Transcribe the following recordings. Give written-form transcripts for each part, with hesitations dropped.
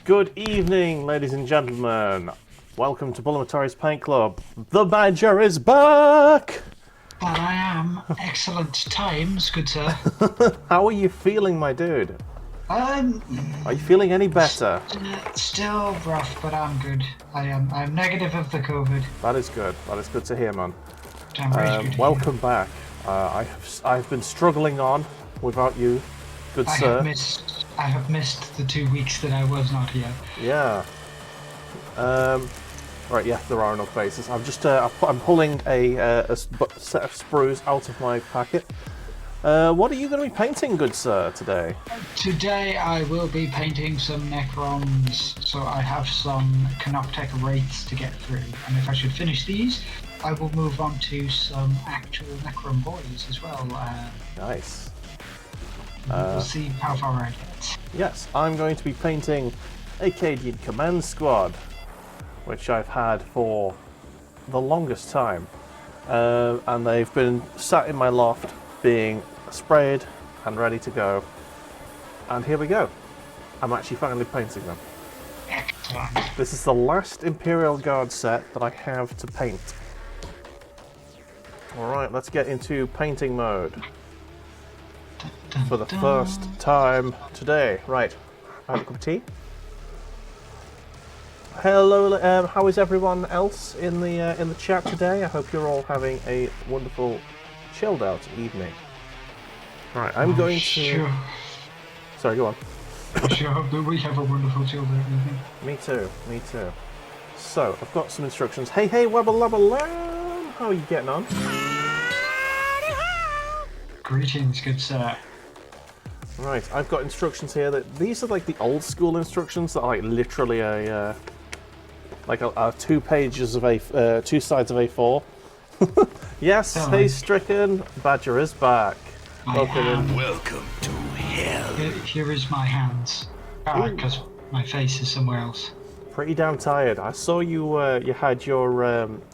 Good evening, ladies and gentlemen. Welcome to Bulamatari's Paint Club. The Badger is back! That I am. Excellent times, good sir. How are you feeling, my dude? Are you feeling any better? Still rough, but I'm good. I'm negative of the COVID. That is good. That is good to hear, man. Welcome back. I've been struggling on without you, good sir. I have missed the 2 weeks that I was not here. Yeah. Right, yeah, there are enough bases. I'm pulling a set of sprues out of my packet. What are you going to be painting, good sir, today? Today I will be painting some Necrons, so I have some Canoptech wraiths to get through. And if I should finish these, I will move on to some actual Necron boys as well. Nice. We'll see how far I get. Yes, I'm going to be painting a Cadian Command Squad, which I've had for the longest time. And they've been sat in my loft being sprayed and ready to go. And here we go. I'm actually finally painting them. Excellent. This is the last Imperial Guard set that I have to paint. Alright, let's get into painting mode. For the first time today. Right, have a cup of tea. Hello, how is everyone else in the chat today? I hope you're all having a wonderful, chilled out evening. Right, I'm going to... Sure. Sorry, go on. I sure hope that we have a wonderful chilled out evening. Me too, me too. So, I've got some instructions. Hey, wabba lubba lamb! How are you getting on? Greetings, good sir. Right, I've got instructions here that these are like the old school instructions that are like literally a 2 pages of two sides of A4. Yes, hey Stricken, Badger is back. Welcome to hell. Here is my hands. Because my face is somewhere else. Pretty damn tired. I saw you you had your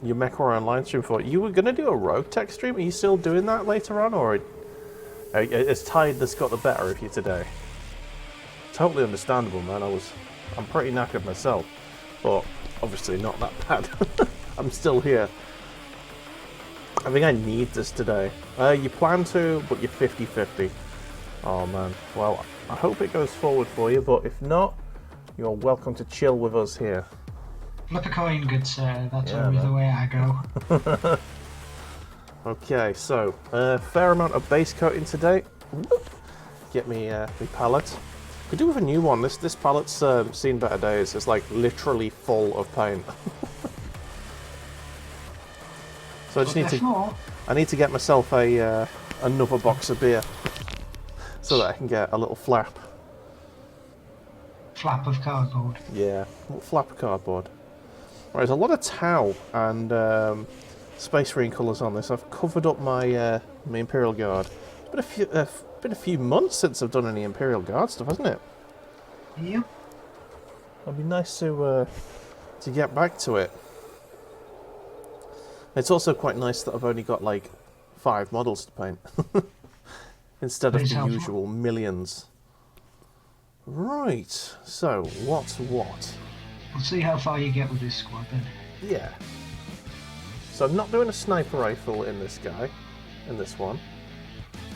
Mechwar online stream for. You were gonna do a Rogue Tech stream. Are you still doing that later on, or is tiredness got the better of you today? Totally understandable, man. I'm pretty knackered myself, but obviously not that bad. I'm still here. I think I need this today. You plan to, but you're 50-50. Oh man. Well, I hope it goes forward for you, but if not, you're welcome to chill with us here. Flip a coin, good sir. That's always the way I go. Okay, so fair amount of base coating today. Get me my palette. Could do with a new one. This palette's seen better days. It's like literally full of paint. So I just need to get myself another box of beer so that I can get a little flap. Flap of cardboard. Yeah, a little flap of cardboard. Right, there's a lot of tau and Space Marine colours on this. I've covered up my my Imperial Guard. It's been a few months since I've done any Imperial Guard stuff, hasn't it? Yep. It'd be nice to get back to it. It's also quite nice that I've only got like 5 models to paint instead of the usual millions. Right. So what's what? We'll see how far you get with this squad then. Yeah. So I'm not doing a sniper rifle in this guy, in this one.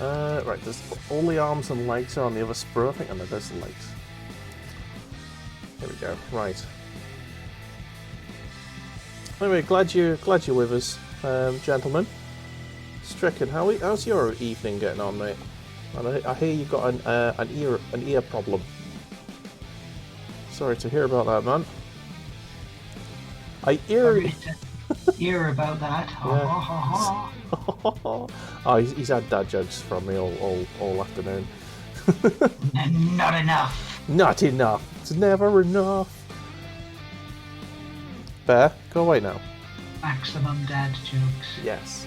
Right, there's all the arms and legs are on the other sprue. I think I know there's the legs. Here we go. Right. Anyway, glad you're with us, gentlemen. Stricken, how's your evening getting on, mate? I hear you've got an ear problem. Sorry to hear about that, man. Hear about that? Yeah. Oh, he's had dad jokes from me all afternoon. Not enough. Not enough. It's never enough. Bear, go away now. Maximum dad jokes. Yes.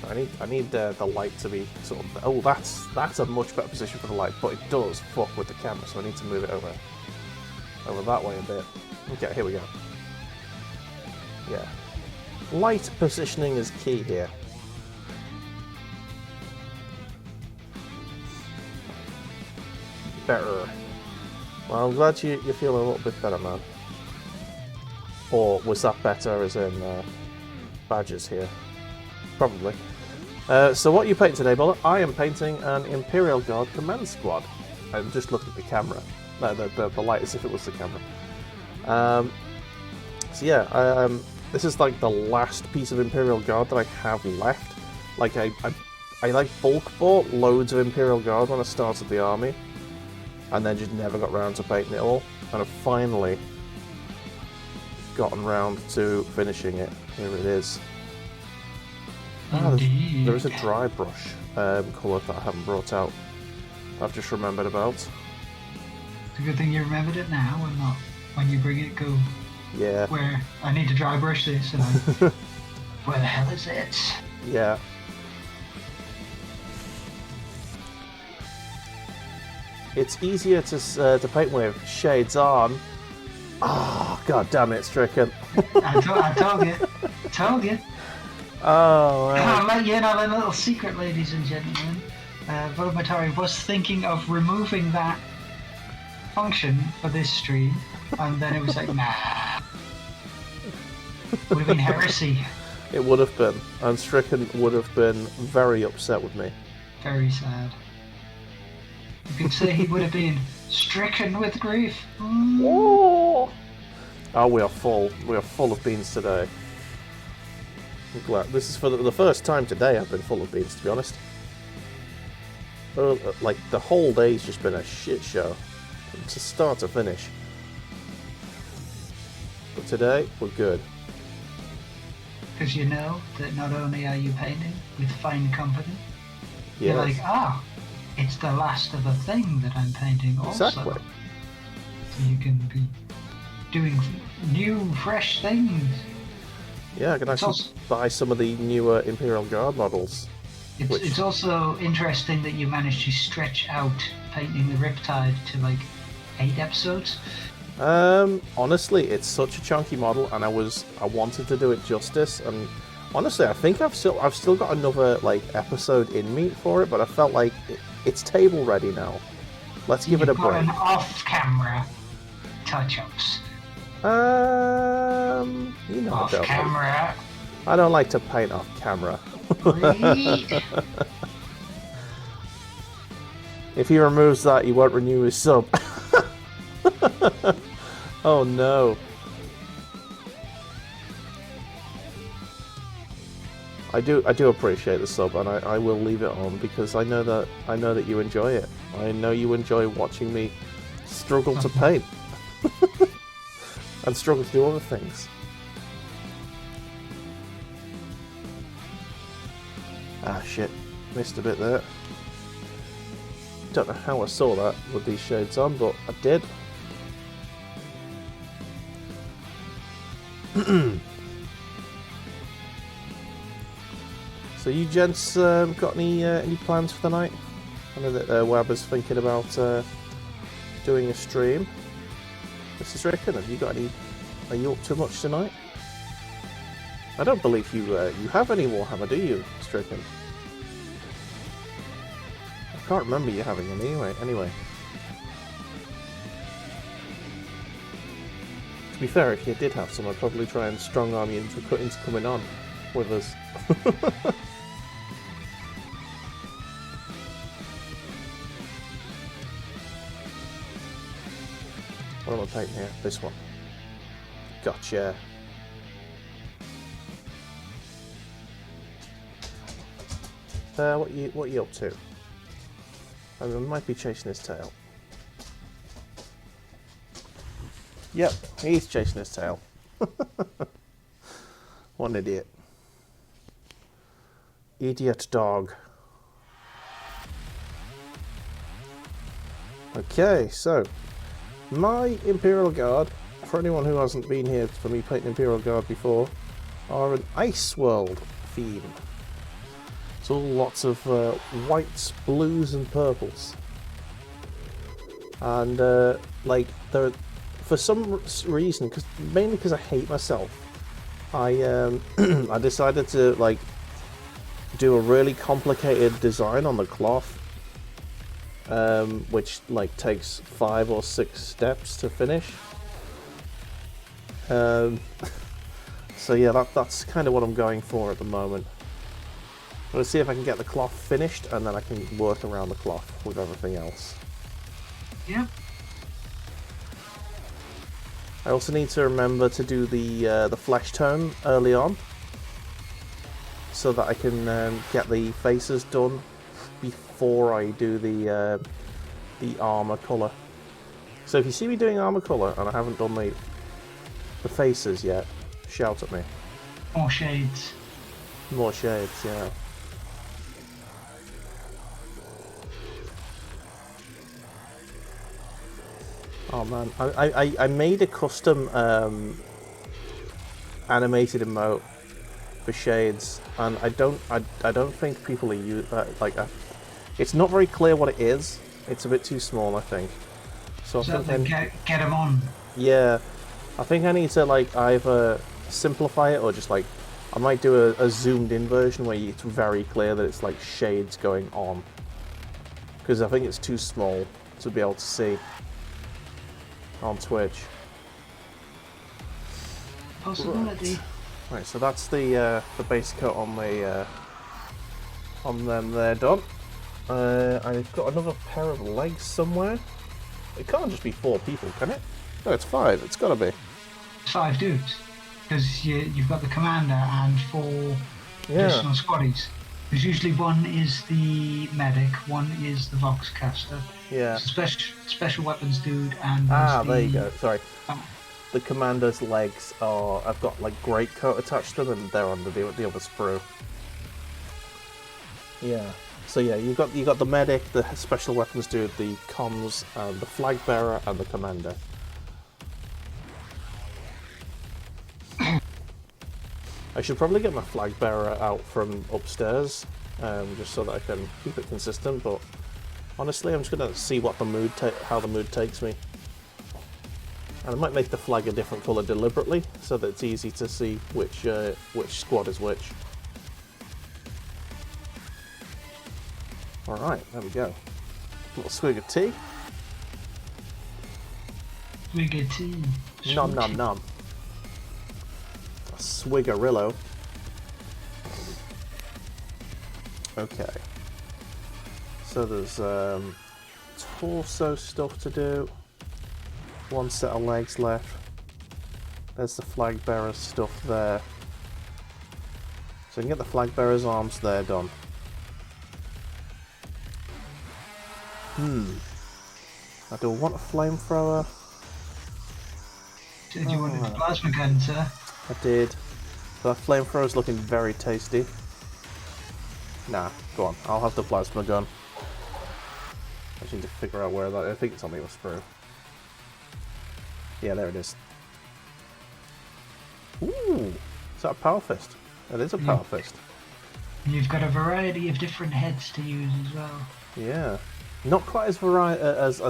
I need the light to be sort of... Oh, that's a much better position for the light, but it does fuck with the camera, so I need to move it over that way a bit. Okay, here we go. Yeah. Light positioning is key here. Better. Well, I'm glad you're feeling a little bit better, man. Or was that better as in badges here? Probably. So what are you painting today, Bullet? I am painting an Imperial Guard Command Squad. I'm just looking at the camera. No, the light as if it was the camera. So yeah, this is like the last piece of Imperial Guard that I have left. Like I like bulk bought loads of Imperial Guard when I started the army, and then just never got round to painting it all. And I've finally gotten round to finishing it. Here it is. There is a dry brush colour that I haven't brought out. I've just remembered about. It's a good thing you remembered it now and not when you bring it go. Yeah. Where I need to dry brush this and where the hell is it? Yeah. It's easier to paint with shades on. Oh, god damn it, Stricken. I told you. Oh, I'll let you in on a little secret, ladies and gentlemen. Bulamatari was thinking of removing that function for this stream, and then it was like, nah. Would have been heresy. It would have been, and Stricken would have been very upset with me. Very sad. You could say he would have been stricken with grief. Oh, we are full. We are full of beans today. I'm glad. This is for the first time today I've been full of beans, to be honest. Like, the whole day's just been a shit show. From start to finish. But today, we're good. Because you know that not only are you painting with fine company, Yes. you're like, it's the last of a thing that I'm painting also. Exactly. So you can be doing new, fresh things. Yeah, I can actually buy some of the newer Imperial Guard models. It's also interesting that you managed to stretch out painting the Riptide to like 8 episodes. Honestly, it's such a chunky model, and I wanted to do it justice, and honestly, I think I've still got another like episode in me for it, but I felt like it's table ready now. Let's give it a break. An off-camera touch-ups. You know, off-camera. I don't like to paint off camera. If he removes that, he won't renew his sub. Oh no. I do appreciate the sub, and I will leave it on because I know that you enjoy it. I know you enjoy watching me struggle to paint and struggle to do other things. Ah shit, missed a bit there. Don't know how I saw that with these shades on, but I did. So you gents got any plans for the night? I know that Wabber's thinking about doing a stream. Mrs. Rickon, have you got any? Are you up to much tonight? I don't believe you have any Warhammer, do you, Stricken? I can't remember you having any anyway. To be fair, if you did have some, I'd probably try and strong arm you into coming on with us. What am I painting here? This one. Gotcha. What are you up to? I might be chasing his tail. Yep, he's chasing his tail. What an idiot. Idiot dog. Okay, so my Imperial Guard, for anyone who hasn't been here for me painting Imperial Guard before, are an Ice World theme. It's all lots of whites, blues and purples. And like they're, for some reason, mainly because I hate myself, I I decided to like do a really complicated design on the cloth. which like takes 5 or 6 steps to finish. So yeah, that's kind of what I'm going for at the moment. I'm going to see if I can get the cloth finished, and then I can work around the cloth with everything else. Yeah. I also need to remember to do the flesh tone early on, so that I can get the faces done before I do the armor color. So if you see me doing armor color and I haven't done the faces yet, shout at me. More shades. More shades, yeah. Oh man, I made a custom animated emote for shades, and I don't think people are it's not very clear what it is. It's a bit too small, I think. So I think get them on. Yeah, I think I need to like either simplify it or just like I might do a zoomed in version where it's very clear that it's like shades going on, because I think it's too small to be able to see on Twitch. Possibility. Right, so that's the base coat on the on them there done. I've got another pair of legs somewhere. It can't just be 4 people, can it? No, it's 5. It's got to be. 5 dudes, because you've got the commander and 4 additional squaddies. Because usually one is the medic, one is the voxcaster. Yeah. Special weapons dude, and there you go. Sorry. The commander's legs are. I've got like great coat attached to them, and they're under the other sprue. Yeah. So yeah, you got the medic, the special weapons dude, the comms, and the flag bearer, and the commander. I should probably get my flag bearer out from upstairs, just so that I can keep it consistent. But honestly, I'm just gonna see what how the mood takes me, and I might make the flag a different color deliberately so that it's easy to see which squad is which. All right, there we go. A little swig of tea. Swig of tea. Nom nom nom. A swigarillo. Okay. So there's torso stuff to do. 1 set of legs left. There's the flag bearer's stuff there. So I can get the flag bearer's arms there done. I do want a flamethrower. Did you want a plasma gun, sir? I did. That flamethrower's looking very tasty. Nah, go on. I'll have the plasma gun. I just need to figure out where that. I think it's on the other sprue. Yeah, there it is. Ooh, is that a power fist? It is a power fist. You've got a variety of different heads to use as well. Yeah, not quite as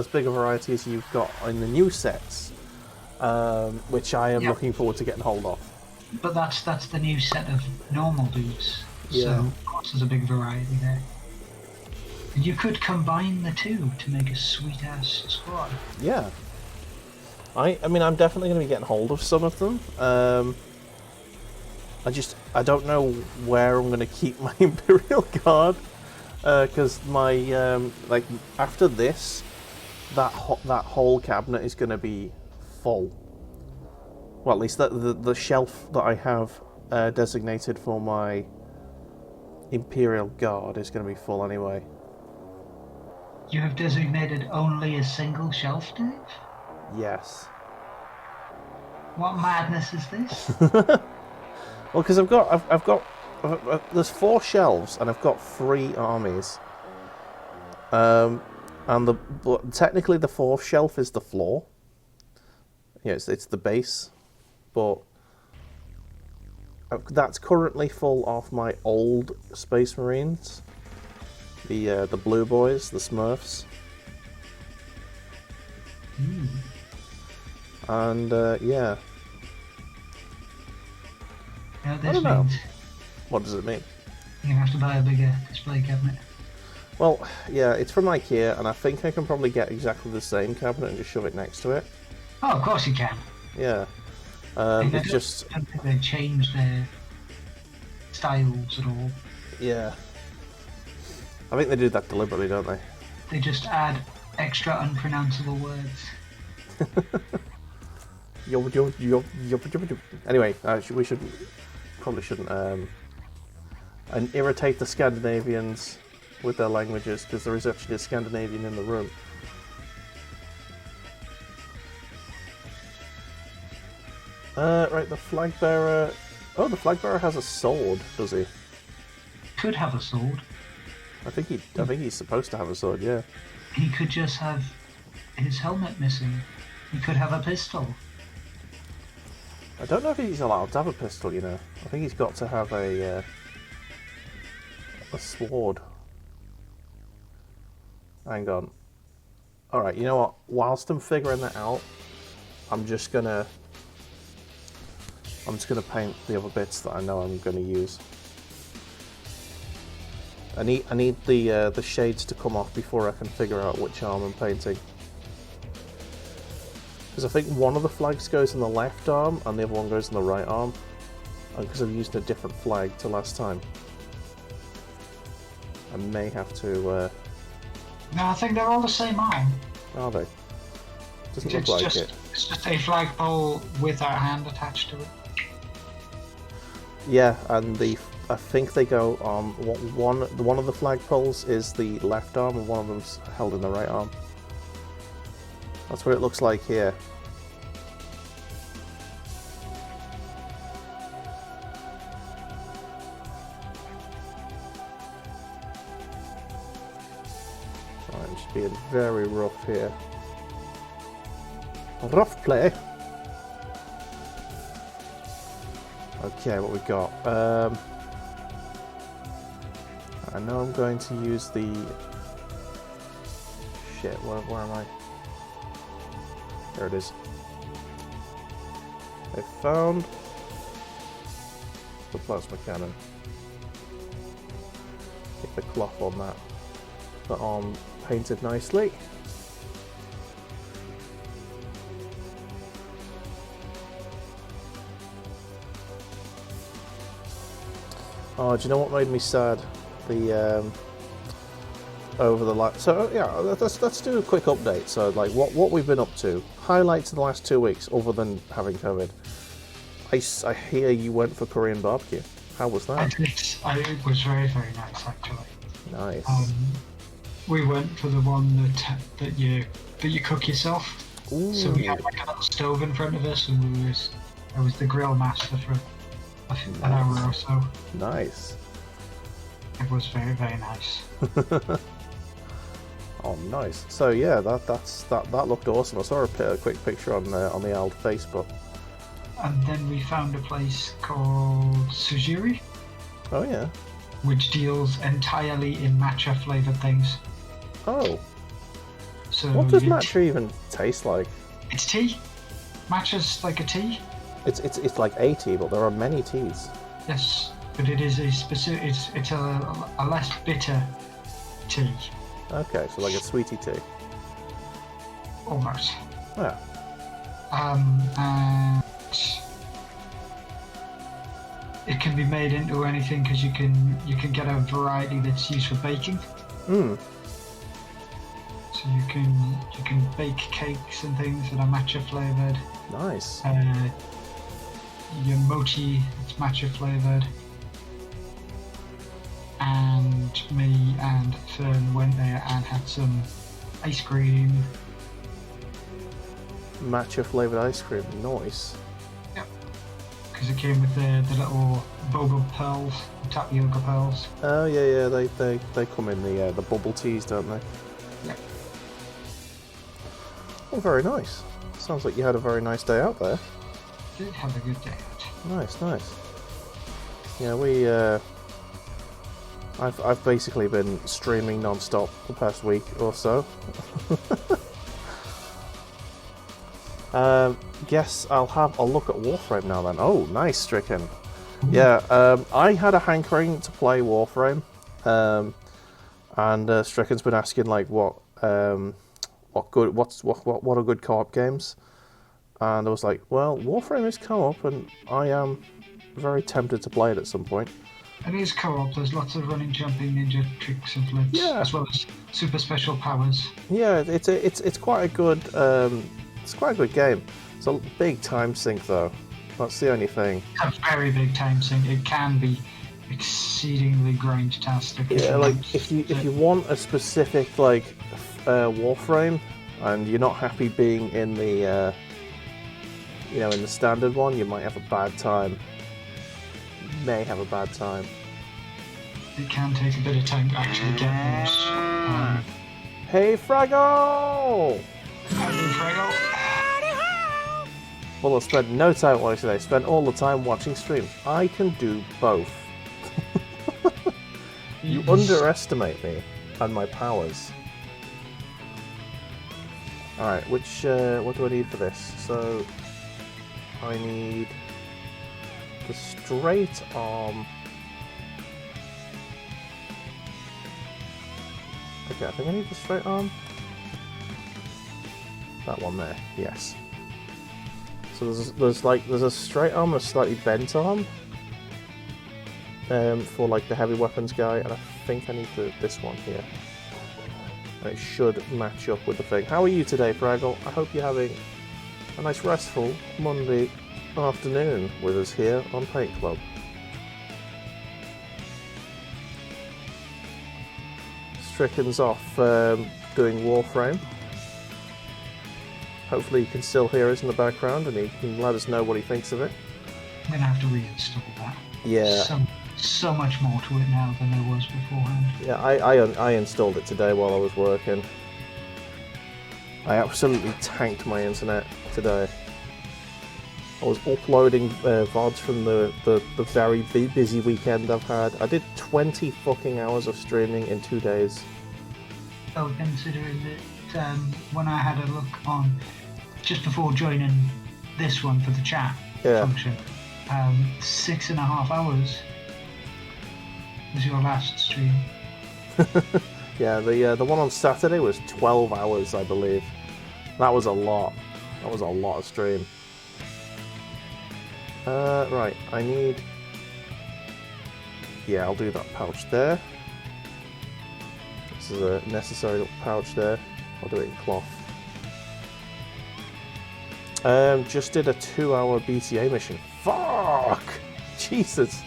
big a variety as you've got in the new sets, which I am looking forward to getting hold of. But that's the new set of normal dudes. Yeah. So of course there's a big variety there. And you could combine the two to make a sweet ass squad. Yeah. I mean, I'm definitely going to be getting hold of some of them. I don't know where I'm going to keep my Imperial Guard, because my like after this, that whole cabinet is going to be full. Well, at least the shelf that I have designated for my Imperial Guard is going to be full anyway. You have designated only a single shelf, Dave? Yes. What madness is this? Well, because I've got there's 4 shelves and I've got 3 armies. And technically the 4th shelf is the floor. Yeah, it's the base, but that's currently full of my old Space Marines, the blue boys, the Smurfs. And yeah. Yeah, I don't know. What does it mean? You have to buy a bigger display cabinet. Well, yeah, it's from IKEA, and I think I can probably get exactly the same cabinet and just shove it next to it. Oh, of course you can. Yeah. It's just... I don't think they change their styles at all. Yeah. I think they do that deliberately, don't they? They just add extra unpronounceable words. Anyway, we probably shouldn't and irritate the Scandinavians with their languages, because there is actually a Scandinavian in the room. Right, the flag bearer. Oh, the flag bearer has a sword, does he? Could have a sword. I think he's supposed to have a sword. Yeah. He could just have his helmet missing. He could have a pistol. I don't know if he's allowed to have a pistol. You know, I think he's got to have a sword. Hang on. All right. You know what? Whilst I'm figuring that out, I'm just gonna paint the other bits that I know I'm gonna use. I need the shades to come off before I can figure out which arm I'm painting. Because I think one of the flags goes in the left arm and the other one goes in the right arm. And because I've used a different flag to last time, I may have to... No, I think they're all the same arm. Are they? Doesn't look like it. It's just a flagpole with our hand attached to it. Yeah, and I think they go on one of the flagpoles is the left arm and one of them's held in the right arm. That's what it looks like here. I'm just being very rough here. Rough play. Okay, what we got? I know I'm going to use the... Shit, where am I? There it is. I found the plasma cannon. Get the cloth on that. The arm painted nicely. Oh, do you know what made me sad? The over the last. So yeah, let's do a quick update. So like what we've been up to. Highlights of the last 2 weeks, other than having COVID. I hear you went for Korean barbecue. How was that? It was very, very nice actually. Nice. We went for the one that you cook yourself. Ooh. So we had like a little stove in front of us, and I was the grill master for an hour or so. Nice. It was very, very nice. Oh, nice. So yeah, that looked awesome. I saw a quick picture on the old Facebook. And then we found a place called Sujiri. Oh yeah. Which deals entirely in matcha flavored things. Oh. So what does matcha even taste like? It's tea. Matcha's like a tea. It's like a tea, but there are many teas. Yes, but it is a specific. It's a less bitter tea. Okay, so like a sweetie tea. Almost. Yeah. And it can be made into anything because you can get a variety that's used for baking. Hmm. So you can bake cakes and things that are matcha flavored. Nice. Your mochi, it's matcha flavored. And me and Fern went there and had some ice cream. Matcha flavored ice cream, nice. Yep. Because it came with the little boba pearls, the tapioca pearls. Oh yeah, they come in the bubble teas, don't they? Yep. Oh, very nice. Sounds like you had a very nice day out there. Did have a good day out. Nice. Yeah, I've basically been streaming non-stop the past week or so. Guess I'll look at Warframe now then. Oh, nice, Stricken. Yeah, I had a hankering to play Warframe, And Stricken's been asking like what are good co-op games, and I was like, well, Warframe is co-op, and I am very tempted to play it at some point. It is co-op. There's lots of running, jumping, ninja tricks and flips, as well as super special powers. Yeah, it's quite a good game. It's a big time sink though. That's the only thing. It's a very big time sink. It can be exceedingly grind-tastic. Yeah, like if you want a specific like Warframe, and you're not happy being in the in the standard one, you might have a bad time. You may have a bad time. It can take a bit of time to actually get those. Hey, Fraggle! Howdy, Fraggle. Well, I spent no time watching today. Spent all the time watching streams. I can do both. You underestimate me and my powers. Alright, what do I need for this? So, I need the straight arm. Okay, I think I need the straight arm. That one there, yes. So there's a straight arm and a slightly bent arm. For like the heavy weapons guy, and I think I need this one here. And it should match up with the thing. How are you today, Fraggle? I hope you're having a nice restful Monday afternoon with us here on Paint Club. Stricken's off doing Warframe. Hopefully you can still hear us in the background and he can let us know what he thinks of it. I'm going to have to reinstall that. Yeah. So much more to it now than there was beforehand. Yeah, I installed it today while I was working. I absolutely tanked my internet today. I was uploading VODs from the very busy weekend I've had. I did 20 fucking hours of streaming in 2 days. So considering that when I had a look on, just before joining this one for the chat function, 6.5 hours was your last stream. Yeah, the one on Saturday was 12 hours, I believe. That was a lot. That was a lot of stream. Right, I need... Yeah, I'll do that pouch there. This is a necessary little pouch there. I'll do it in cloth. Just did a 2-hour BTA mission. Fuck! Jesus!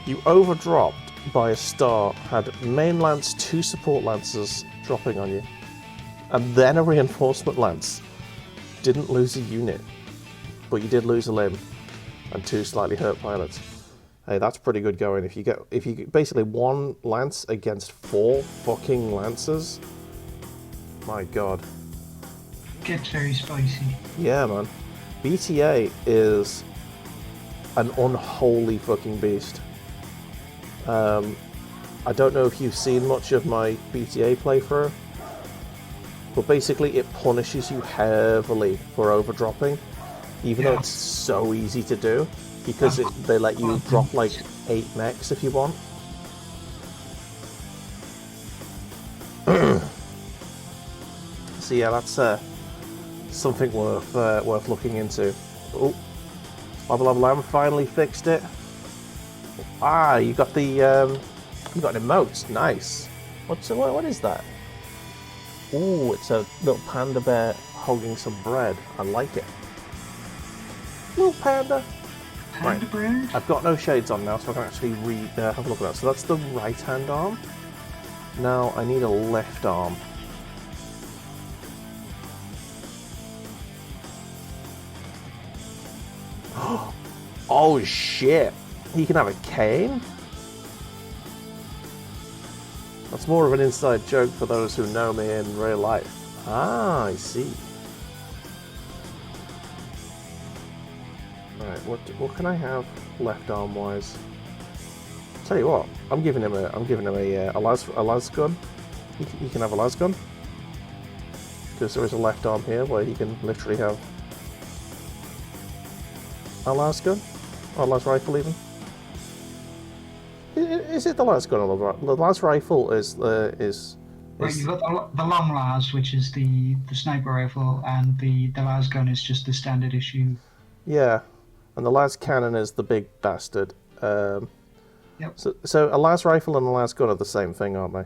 You overdropped by a star, had main lance, 2 support lancers dropping on you, and then a reinforcement lance. Didn't lose a unit, but you did lose a limb and 2 slightly hurt pilots. Hey, that's pretty good going. If you get basically 1 lance against 4 fucking lancers, my god. Gets very spicy. Yeah, man. BTA is an unholy fucking beast. I don't know if you've seen much of my BTA playthrough, but basically it punishes you heavily for overdropping, even though it's so easy to do, because they let you drop like 8 mechs if you want. So yeah, that's something worth looking into. Oh, Bulamatari finally fixed it. Ah, you got the you got an emote. Nice. What is that? Ooh, it's a little panda bear holding some bread. I like it. Little panda. Panda bread. I've got no shades on now, so I can actually have a look at that. So that's the right hand arm. Now I need a left arm. Oh shit! He can have a cane? That's more of an inside joke for those who know me in real life. Ah, I see. Alright, what can I have left arm wise? Tell you what, I'm giving him a las gun. He can have a las gun. Because there is a left arm here where he can literally have a las gun. Or a las rifle even. Is it the las gun or the las rifle? Right, you've got the long las, which is the sniper rifle, and the las gun is just the standard issue. Yeah, and the las cannon is the big bastard. Yep. So a las rifle and a las gun are the same thing, aren't they?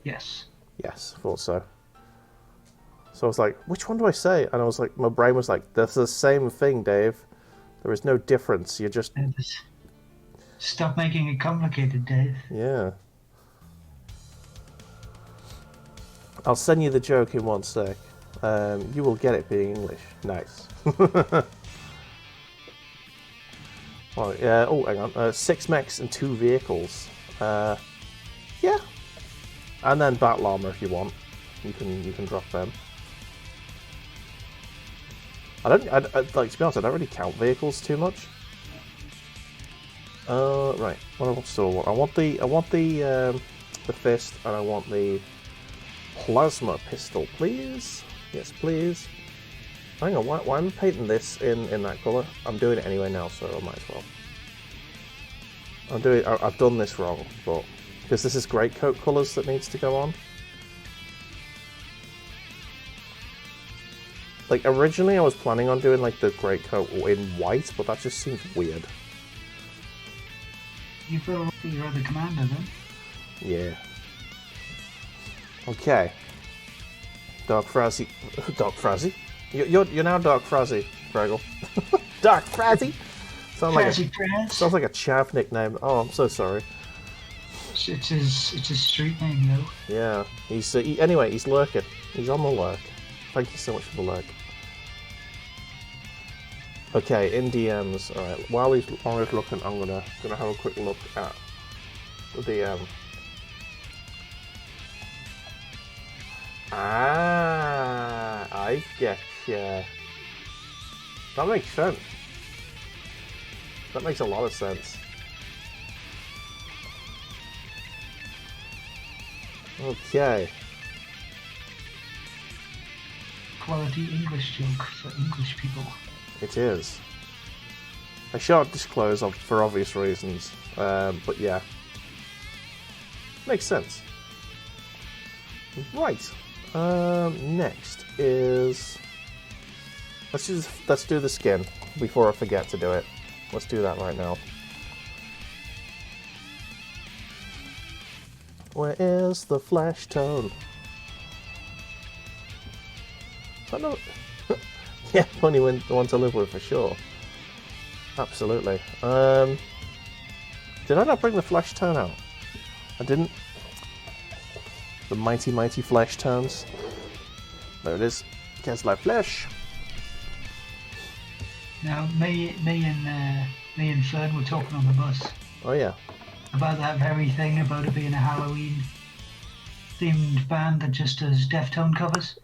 Yes. Yes, thought so. So I was like, which one do I say? And I was like, my brain was like, that's the same thing, Dave. There is no difference. You're just... Stop making it complicated, Dave. Yeah. I'll send you the joke in one sec. You will get it being English. Nice. Right, oh, hang on. 6 mechs and 2 vehicles. Yeah. And then battle armor if you want. You can drop them. Like, to be honest, I don't really count vehicles too much. Right. What else do I want? I want the fist, and I want the plasma pistol, please. Yes, please. Hang on, why am I painting this in that colour? I'm doing it anyway now, so I might as well. I've done this wrong, but because this is greatcoat colours that needs to go on. Like originally, I was planning on doing like the greatcoat in white, but that just seems weird. You feel like you're the commander, then? Yeah. Okay. Dark Frazzy. Dark Frazzy? You're now Dark Frazzy, Fraggle. Dark Frazzy? Sounds like a chav nickname. Oh, I'm so sorry. It's his street name, though. Yeah. Anyway, he's lurking. He's on the lurk. Thank you so much for the lurk. Okay, in DMs. Alright, while he's looking, I'm gonna have a quick look at the DM. Ah, I get ya. That makes sense. That makes a lot of sense. Okay. Quality English joke for English people. It is. I shan't disclose for obvious reasons, but yeah. Makes sense. Right. Next is... Let's do the skin before I forget to do it. Let's do that right now. Where is the flesh tone? I know. Yeah, funny one to live with for sure. Absolutely. Did I not bring the flesh tone out? I didn't. The mighty flesh tones. There it is. Kesla flesh. Now, me and Fern were talking on the bus. Oh yeah. About that very thing, about it being a Halloween themed band that just does Deftone covers.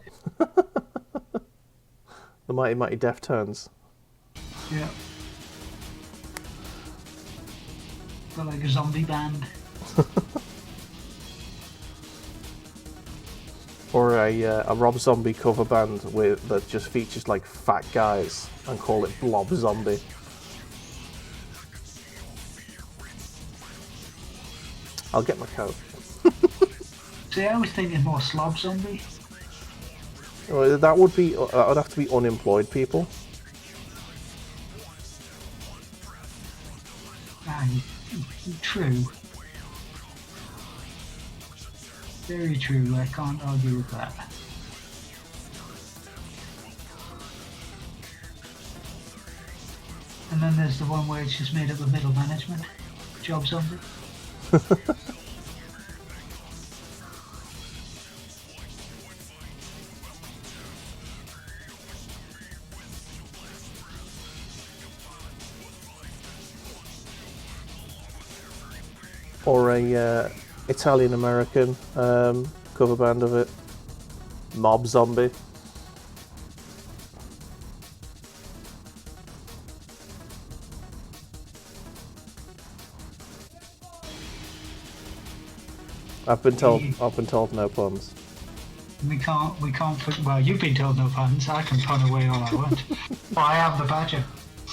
The mighty Deftones. Yeah. But like a zombie band. Or a Rob Zombie cover band that just features like fat guys and call it Blob Zombie. I'll get my coat. See, I was thinking more Slob Zombie. Well, that would have to be unemployed people. True. Very true, I can't argue with that. And then there's the one where it's just made up of middle management. Job Zombie. Or a Italian-American cover band of it. Mob Zombie. I've been told no puns. We can't. Well, you've been told no puns. I can pun away all I want. But I am the badger.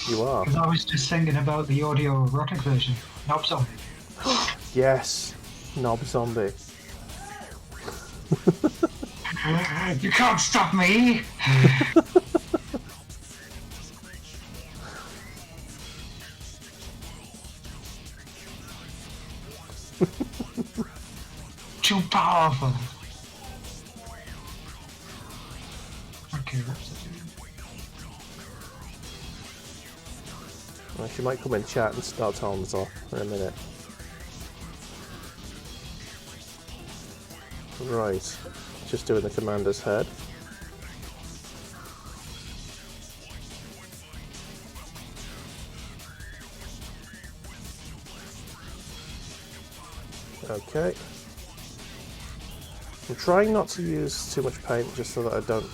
You are. Because I was just thinking about the audio erotic version. Nope, sorry. Yes, knob zombie. You can't stop me! Too powerful! Okay, what's it doing? Well, she might come in chat and start telling us off in a minute. Right, just doing the commander's head. Okay. I'm trying not to use too much paint just so that I don't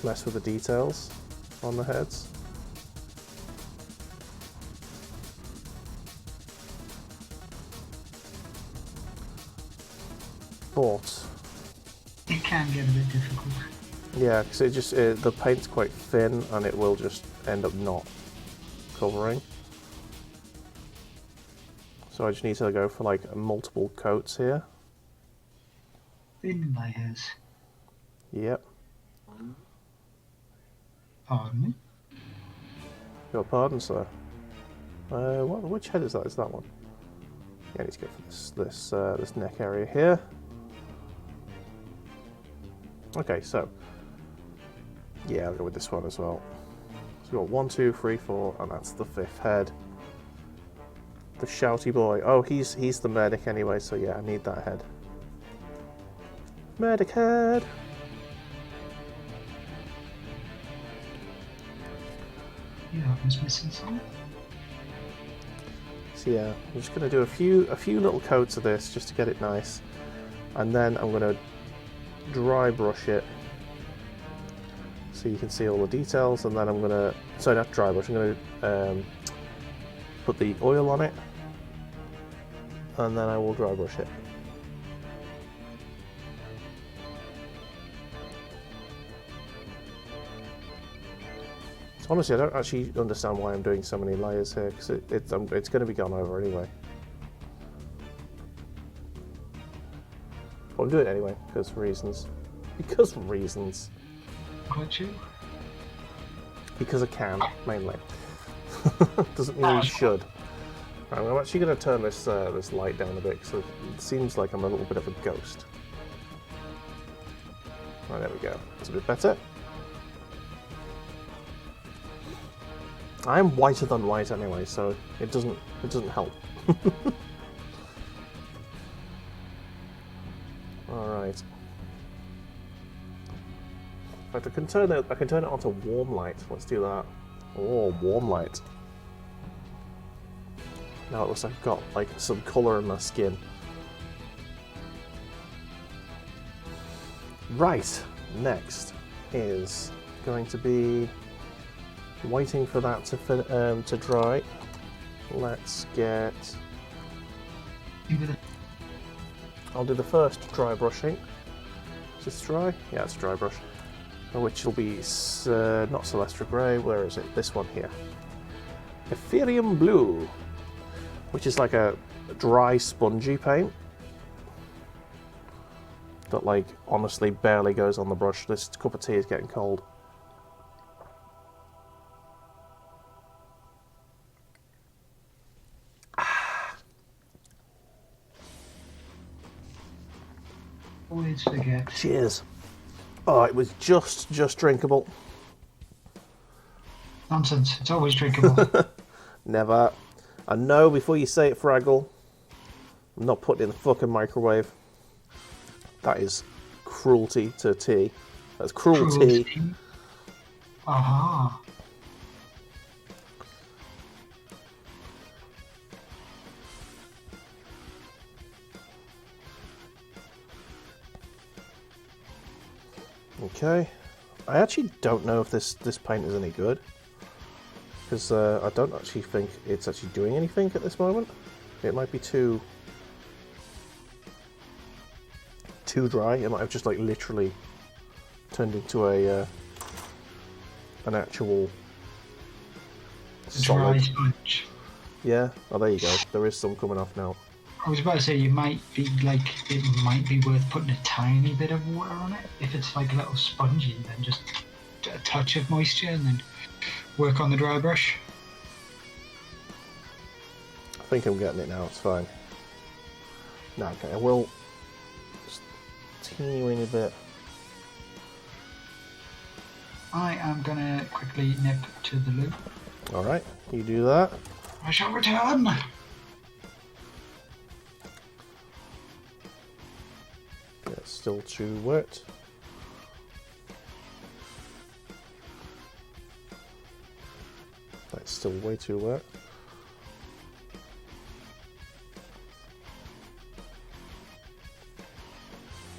mess with the details on the heads. But It can get a bit difficult. yeah, because it just the paint's quite thin and it will just end up not covering. So I just need to go for like multiple coats here. Thin layers. Yep. Pardon me? Your pardon, sir. Which head is that? Is that one? Yeah, I need to go for this neck area here. Okay, so yeah, I'll go with this one as well. So we've got 1, 2, 3, 4, and that's the 5th head. The shouty boy. Oh, he's the medic anyway, so yeah, I need that head. Medic head. Yeah, I was missing some. So yeah, I'm just gonna do a few little coats of this just to get it nice, and then I'm gonna dry brush it so you can see all the details, and then I'm gonna, sorry, not dry brush, I'm gonna put the oil on it, and then I will dry brush it. Honestly, I don't actually understand why I'm doing so many layers here, because it's going to be gone over anyway. But I'm doing it anyway, because reasons. Because reasons. Got you? Because I can, mainly. Doesn't mean you should. Right, I'm actually going to turn this this light down a bit, because it seems like I'm a little bit of a ghost. Right, there we go. That's a bit better. I'm whiter than white anyway, so it doesn't help. All right. In fact, I can turn it onto warm light. Let's do that. Oh, warm light. Now it looks like I've got like some colour in my skin. Right. Next is going to be waiting for that to dry. Let's get. I'll do the first dry brushing. Is this dry? Yeah, it's dry brush. Which will be not Celestra Grey. Where is it? This one here. Ethereum Blue, which is like a dry, spongy paint that, like, honestly barely goes on the brush. This cup of tea is getting cold. Always forget. Cheers. Oh, it was just drinkable. Nonsense. It's always drinkable. Never. I know before you say it, Fraggle. I'm not putting it in the fucking microwave. That is cruelty to tea. That's cruelty. Aha. Okay. I actually don't know if this paint is any good, because I don't actually think it's actually doing anything at this moment. It might be too dry. It might have just like literally turned into a an actual Dry solid. sponge. Yeah. Oh, there you go. There is some coming off now. I was about to say it might be worth putting a tiny bit of water on it. If it's like a little spongy, then just a touch of moisture and then work on the dry brush. I think I'm getting it now, it's fine. No, okay, I will just teeny weeny bit. I am gonna quickly nip to the loo. Alright, you do that. I shall return. Yeah, it's still too wet. That's still way too wet.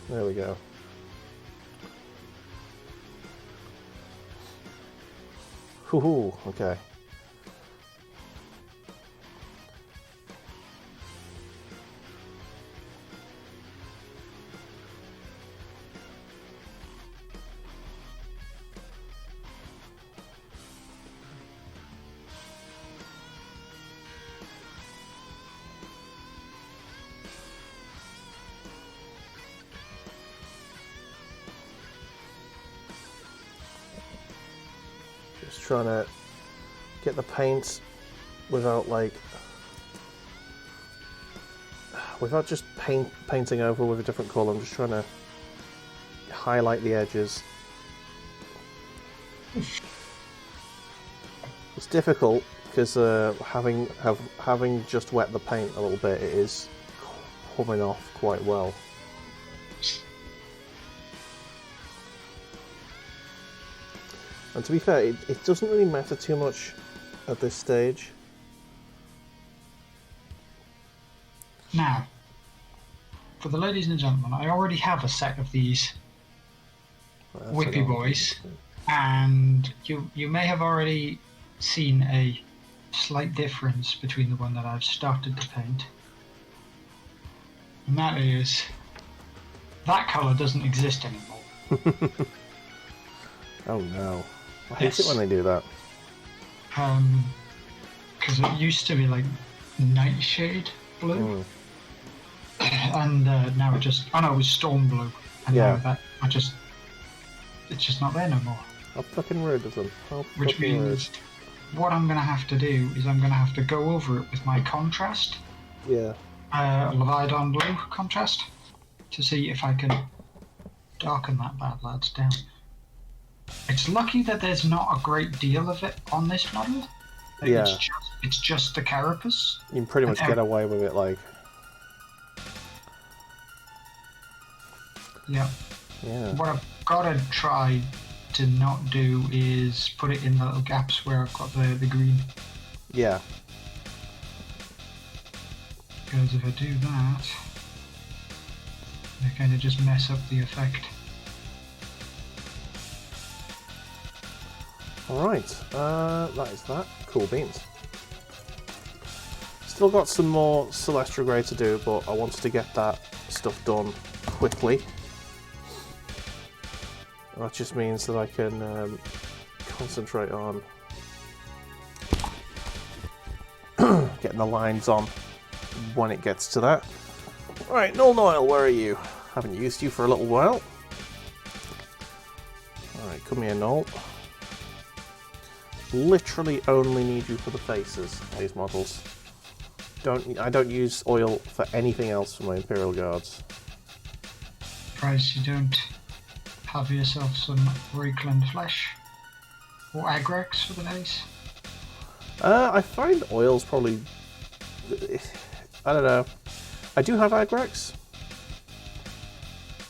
There we go. Hoo-hoo, okay. Just trying to get the paint without just painting over with a different colour. I'm just trying to highlight the edges. It's difficult because having just wet the paint a little bit, it is coming off quite well. And to be fair, it doesn't really matter too much at this stage. Now, for the ladies and gentlemen, I already have a set of these whippy boys, and you may have already seen a slight difference between the one that I've started to paint. And that is, that colour doesn't exist anymore. Oh no. I hate it when they do that. Because it used to be like nightshade blue, and now it just, oh no, it was storm blue, and now it's just not there no more. How fucking rude of them. Which means what I'm going to have to do is I'm going to have to go over it with my contrast. Yeah. Leviathan blue contrast, to see if I can darken that bad lads down. It's lucky that there's not a great deal of it on this model. Yeah. It's just the carapace. You can pretty much get away with it, like. Yeah. Yeah. What I've got to try to not do is put it in the little gaps where I've got the green. Yeah. Because if I do that, I kind of just mess up the effect. Alright, that is that. Cool beans. Still got some more Celestial Grey to do, but I wanted to get that stuff done quickly. That just means that I can concentrate on getting the lines on when it gets to that. Alright, Null Noil, where are you? Haven't used you for a little while. Alright, come here, Null. Literally only need you for the faces, these models. I don't use oil for anything else for my Imperial Guards. Surprised you don't have yourself some Reikland flesh or Agrax for the base. I find oil's probably, I don't know. I do have Agrax,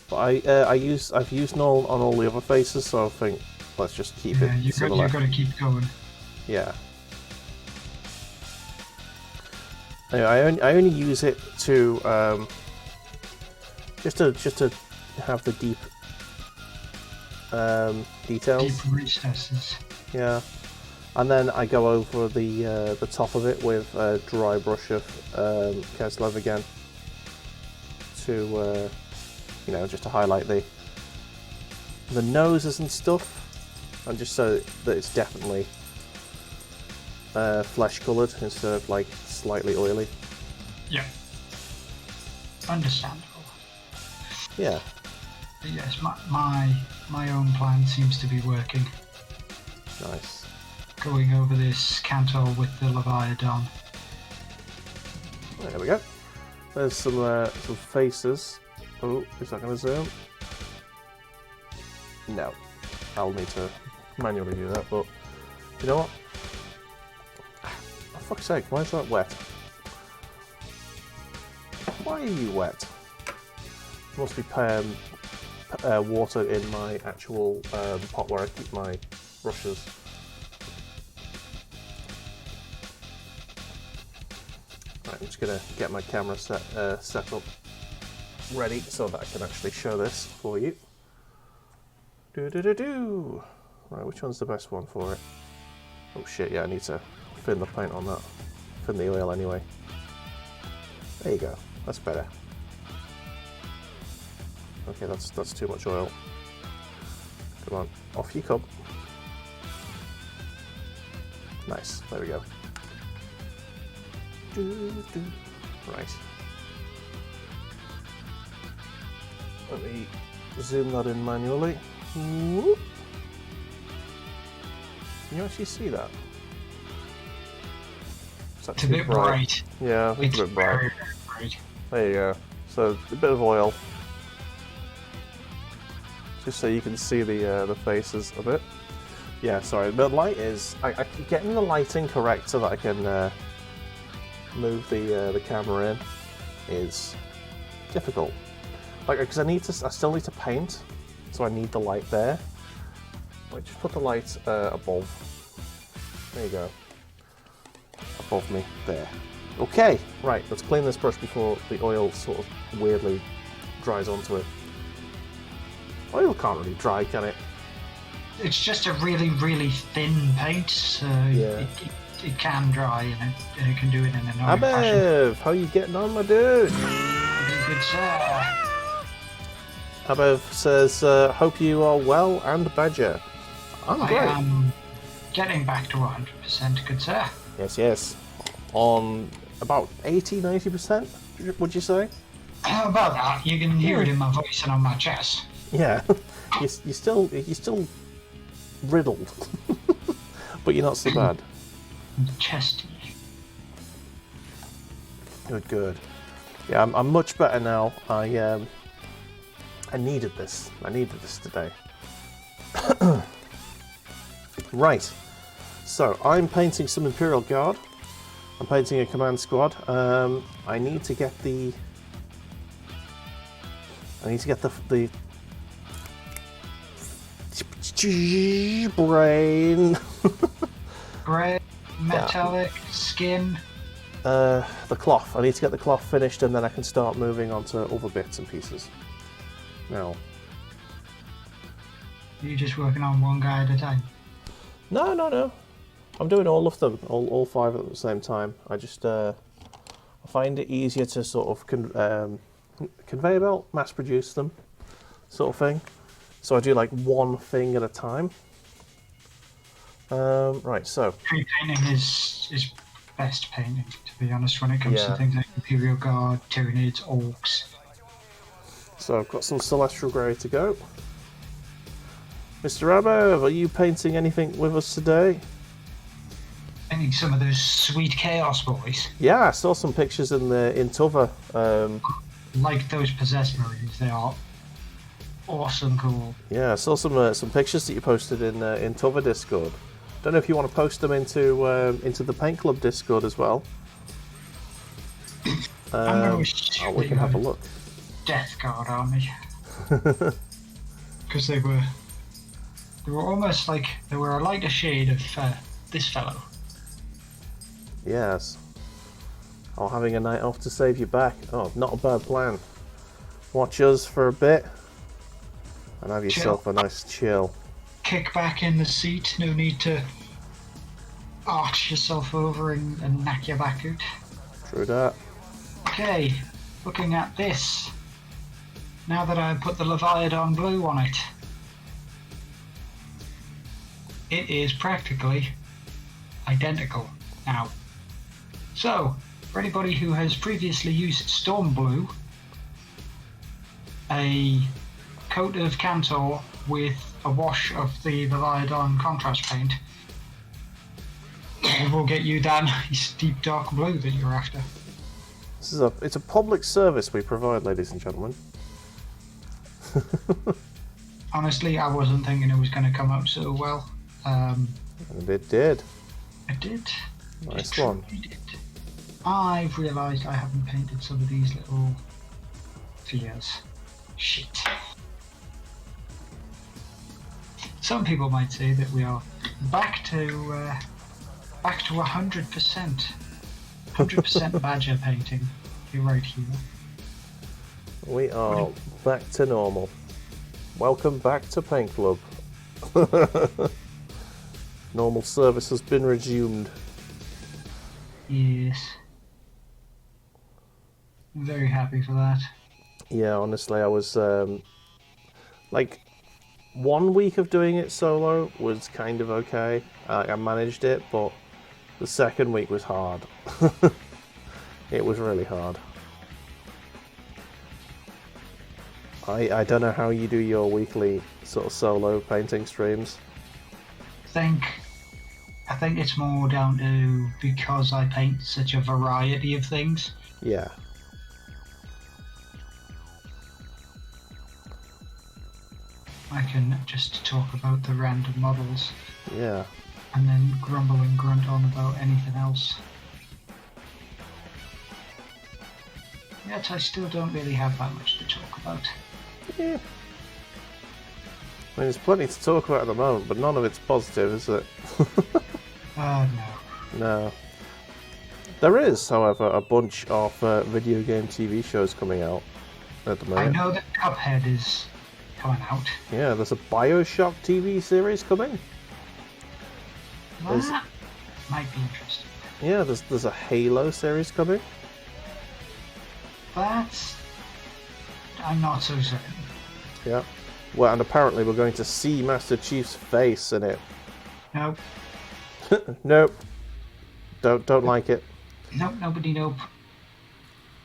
but I've used Null on all the other faces, so I think let's just keep it similar. You've got to keep going. Yeah. Anyway, I only use it to just to have the deep details. Deep recesses. Yeah, and then I go over the top of it with a dry brush of Keslev again to just to highlight the noses and stuff. And just so that it's definitely flesh coloured instead of like slightly oily. Yeah. Understandable. Yeah. But yes, my own plan seems to be working. Nice. Going over this canto with the Leviathan. There we go. There's some faces. Oh, is that going to zoom? No. I'll need to manually do that, but you know what? For fuck's sake, why is that wet? Why are you wet? There must be water in my actual pot where I keep my brushes. Right, I'm just going to get my camera set up ready so that I can actually show this for you. Do. Right, which one's the best one for it? Oh shit, yeah, I need to thin the paint on that. Thin the oil anyway. There you go, that's better. Okay, that's too much oil. Come on, off you come. Nice, there we go. Right. Let me zoom that in manually. Whoop. Can you actually see that? It's a bit bright. Yeah, I think it's a bit bright. Very, very bright. There you go. So a bit of oil, just so you can see the faces a bit. Yeah, sorry. The light is getting the lighting correct so that I can move the camera in is difficult. Like, because I still need to paint, so I need the light there. Wait, just put the light above. There you go. Above me, there. Okay, right, let's clean this brush before the oil sort of weirdly dries onto it. Oil can't really dry, can it? It's just a really, really thin paint, so Yeah. it can dry and it can do it in an annoying fashion. Abev, how you getting on, my dude? Good sir. Abev says, hope you are well and Badger. I'm great. I am getting back to 100%, good sir. Yes. On about 80-90%, would you say? How about that? You can hear it in my voice and on my chest. Yeah, you're still riddled, but you're not so bad. Chesty. Good. Yeah, I'm much better now. I needed this. I needed this today. Right. So I'm painting some Imperial Guard. I'm painting a command squad. I need to get the brain. Grey, metallic, skin. The cloth. I need to get the cloth finished, and then I can start moving on to other bits and pieces. Now. Are you just working on one guy at a time? No. I'm doing all of them, all 5 at the same time. I just I find it easier to sort of conveyor belt, mass produce them, sort of thing. So I do like one thing at a time. Right, so Tree painting is best painting, to be honest, when it comes to things like Imperial Guard, Tyranids, Orcs. So I've got some Celestial Grey to go. Mr. Abev, are you painting anything with us today? Painting some of those sweet Chaos boys. Yeah, I saw some pictures in Tova. Like those Possessed Marines, they are awesome cool. Yeah, I saw some pictures that you posted in Tova Discord. Don't know if you want to post them into the Paint Club Discord as well. We can have a look. Death Guard army. Because they were almost like they were a lighter shade of this fellow. Yes. Or having a night off to save you back. Oh, not a bad plan. Watch us for a bit and have yourself a nice chill. Kick back in the seat, no need to arch yourself over and knock your back out. True that. Okay, looking at this. Now that I put the Leviathan blue on it, it is practically identical now. So, for anybody who has previously used Storm Blue, a coat of Cantor with a wash of the Leviathan contrast paint, it will get you that nice deep dark blue that you're after. It's a public service we provide, ladies and gentlemen. Honestly, I wasn't thinking it was going to come out so well. And it did. It did. Nice one. It did. I've realised I haven't painted some of these little fears. Shit. Some people might say that we are back to 100%. 100% badger painting. You're right here. We are back to normal. Welcome back to Paint Club. Normal service has been resumed. Yes. I'm very happy for that. Yeah, honestly, I was like 1 week of doing it solo was kind of okay. I managed it, but the second week was hard. It was really hard. I don't know how you do your weekly sort of solo painting streams. I think it's more down to because I paint such a variety of things. Yeah. I can just talk about the random models. Yeah. And then grumble and grunt on about anything else. Yet I still don't really have that much to talk about. Yeah. I mean, there's plenty to talk about at the moment, but none of it's positive, is it? No. No. There is, however, a bunch of video game TV shows coming out at the moment. I know that Cuphead is coming out. Yeah, there's a BioShock TV series coming. That might be interesting. Yeah, there's a Halo series coming. I'm not so certain. Yeah. Well, and apparently we're going to see Master Chief's face in it. Nope. Nope. Don't like it. Nope, nobody nope.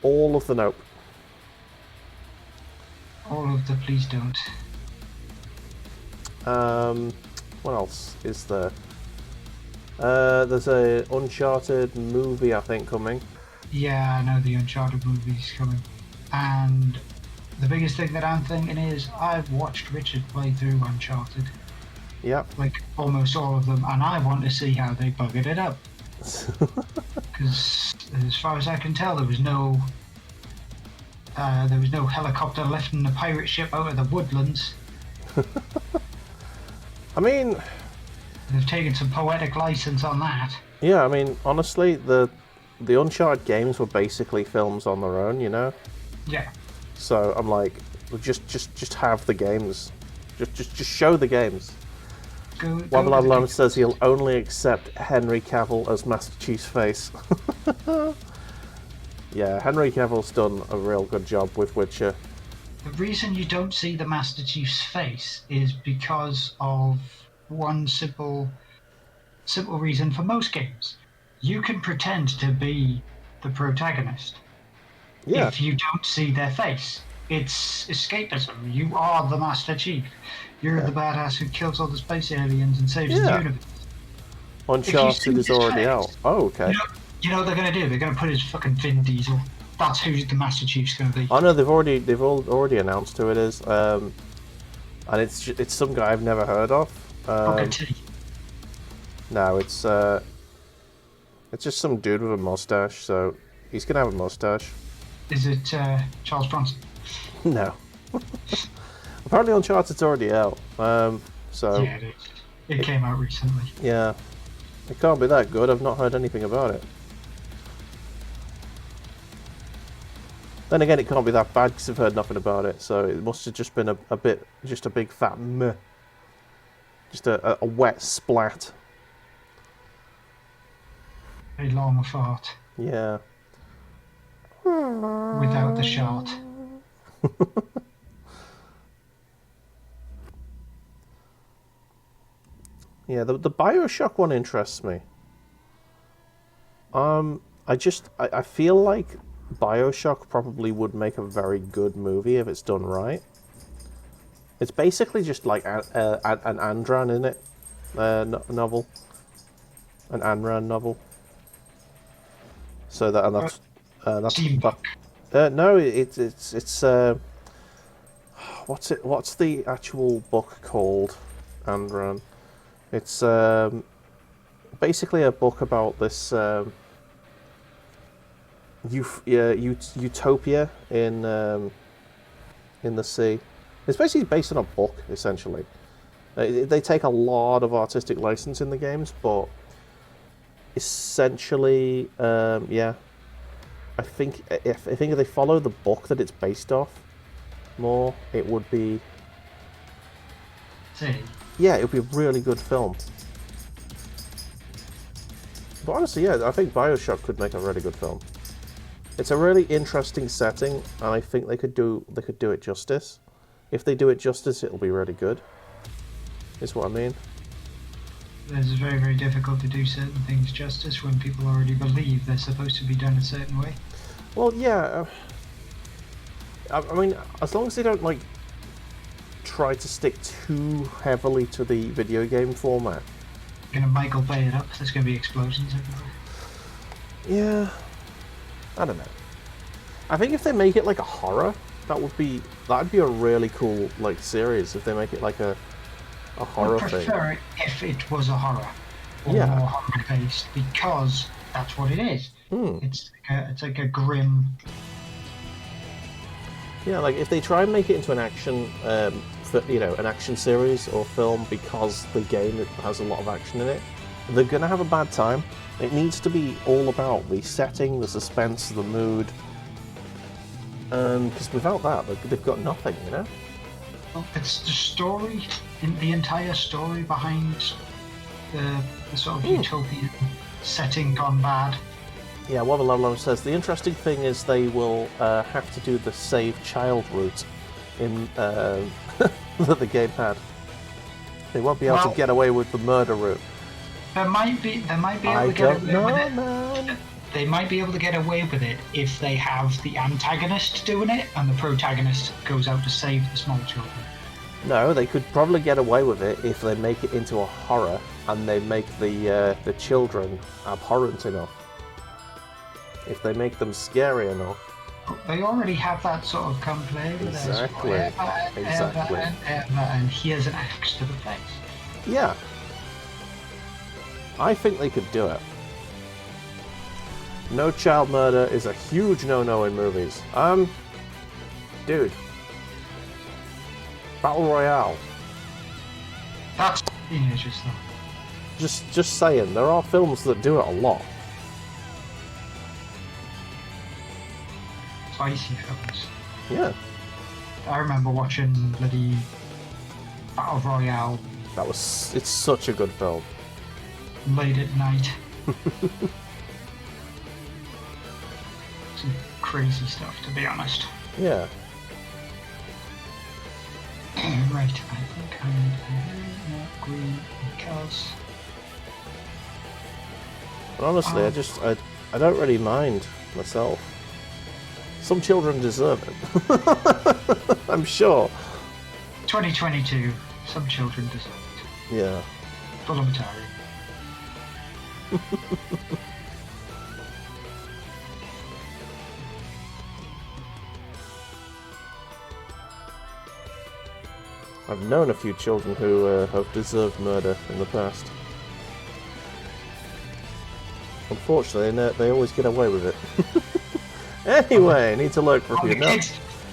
All of the nope. All of the please don't. What else is there? There's a Uncharted movie, I think, coming. Yeah, I know the Uncharted movie's coming. And the biggest thing that I'm thinking is I've watched Richard play through Uncharted. Yep. Like almost all of them, and I want to see how they buggered it up. Because as far as I can tell, there was no helicopter lifting the pirate ship out of the woodlands. I mean, they've taken some poetic license on that. Yeah, I mean, honestly, the Uncharted games were basically films on their own, you know. Yeah. So I'm like, just have the games, just show the games. Wabalalam says he'll only accept Henry Cavill as Master Chief's face. Yeah, Henry Cavill's done a real good job with Witcher. The reason you don't see the Master Chief's face is because of one simple reason for most games. You can pretend to be the protagonist if you don't see their face. It's escapism. You are the Master Chief. You're the badass who kills all the space aliens and saves the universe. Uncharted is already out. Oh, okay. You know what they're going to do? They're going to put his fucking Vin Diesel. That's who the Master Chief's going to be. I know they've already announced who it is, and it's some guy I've never heard of. Booker T. No, it's just some dude with a mustache. So he's gonna have a mustache. Is it Charles Bronson? No. Apparently Uncharted's already out. So yeah, it came out recently. Yeah, it can't be that good. I've not heard anything about it. Then again, it can't be that bad because I've heard nothing about it. So it must have just been a big fat meh. Just a wet splat. A long fart. Yeah. Without the shot. Yeah, the BioShock one interests me. I feel like BioShock probably would make a very good movie if it's done right. It's basically just like an Andran, isn't it? Novel. An Anran novel. So that's Steampunk. no, it's what's the actual book called? Andran. It's basically a book about this utopia in the sea. It's basically based on a book, essentially. They take a lot of artistic license in the games, but essentially, yeah. I think if they follow the book that it's based off more, it would be. See. Yeah, it would be a really good film. But honestly, yeah, I think BioShock could make a really good film. It's a really interesting setting, and I think they could do it justice. If they do it justice, it'll be really good. Is what I mean. It's very, very difficult to do certain things justice when people already believe they're supposed to be done a certain way. Well, yeah. I mean, as long as they don't like try to stick too heavily to the video game format. You're gonna Michael Bay it up. There's gonna be explosions everywhere. Yeah. I don't know. I think if they make it like a horror, that'd be a really cool like series. If they make it like a horror thing. I prefer it if it was a horror or Yeah. more horror based, because that's what it is. It's like a grim. Yeah, like if they try and make it into an action, an action series or film because the game has a lot of action in it, they're gonna have a bad time. It needs to be all about the setting, the suspense, the mood. Because without that, they've got nothing, you know? Well, it's the story, the entire story behind the sort of utopian setting gone bad. Yeah, Wobble says, the interesting thing is they will have to do the save child route in that the game had. They won't be able to get away with the murder route. They might be able to get away with it. They might be able to get away with it if they have the antagonist doing it and the protagonist goes out to save the small children. No, they could probably get away with it if they make it into a horror and they make the children abhorrent enough. If they make them scary enough. They already have that sort of complaint. Exactly. And here's an axe to the face. Yeah. I think they could do it. No child murder is a huge no-no in movies. Dude. Battle Royale. That's teenagers though. Just saying, there are films that do it a lot. Spicy films. Yeah. I remember watching bloody Battle Royale. It's such a good film. Late at night. Some crazy stuff, to be honest. Yeah. Right, I think I need more green because. But honestly, I don't really mind myself. Some children deserve it. I'm sure. 2022, some children deserve it. Yeah. Bulamatari. I've known a few children who have deserved murder in the past. Unfortunately, they always get away with it. Anyway, I need to lurk for a few minutes.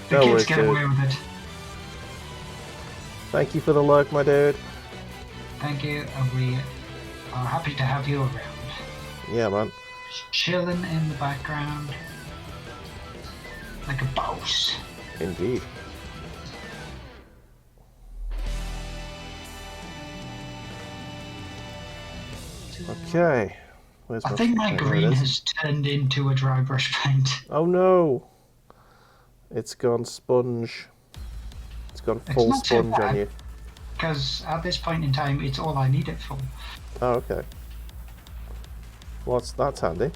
The kids get away with it. Thank you for the lurk, my dude. Thank you, and we are happy to have you around. Yeah, man. Just chilling in the background. Like a boss. Indeed. Okay. I think my green has turned into a dry brush paint. Oh no! It's gone sponge. It's gone full sponge on you. Because at this point in time, it's all I need it for. Oh, okay. That's handy.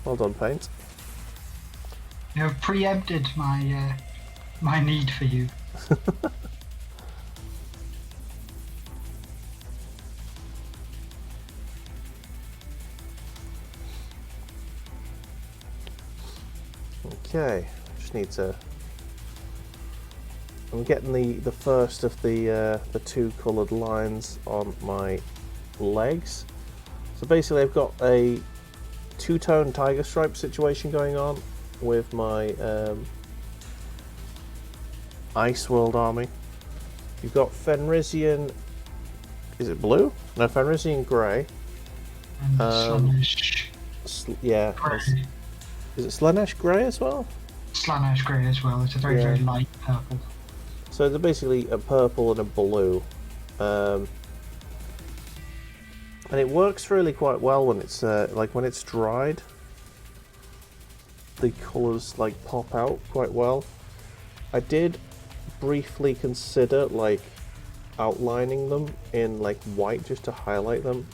Well done, paint. You have preempted my my need for you. Okay, just need to. I'm getting the first of the 2 coloured lines on my legs. So basically, I've got a 2-tone tiger stripe situation going on with my Ice World army. You've got Fenrisian. Is it blue? No, Fenrisian grey. And Slaanesh Yeah. grey. Is it Slaanesh grey as well? Slaanesh grey as well. It's a very, very light purple. So they're basically a purple and a blue. And it works really quite well when it's like when it's dried. The colours like pop out quite well. I did briefly consider like outlining them in like white just to highlight them,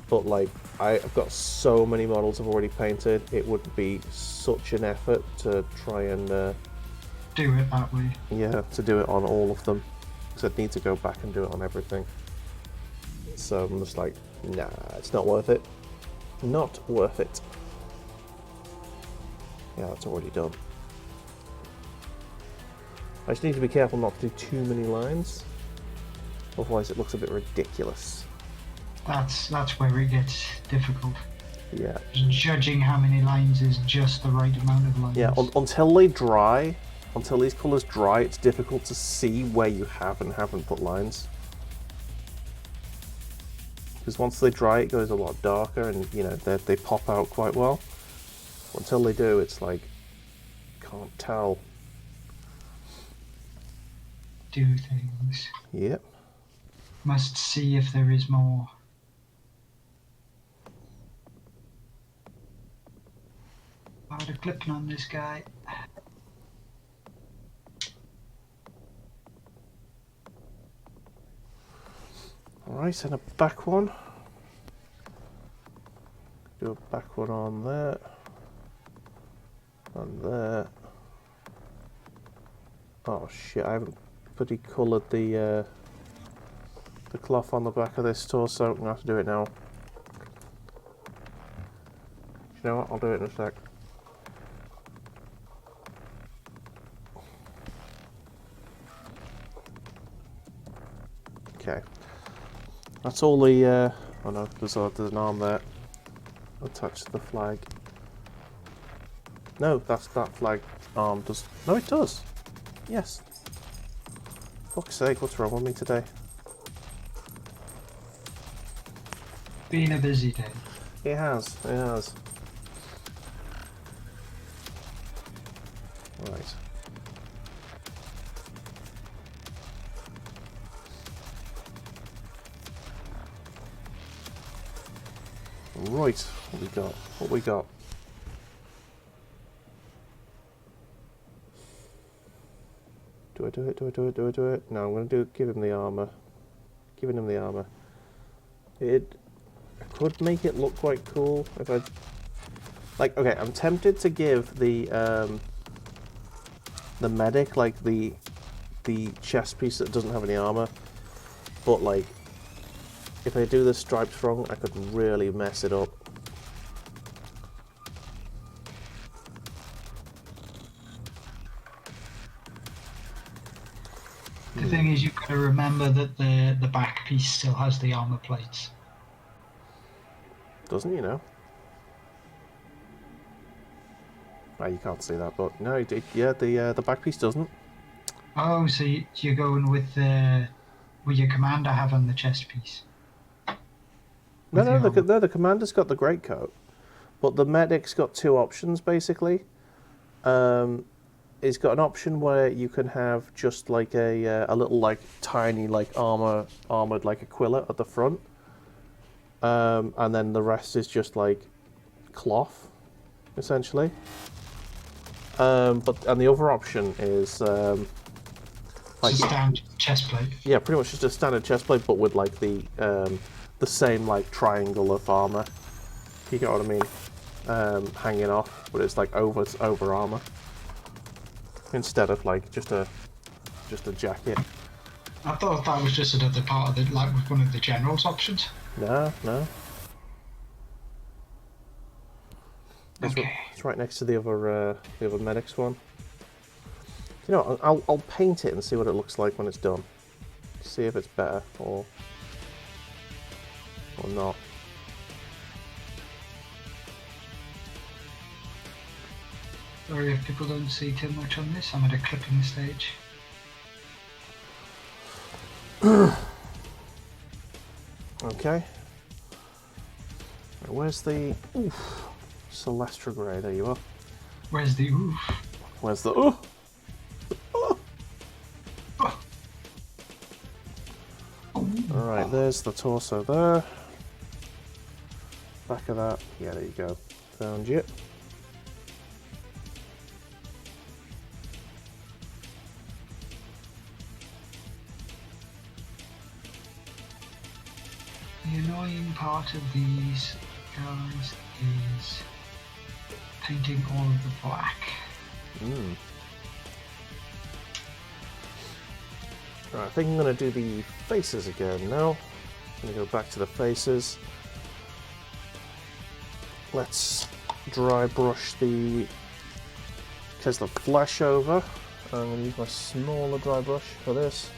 but like I've got so many models I've already painted, it would be such an effort to try and Do it that way. yeah, to do it on all of them, because I'd need to go back and do it on everything. So I'm just like, nah, it's not worth it. Not worth it. Yeah, that's already done. I just need to be careful not to do too many lines, otherwise it looks a bit ridiculous. That's where it gets difficult. Yeah. Judging how many lines is just the right amount of lines. Yeah, until they dry, until these colours dry, it's difficult to see where you have and haven't put lines. Because once they dry, it goes a lot darker, and you know they pop out quite well. Until they do, it's like can't tell. Do things. Yep. Must see if there is more. Out of clipping on this guy. Alright, and a back one. Do a back one on there. On there. Oh shit, I haven't bloody coloured the cloth on the back of this torso. I'm gonna have to do it now. You know what? I'll do it in a sec. Okay. That's all the, oh no, there's an arm there attached to the flag. No, that flag arm does, no it does. Yes. Fuck's sake, what's wrong with me today? Been a busy day. It has, it has. Right. Right, what we got? What we got? Do I do it? Do I do it? Do I do it? No, I'm gonna give him the armor. Giving him the armor. I could make it look quite cool if I like. Okay, I'm tempted to give the medic like the chest piece that doesn't have any armor, but like if I do the stripes wrong, I could really mess it up. The thing is, you've got to remember that the back piece still has the armor plates. Doesn't, you know? Ah, you can't see that, but no, yeah, the back piece doesn't. Oh, so you're going with your commander having the chest piece? No, the commander's got the greatcoat, but the medic's got 2 options basically. It's got an option where you can have just like a little like tiny like armored like Aquila at the front, and then the rest is just like cloth, essentially. And the other option is like it's a standard chest plate. Yeah, pretty much just a standard chest plate, but with like the same like triangle of armor. You get what I mean? hanging off, but it's like over armor instead of like just a jacket. I thought that was just another part of it, like with one of the general's options. No. Okay. It's right next to the other medic's one. You know, I'll paint it and see what it looks like when it's done. See if it's better or not. Sorry if people don't see too much on this. I'm at a clipping stage. Okay. Where's the Celestra Grey? There you are. Where's the oof? Where's the oh? Alright, there's the torso there. Back of that. Yeah, there you go. Found you. The annoying part of these guys is painting all of the black. Right, I think I'm going to do the faces again now. I'm going to go back to the faces. Let's dry brush the flesh over. I'm going to use my smaller dry brush for this.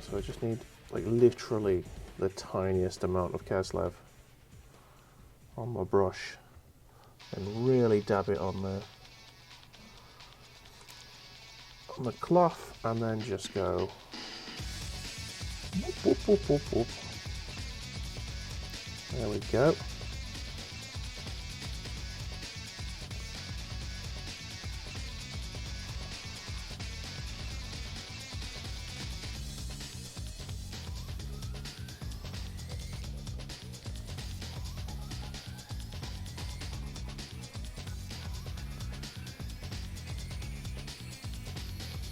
So I just need like literally the tiniest amount of Keslev on my brush and really dab it on the cloth, and then just go whoop, whoop, whoop, whoop, whoop. There we go.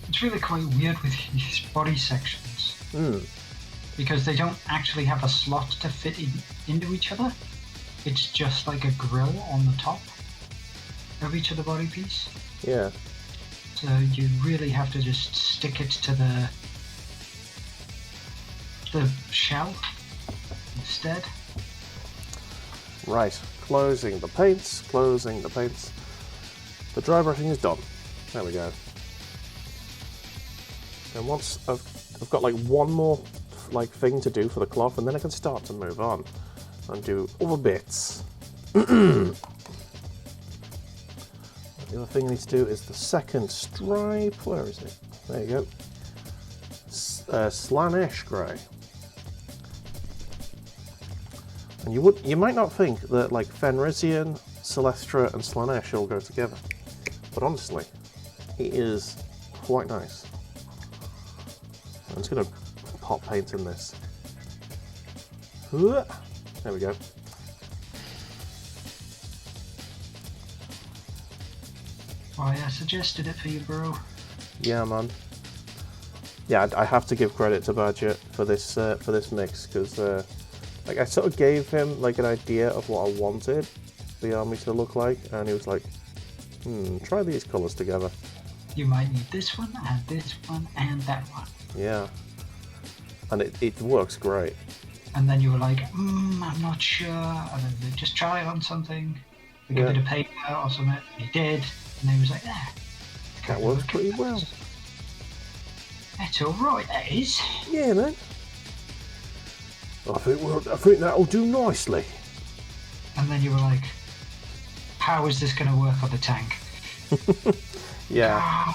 It's really quite weird with these body sections. Because they don't actually have a slot to fit into each other. It's just like a grill on the top of each of the body piece. Yeah. So you really have to just stick it to the shell instead. Right, closing the paints. The dry brushing is done. There we go. And once I've got like one more like thing to do for the cloth, and then I can start to move on and do other bits. The other thing I need to do is the second stripe. Where is it? There you go. Slaanesh grey. And you might not think that like Fenrisian, Celestra, and Slaanesh all go together, but honestly, it is quite nice. I'm just going to pot paint in this. There we go. Why, I suggested it for you, bro. Yeah, man. Yeah, I have to give credit to Badger for this mix, because like I sort of gave him like an idea of what I wanted the army to look like, and he was like, try these colours together. You might need this one, and that one. Yeah. And it works great. And then you were like, I'm not sure. And then they just try it on something. Like a bit of paper or something. He did. And he was like, that works pretty well. That's alright, that is. Yeah, man. I think that'll do nicely. And then you were like, how is this going to work on the tank? Yeah.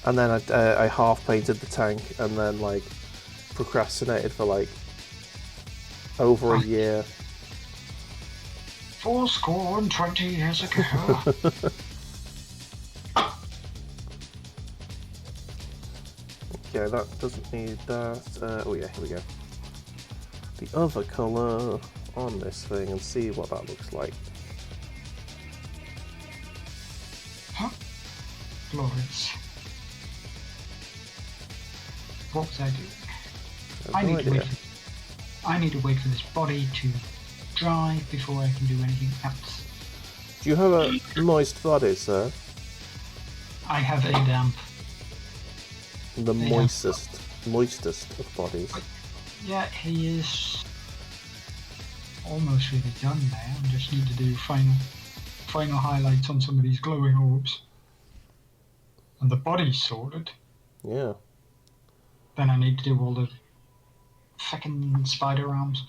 And then I half painted the tank, and then like procrastinated for like over a year. 20 years ago. Okay, that doesn't need that. Oh yeah, here we go. The other colour on this thing, and see what that looks like. Huh? Glorious. What was I doing? I need to wait for this body to dry before I can do anything else. Do you have a moist body, sir? I have a damp. The moistest of bodies. Yeah, he is almost really done there. I just need to do final highlights on some of these glowing orbs. And the body's sorted. Yeah. Then I need to do all the fucking spider arms.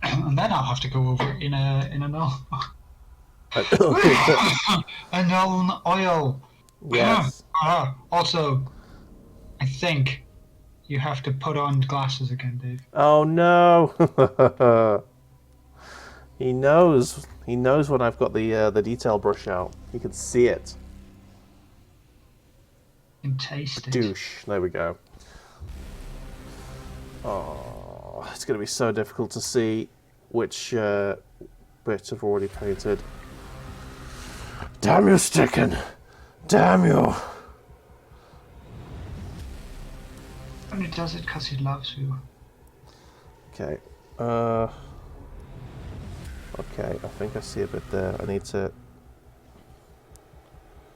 And then I'll have to go over in a null. A null oil. Yes. Also, I think you have to put on glasses again, Dave. Oh no! He knows. He knows when I've got the detail brush out. You can see it. You can taste it. Douche. There we go. Oh, it's going to be so difficult to see which bit I've already painted. Damn you, Sticken! Damn you! And he does it because he loves you. Okay. Okay, I think I see a bit there. I need to...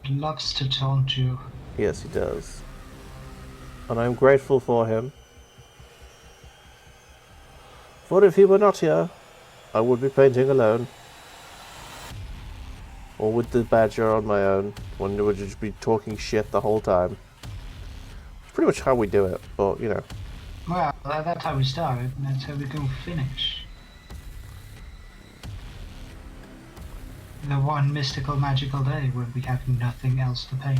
He loves to taunt you. Yes, he does. And I'm grateful for him. For if he were not here, I would be painting alone. Or with the badger on my own, when we would just be talking shit the whole time. It's pretty much how we do it, but, you know. Well, that's how we started, and that's how we go finish. The one mystical, magical day when we have nothing else to paint.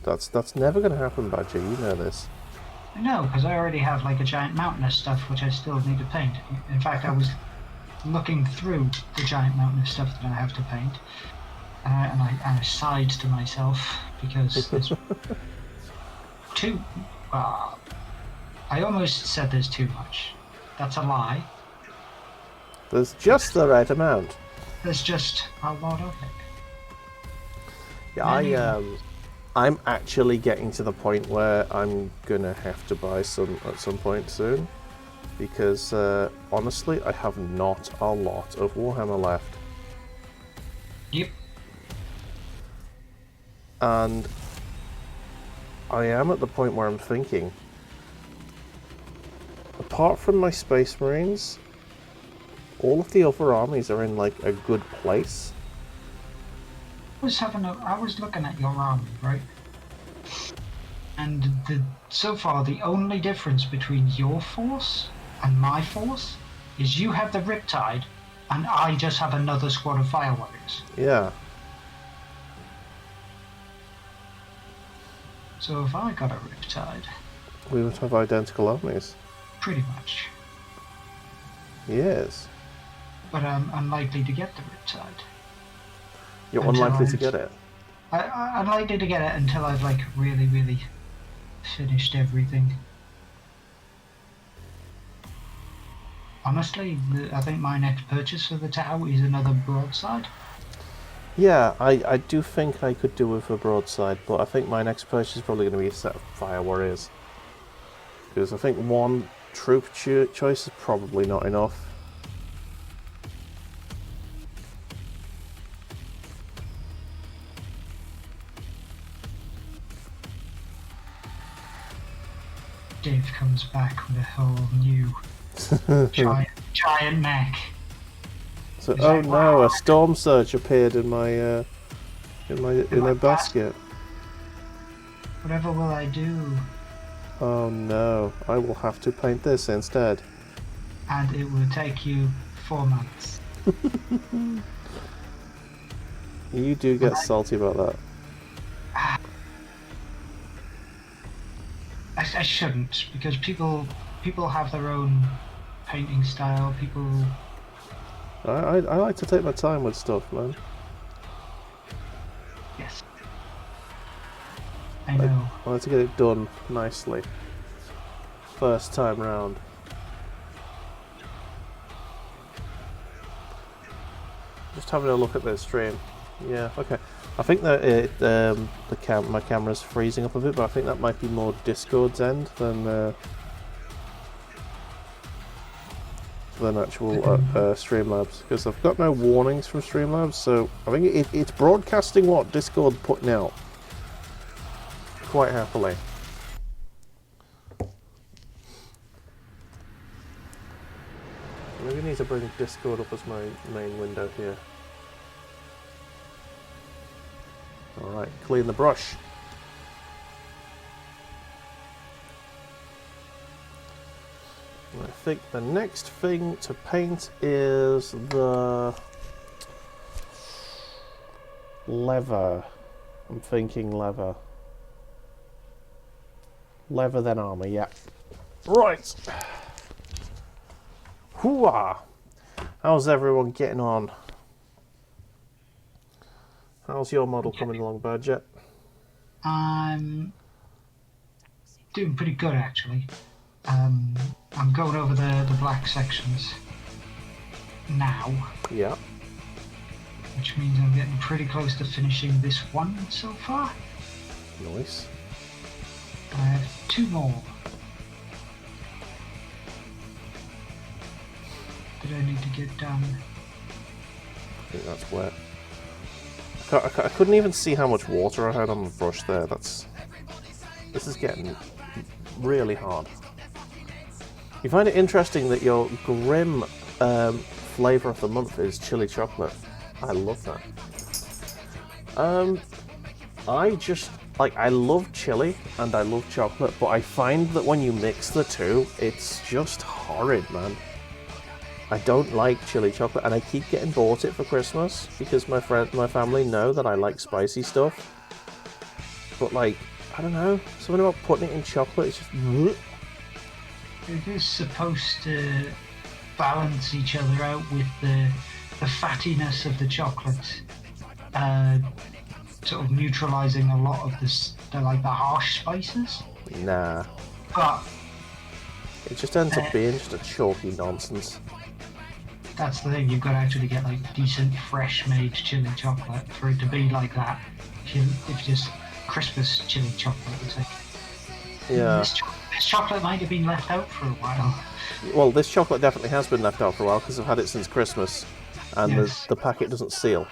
That's never going to happen, Badger. You know this. I know, because I already have like a giant mountain of stuff which I still need to paint. In fact, I was looking through the giant mountain of stuff that I have to paint, and I sighed to myself because there's too. I almost said there's too much. That's a lie. There's just the right amount. There's just a lot of it. Yeah, I'm actually getting to the point where I'm gonna have to buy some at some point soon, because honestly, I have not a lot of Warhammer left. Yep. And I am at the point where I'm thinking, apart from my Space Marines, all of the other armies are in like a good place. I was looking at your army, right? And so far the only difference between your force and my force is you have the Riptide and I just have another squad of Fire Warriors. Yeah. So if I got a Riptide... We would have identical armies. Pretty much. Yes. But I'm unlikely to get the Riptide. You're unlikely to get it. I'm likely to get it until I've like really finished everything. Honestly, I think my next purchase for the Tau is another broadside. Yeah, I do think I could do with a broadside, but I think my next purchase is probably going to be a set of Fire Warriors. Because I think one troop choice is probably not enough. Dave comes back with a whole new giant mech. So, He's oh like, no, wow. a storm surge appeared in my in a basket. Whatever will I do? Oh no, I will have to paint this instead. And it will take you 4 months. You do get salty about that. I shouldn't, because people have their own painting style. I like to take my time with stuff, man. Yes. I know. I like to get it done nicely. First time round. Just having a look at this stream. Yeah, okay. I think that my camera's freezing up a bit, but I think that might be more Discord's end than actual Streamlabs, because I've got no warnings from Streamlabs, so I think it's broadcasting what Discord's putting out quite happily. Maybe I need to bring Discord up as my main window here. Alright, clean the brush. I think the next thing to paint is the leather. I'm thinking leather. Leather then armor, yeah. Right. Hooah! How's everyone getting on? How's your model coming along, Badger? I'm doing pretty good, actually. I'm going over the black sections now. Yeah. Which means I'm getting pretty close to finishing this one so far. Nice. I have 2 more that I need to get done. I think that's wet. I couldn't even see how much water I had on the brush there. This is getting really hard. You find it interesting that your grim flavour of the month is chili chocolate. I love that. I love chili and I love chocolate, but I find that when you mix the two, it's just horrid, man. I don't like chili chocolate, and I keep getting bought it for Christmas because my family know that I like spicy stuff. But like, I don't know, something about putting it in chocolate is just. It is supposed to balance each other out with the fattiness of the chocolate, sort of neutralizing a lot of the harsh spices. Nah. But it just ends up being just a chalky nonsense. That's the thing, you've got to actually get like decent fresh made chili chocolate for it to be like that. If you just Christmas chili chocolate, it's like, yeah. This chocolate might have been left out for a while. Well, this chocolate definitely has been left out for a while because I've had it since Christmas, and yes. the packet doesn't seal.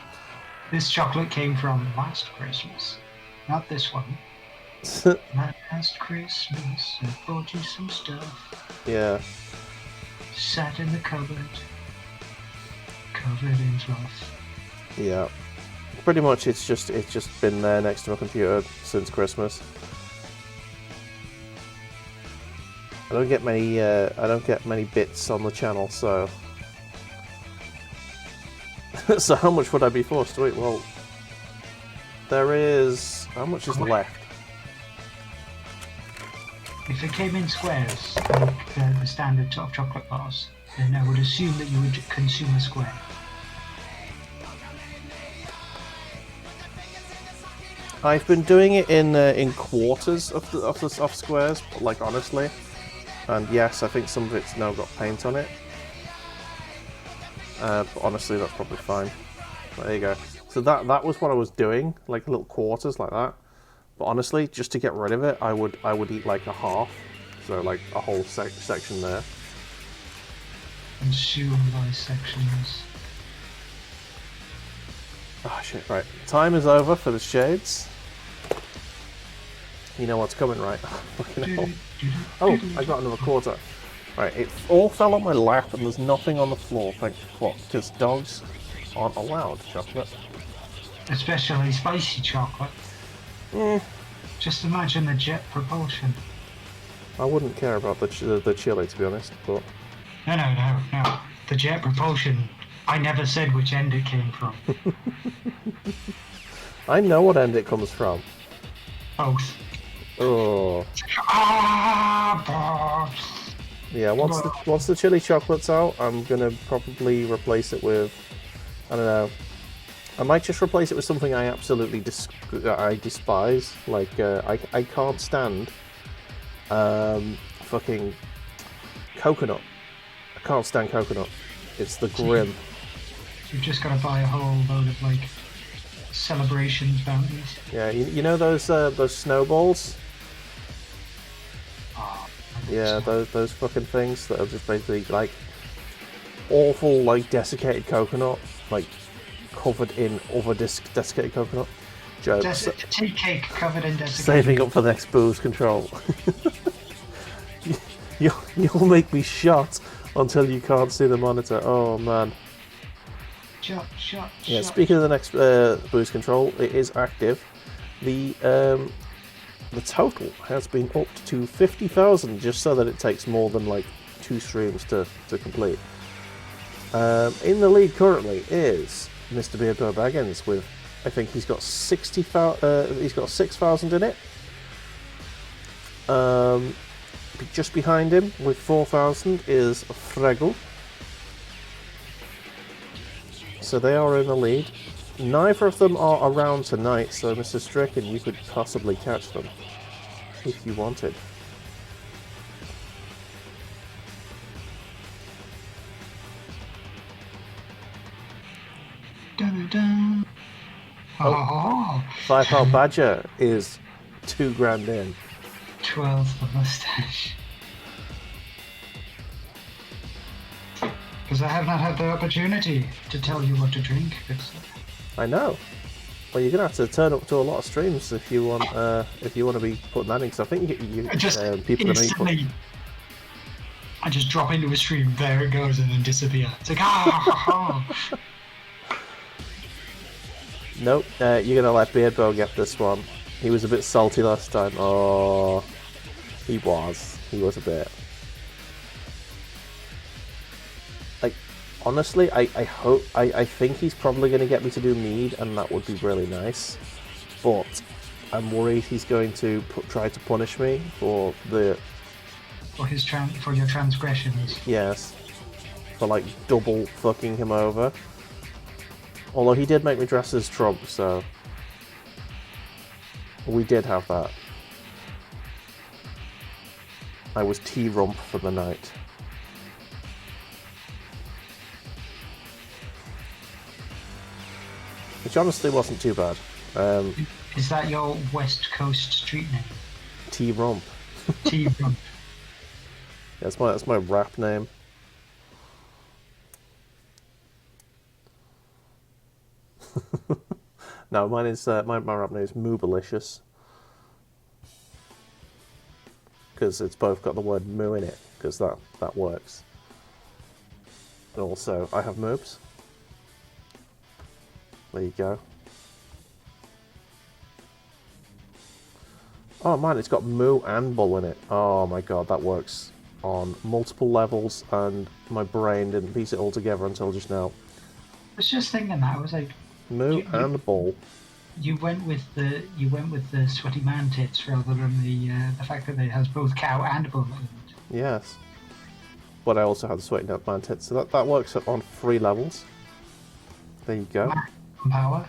This chocolate came from last Christmas, not this one. Last Christmas, I bought you some stuff. Yeah. Sat in the cupboard, covered in fluff. Yeah. Pretty much, it's just been there next to my computer since Christmas. I don't get many bits on the channel, so so how much would I be forced to eat? Well, there is, how much is left? If it came in squares, like the standard top chocolate bars, then I would assume that you would consume a square. I've been doing it in quarters of squares, like honestly, and yes, I think some of it's now got paint on it. But honestly, that's probably fine. There you go. So that was what I was doing, like little quarters like that. But honestly, just to get rid of it, I would eat like a half, so like a whole section there. Consume by sections. Oh shit! Right, time is over for the shades. You know what's coming, right? Fucking hell. Oh, I got another quarter. Right, it all fell on my lap, and there's nothing on the floor. Thank what? Because dogs aren't allowed chocolate. Especially spicy chocolate. Just imagine the jet propulsion. I wouldn't care about the chili, to be honest, but... No. The jet propulsion, I never said which end it came from. I know what end it comes from. Both. Oh. Yeah, once the chili chocolate's out, I'm gonna probably replace it with... I don't know. I might just replace it with something I absolutely despise. Like, I can't stand fucking coconut. I can't stand coconut. It's the grim. You've just got to buy a whole load of, like, celebrations bounties. Yeah, you know those snowballs? Oh, yeah, those fucking things that are just basically, like, awful, like, desiccated coconut, like, covered in other desiccated coconut. Jokes. Tea cake covered in desiccated. Saving up for the next booze control. You'll make me shot until you can't see the monitor. Oh man. Shot. Yeah. Speaking of the next booze control, it is active. The total has been upped to 50,000, just so that it takes more than like 2 streams to complete. In the lead currently is Mr. Beardbow Baggins with, I think he's got 60,000. He's got 6,000 in it. Just behind him with 4,000 is Fregel. So they are in the lead. Neither of them are around tonight, so Mr. Stricken, you could possibly catch them if you wanted. Dun, dun. Oh. 5-Pound Badger is 2 grand in. 12 the mustache. Because I have not had the opportunity to tell you what to drink. I know. Well, you're gonna have to turn up to a lot of streams if you want to be putting that in. Because I think you just people instantly, I just drop into a stream, there it goes, and then disappear. It's like ah. Nope. You're gonna let Beardbow get this one. He was a bit salty last time. Oh, he was a bit. Like, honestly, I think he's probably going to get me to do mead, and that would be really nice. But I'm worried he's going to try to punish me for your transgressions. Yes, for like double fucking him over. Although he did make me dress as Trump, so we did have that. I was T-Rump for the night. Which honestly wasn't too bad. Is that your West Coast street name? T-Rump. T-Rump. That's my rap name. No, mine is my rap name is Moobalicious, because it's both got the word moo in it, because that works. And also, I have moobs. There you go. Oh man, it's got moo and bull in it. Oh my god, that works on multiple levels, and my brain didn't piece it all together until just now. I was just thinking that. I was like, moo and bull. You went with the sweaty man tits rather than the fact that it has both cow and bull. Yes. But I also have the sweaty man tits, so that works on 3 levels. There you go. Power.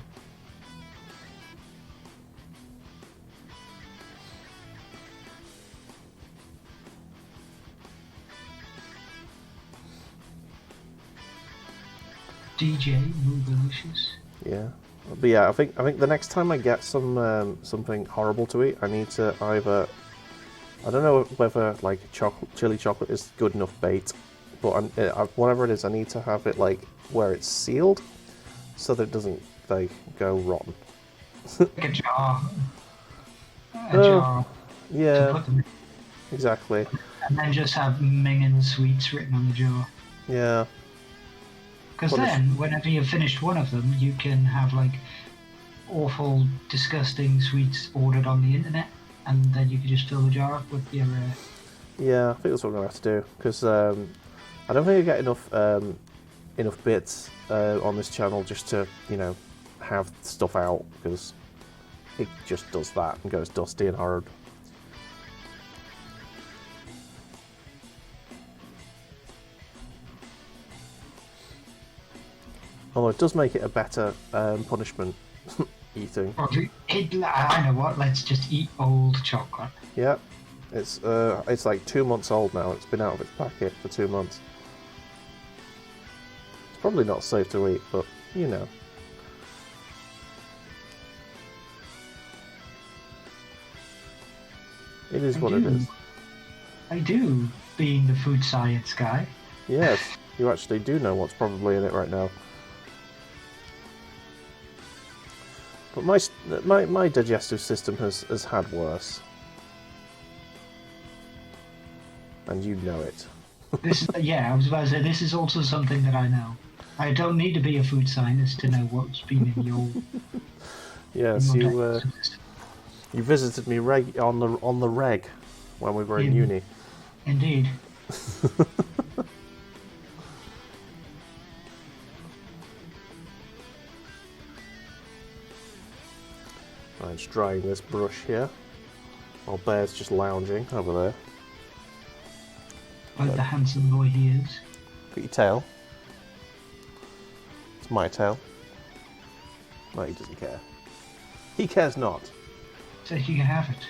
DJ Moobalicious. Yeah, but yeah, I think the next time I get something horrible to eat, I need to either, I don't know whether like chili chocolate is good enough bait, but whatever it is, I need to have it like where it's sealed, so that it doesn't like go rotten. Like a jar. A jar. Yeah. Exactly. And then just have Mingin sweets written on the jar. Yeah. Because then, whenever you've finished one of them, you can have like awful, disgusting sweets ordered on the internet, and then you can just fill the jar up with your. Yeah, I think that's what I'm gonna have to do, because I don't think I get enough bits on this channel just to have stuff out, because it just does that and goes dusty and horrid. Although it does make it a better punishment, eating. I know what, let's just eat old chocolate. Yeah, it's like 2 months old now. It's been out of its packet for 2 months. It's probably not safe to eat, but you know. It is what it is. I do, being the food science guy. Yes, You actually do know what's probably in it right now. But my digestive system has had worse. And you know it. This is, yeah, I was about to say, this is also something that I know. I don't need to be a food scientist to know what's been in your... Yes, in your you digestive system. you visited me on the reg when we were in uni. Indeed. I'm just drying this brush here, while Bear's just lounging over there. Like the handsome boy he is. Got your tail. It's my tail. No, he doesn't care. He cares not. So you can have it.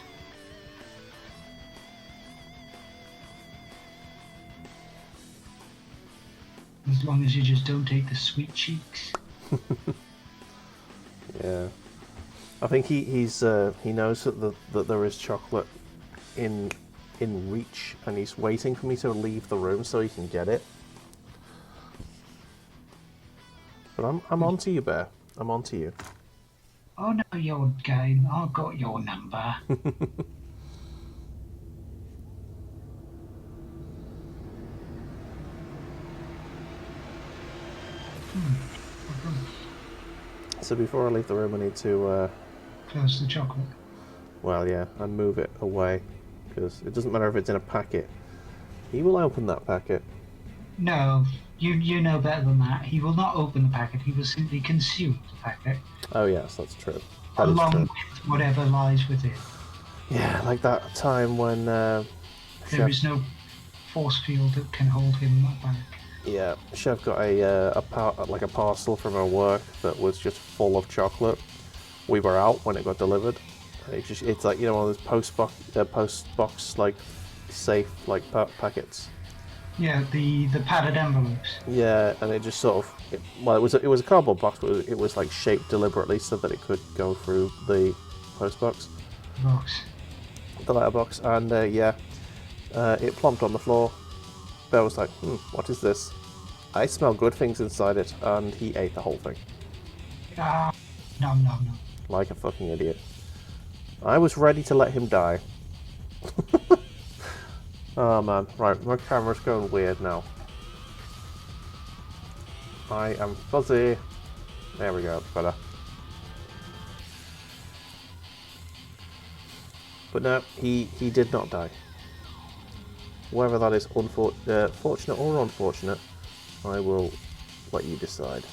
As long as you just don't take the sweet cheeks. Yeah. I think he knows that there is chocolate in reach, and he's waiting for me to leave the room so he can get it. But I'm onto you, Bear. I'm onto you. Oh no, your game. I've got your number. So before I leave the room, I need to Close the chocolate. well, yeah, and move it away, because it doesn't matter if it's in a packet. He will open that packet. No, you know better than that. He will not open the packet. He will simply consume the packet. Oh yes, that's true. That is Along true. with whatever lies within. Yeah, like that time when There Chef, is no force field that can hold him back. yeah, Chef got a parcel from her work that was just full of chocolate. We were out when it got delivered. It's like, you know, one of those post box like safe like packets. Yeah, the padded envelopes. Yeah, and it just sort of it was a cardboard box, but it was like shaped deliberately so that it could go through the post box, the letterbox, and it plonked on the floor. Bear was like, what is this? I smell good things inside it, and he ate the whole thing. Ah, no. Like a fucking idiot. I was ready to let him die. Oh man, right, my camera's going weird now. I am fuzzy. There we go, better. But no, he did not die. Whether that is fortunate or unfortunate, I will let you decide.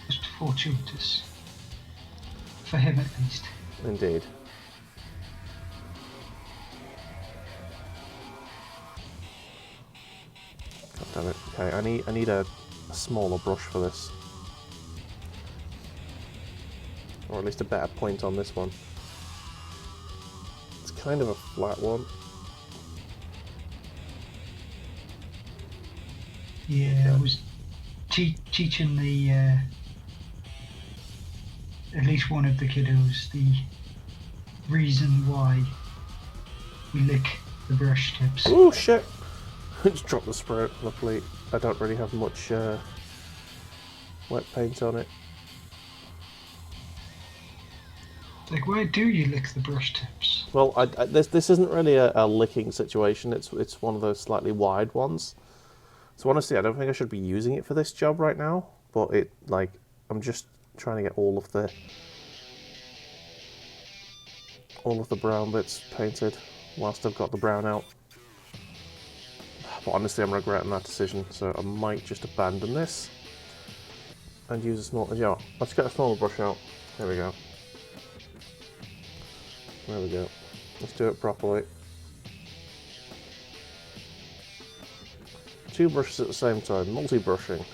Just fortuitous. For him at least. Indeed. God damn it. Okay, I need a smaller brush for this. Or at least a better point on this one. It's kind of a flat one. Yeah, I was teaching the at least one of the kiddos the reason why we lick the brush tips. Oh shit! Just dropped the spray. Luckily, I don't really have much wet paint on it. Like, why do you lick the brush tips? Well, this isn't really a licking situation. It's one of those slightly wide ones. So honestly, I don't think I should be using it for this job right now. But I'm just trying to get all of the brown bits painted whilst I've got the brown out. But honestly, I'm regretting that decision, so I might just abandon this and use a small. Yeah, let's get a smaller brush out. There we go. There we go. Let's do it properly. 2 brushes at the same time, multi-brushing.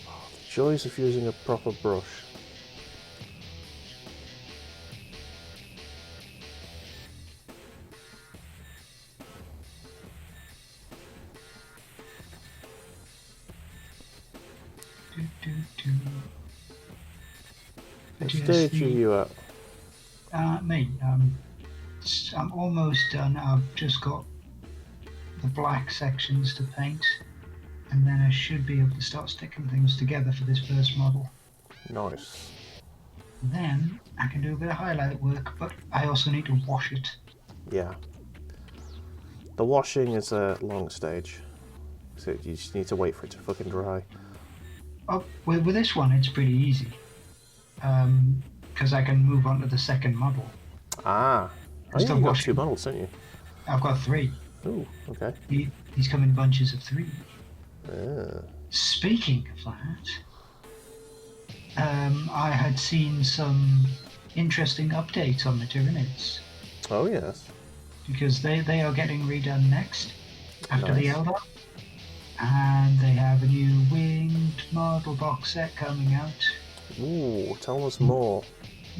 Oh, the joys of using a proper brush. What stage are you at? Me. I'm almost done. I've just got the black sections to paint, and then I should be able to start sticking things together for this first model. Nice. Then I can do a bit of highlight work, but I also need to wash it. Yeah. The washing is a long stage, so you just need to wait for it to fucking dry. Oh, with this one it's pretty easy, because I can move on to the second model. Ah. Oh yeah, you got 2 models, didn't you? I've got 3. Ooh, okay. These come in bunches of 3. Yeah. Speaking of that, I had seen some interesting updates on the Tyranids. Oh yes. Because they are getting redone next, after the Nice. Eldar. And they have a new winged model box set coming out. Ooh, tell us more.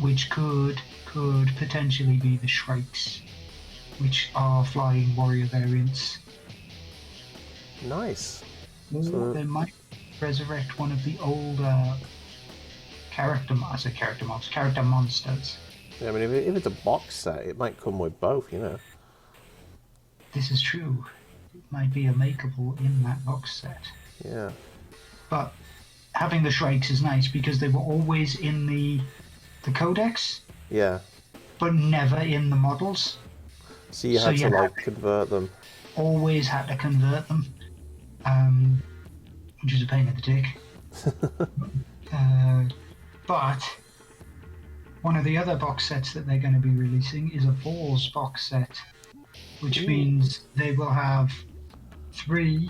Which could potentially be the Shrikes, which are flying warrior variants. Nice. Or So they might resurrect one of the older character monsters. yeah, I mean, if it's a box set, it might come with both, you know. This is true. It might be a makeable in that box set. Yeah. But having the Shrikes is nice because they were always in the codex, Yeah. but never in the models. So you had to like convert them. Always had to convert them, which is a pain in the dick. But one of the other box sets that they're going to be releasing is a Vors box set, which means they will have 3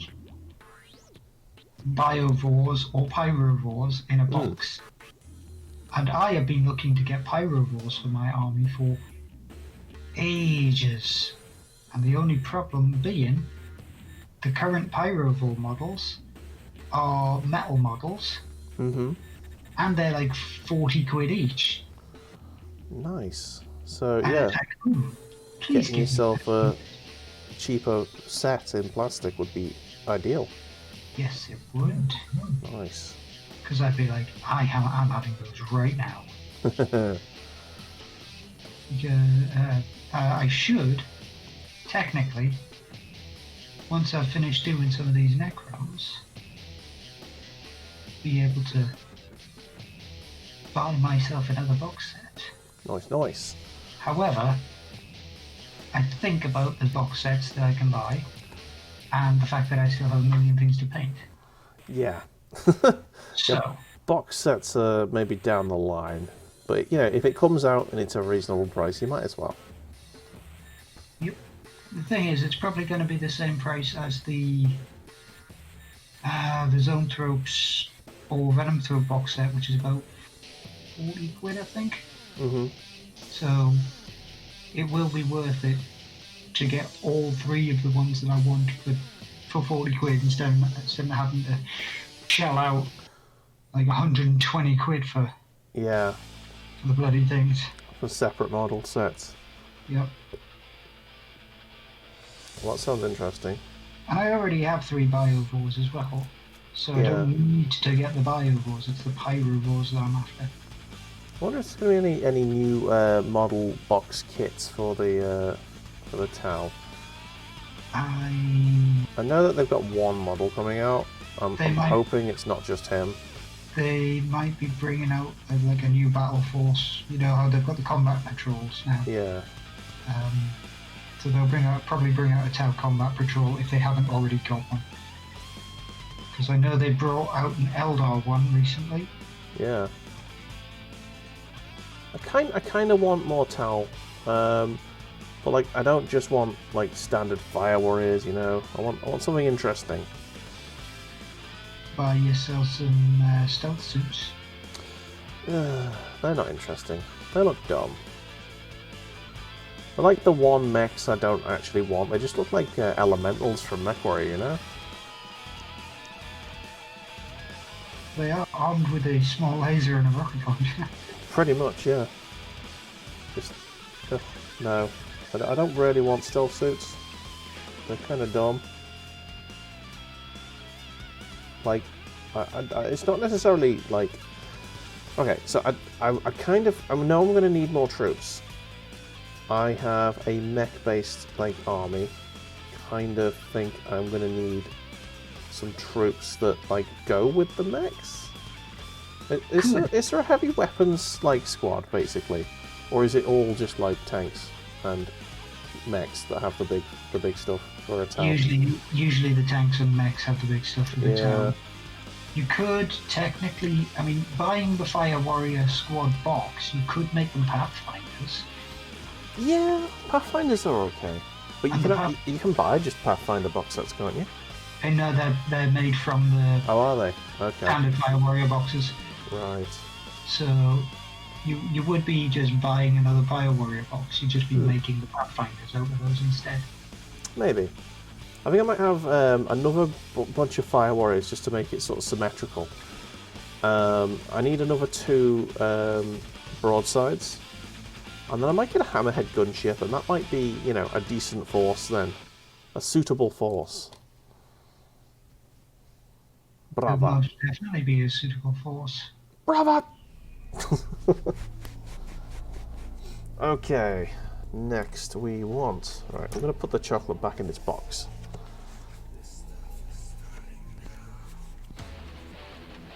Biovores or Pyrovores in a box. And I have been looking to get Pyrovores for my army for ages. And the only problem being, the current Pyrovore models are metal models. Mm-hmm. And they're like 40 quid each. Nice. So And yeah, it's like, please getting yourself a cheaper set in plastic would be ideal. Yes, it would. Nice. Because I'd be like, I'm having those right now. I should, technically, once I've finished doing some of these Necrons, be able to buy myself another box set. Nice, nice. However, I think about the box sets that I can buy, and the fact that I still have a million things to paint. Yeah. So, yeah, box sets are maybe down the line, but you know, if it comes out and it's a reasonable price, you might as well. yep. The thing is, it's probably going to be the same price as the Zone Tropes or Venom Thrope box set, which is about 40 quid, I think. Mm-hmm. So it will be worth it to get all 3 of the ones that I want for 40 quid instead of having to shell out like 120 quid for Yeah. the bloody things. For separate model sets. Yep. Well, that sounds interesting. And I already have 3 Biovores as well, so I Yeah. don't need to get the Biovores, it's the Pyrovores that I'm after. I wonder if there's going to be any new model box kits for the Tau. I know that they've got 1 model coming out. I'm hoping it's not just him. They might be bringing out like a new battle force. You know how they've got the combat patrols now. Yeah. So they'll probably bring out a Tau combat patrol if they haven't already got one. Because I know they brought out an Eldar one recently. Yeah. I kind of want more Tau, but like I don't just want like standard fire warriors, you know. I want something interesting. Buy yourself some stealth suits. They're not interesting. They look dumb. I like the 1 mechs I don't actually want. They just look like elementals from MechWarrior, you know. They are armed with a small laser and a rocket launcher. Pretty much, yeah. Just no. I don't really want stealth suits. They're kind of dumb. Like, it's not necessarily like. Okay, so I know I'm going to need more troops, I have a mech-based like army. Kind of think I'm gonna need some troops that like go with the mechs. Is there a heavy weapons like squad basically, or is it all just like tanks and mechs that have the big stuff for a town? Usually the tanks and mechs have the big stuff for the Yeah. town. You could technically, I mean, buying the Fire Warrior Squad box, you could make them Pathfinders. Yeah, Pathfinders are okay, but you can buy just Pathfinder box sets, can't you? I know they're made from the Oh, are they? Okay. standard Fire Warrior boxes. Right. So you would be just buying another Fire Warrior box. You'd just be making the Pathfinders out of those instead. Maybe. I think I might have another bunch of Fire Warriors just to make it sort of symmetrical. I need another 2 broadsides. And then I might get a Hammerhead gunship, and that might be, you know, a decent force then. A suitable force. It would Brava. most definitely be a suitable force. Brava! Okay. Next we want... Right, I'm going to put the chocolate back in its box.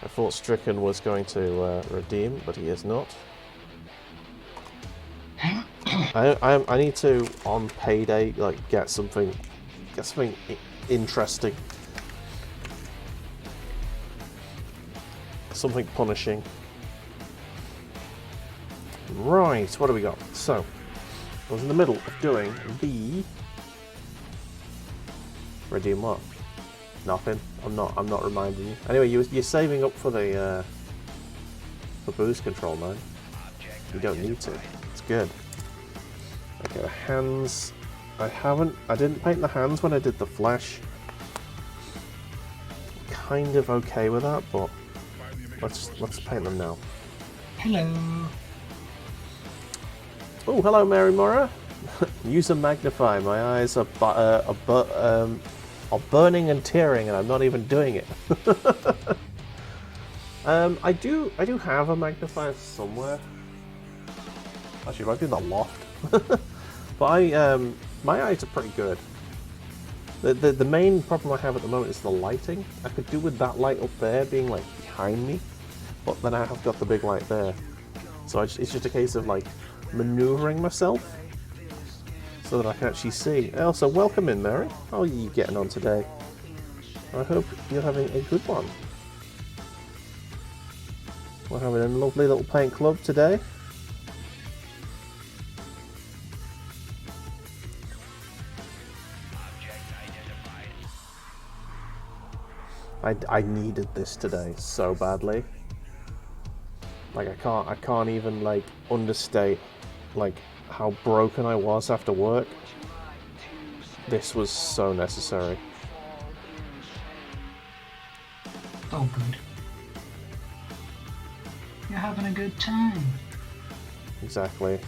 I thought Stricken was going to redeem, but he is not. I need to, on payday, like get something interesting. Something punishing. Right, what do we got? So, I was in the middle of doing the... Redeem what? Nothing. I'm not reminding you. Anyway, you're saving up for the for boost control, man. You don't need to. It's good. Okay, the hands. I didn't paint the hands when I did the flesh. Kind of okay with that, but let's paint them now. Hello. Oh, hello, Mary Mora. Use a magnify. My eyes are burning and tearing, and I'm not even doing it. I do have a magnifier somewhere. Actually, it might be in the loft. But my eyes are pretty good. The main problem I have at the moment is the lighting. I could do with that light up there being like behind me, but then I have got the big light there. So it's just a case of like maneuvering myself so that I can actually see. Also, welcome in, Mary. How are you getting on today? I hope you're having a good one. We're having a lovely little paint club today. I needed this today so badly. Like I can't even like understate like how broken I was after work. This was so necessary. Oh, good. You're having a good time. Exactly.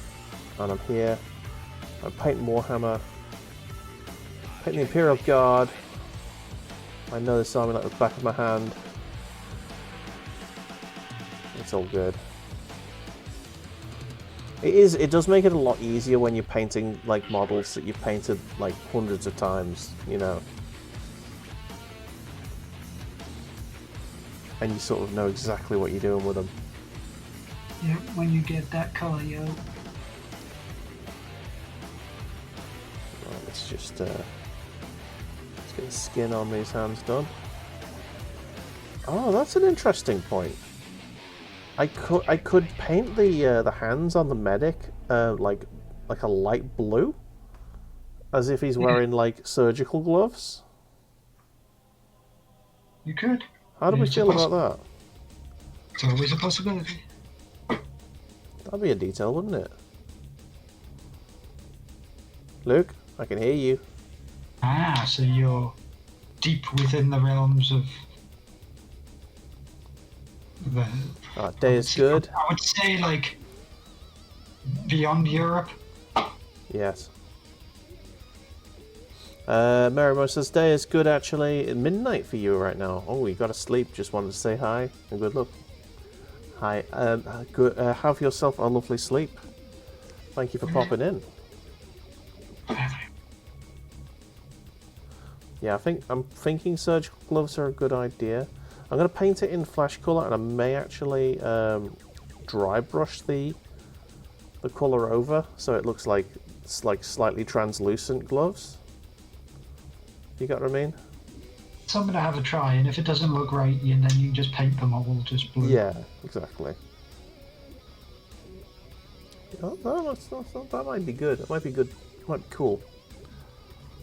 And I'm here. I'm painting Warhammer. Painting the Imperial Guard. I know this army like the back of my hand. It's all good. It does make it a lot easier when you're painting like models that you've painted like hundreds of times, you know. And you sort of know exactly what you're doing with them. Yeah, when you get that colour, yo. Right, let's just let's get the skin on these hands done. Oh, that's an interesting point. I could paint the hands on the medic like a light blue, as if he's wearing like surgical gloves. You could. How do we feel about that? It's always a possibility. That'd be a detail, wouldn't it? Luke, I can hear you. Ah, so you're deep within the realms of the... Day is good. I would say, like, beyond Europe. Yes. Marimo says, day is good actually. At midnight for you right now. Oh, you got to sleep. Just wanted to say hi and good luck. Hi. Good. Have yourself a lovely sleep. Thank you for popping in. Yeah, I'm thinking surgical gloves are a good idea. I'm going to paint it in flash color, and I may actually dry brush the color over so it looks like it's like slightly translucent gloves. You got what I mean? So I'm going to have a try, and if it doesn't look right, then you can just paint them all just blue. Yeah, exactly. Oh, no, that might be good. It might be good. It might be cool.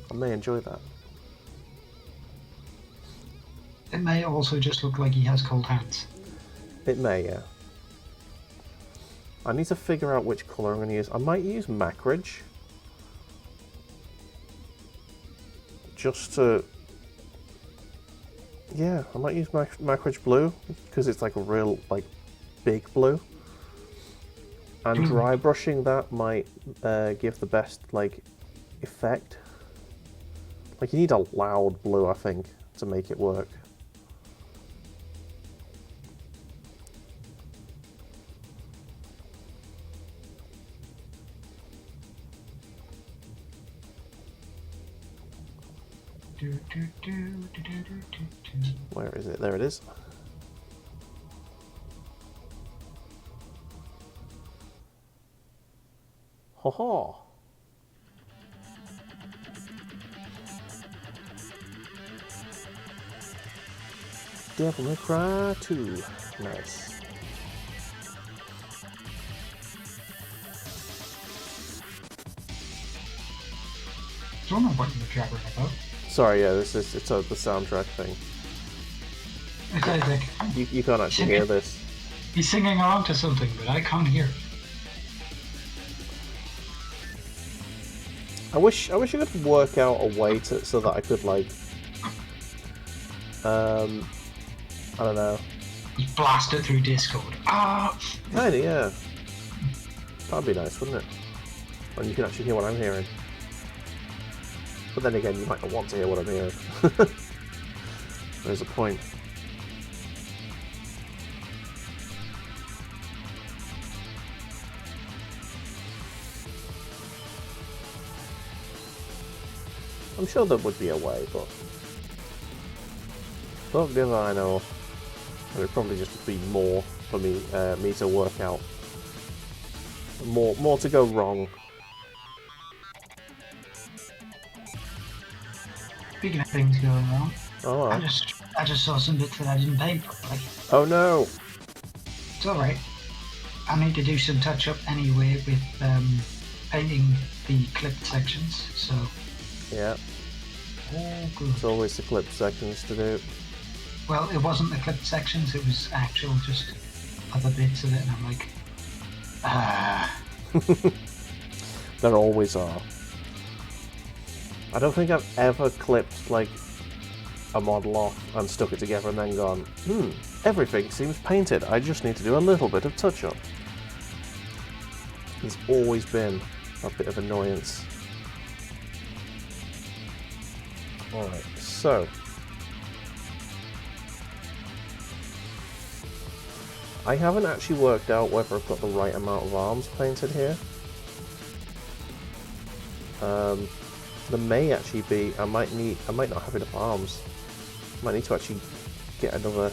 I may enjoy that. It may also just look like he has cold hands. It may, yeah. I need to figure out which colour I'm going to use. I might use Macridge. Just to... Yeah, I might use Macridge blue, because it's like a real, like, big blue. And dry brushing that might give the best, like, effect. Like, you need a loud blue, I think, to make it work. Where is it? There it is. Ho ho! Devil May Cry 2. Nice. I don't know what you're jabbering about. Sorry, yeah, it's the soundtrack thing. Okay, Vic. You can't actually hear this. He's singing along to something, but I can't hear it. I wish I could work out a way so that I could like, I don't know. You blast it through Discord. Ah! Kinda, yeah. That'd be nice, wouldn't it? When you can actually hear what I'm hearing. But then again, you might not want to hear what I'm hearing. There's a point. I'm sure there would be a way, but fuck if I know. It would probably just be more for me to work out. More to go wrong. Speaking of things going wrong, Oh, I just saw some bits that I didn't paint properly. oh no! It's alright. I need to do some touch-up anyway with painting the clipped sections, so... Yeah. Oh, good. There's always the clip sections to do. Well, it wasn't the clipped sections, it was actual just other bits of it, and I'm like... There always are. I don't think I've ever clipped, like, a model off and stuck it together and then gone, everything seems painted, I just need to do a little bit of touch-up. There's always been a bit of annoyance. Alright, so... I haven't actually worked out whether I've got the right amount of arms painted here. There may actually be, I might not have enough arms. I might need to actually get another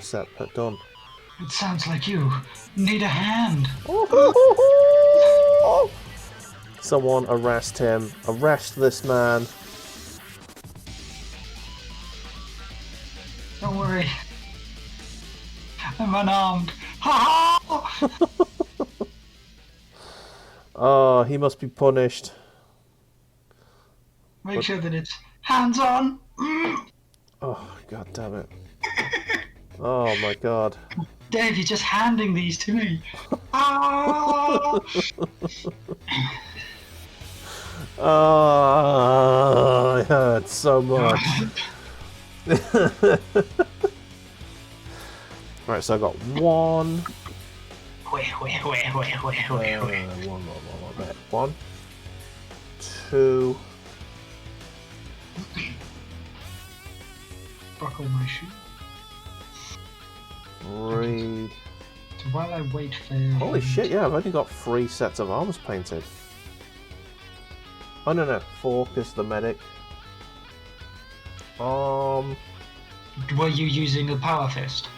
set put done. It sounds like you need a hand. Someone arrest him. Arrest this man. Don't worry. I'm unarmed. Ha ha! Oh, he must be punished. Make sure that it's hands-on. Oh, god damn it. Oh my god. Dave, you're just handing these to me. Ah! Oh, it hurts so much. Right, so I got one. One more bit. 1, 2. Buckle my shoe. 3. So while I wait for... Holy shit, yeah, I've only got 3 sets of arms painted. Oh no, 4, because the medic. Were you using a power fist?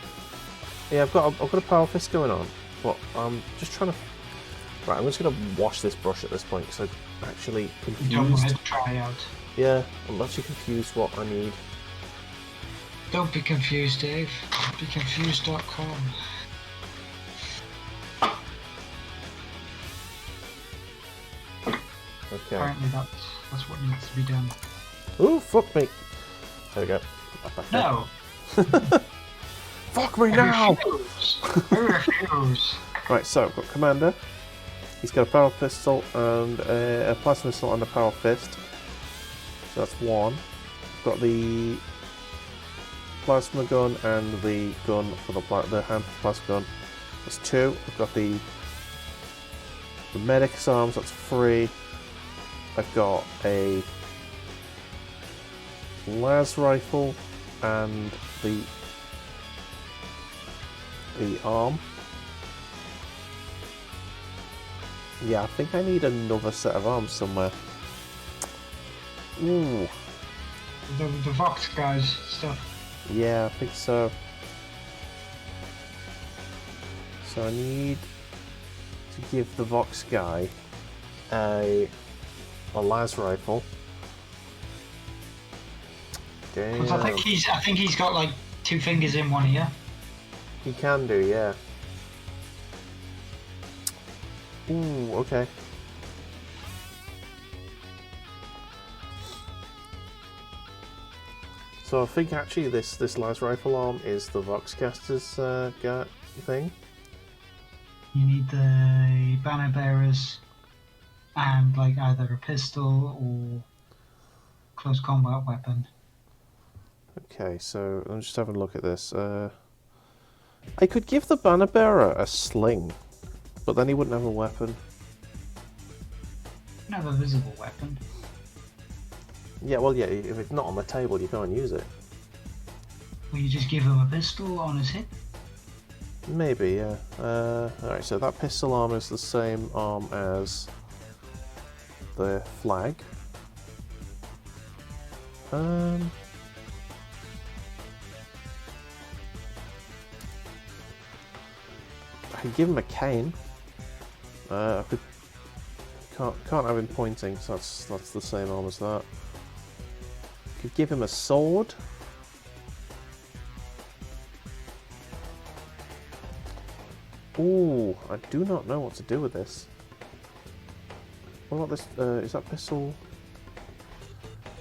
Yeah, I've got a power fist going on, but I'm just trying to. Right, I'm just gonna wash this brush at this point because I'm actually confused. You don't want to try out. Yeah, I'm actually confused what I need. Don't be confused, Dave. BeConfused.com. Okay. Apparently that's what needs to be done. Ooh, fuck me. There we go. No. Fuck me now! I refuse. Right, so I've got Commander. He's got a power pistol and a plasma pistol and a power fist. So that's one. Got the plasma gun and the gun for the hand plasma gun. That's two. I've got the medic's arms. That's three. I've got a las rifle and the arm. Yeah, I think I need another set of arms somewhere. Ooh. The Vox guys stuff. Yeah, I think so. So I need to give the Vox guy a las rifle. Damn. Because I think he's got like 2 fingers in one ear. He can do, yeah. Ooh, okay. So I think actually this las rifle arm is the Voxcaster's thing. You need the banner bearers and like either a pistol or close combat weapon. Okay, so I'm just having a look at this. I could give the banner bearer a sling, but then he wouldn't have a weapon. You can have a visible weapon. Yeah, well, yeah, if it's not on the table, you can't use it. Will you just give him a pistol on his hip? Maybe, yeah. Alright, so that pistol arm is the same arm as the flag. I could give him a cane. I could can't have him pointing, so that's the same arm as that. Could give him a sword. Ooh, I do not know what to do with this. What about this? Is that pistol?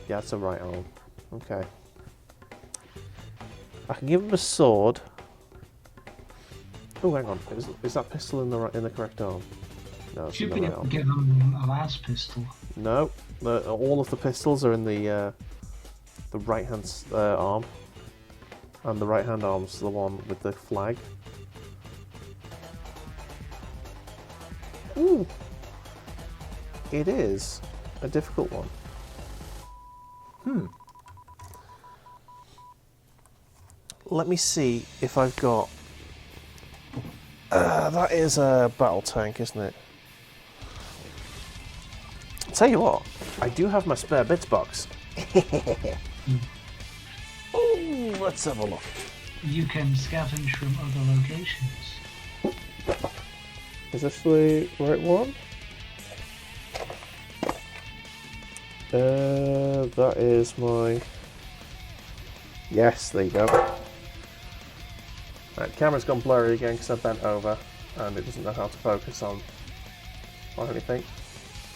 Yeah, it's a right arm. Okay. I can give him a sword. Oh, hang on. Is that pistol in the correct arm? No, it's in Should the be right able arm. to give him a las pistol. No, all of the pistols are in the right hand arm, and the right hand arm's the one with the flag. Ooh, it is a difficult one. Let me see if I've got. That is a battle tank, isn't it? Tell you what, I do have my spare bits box. Oh, let's have a look. You can scavenge from other locations. Is this the right one? That is my... Yes, there you go. Right, camera's gone blurry again because I bent over and it doesn't know how to focus on anything.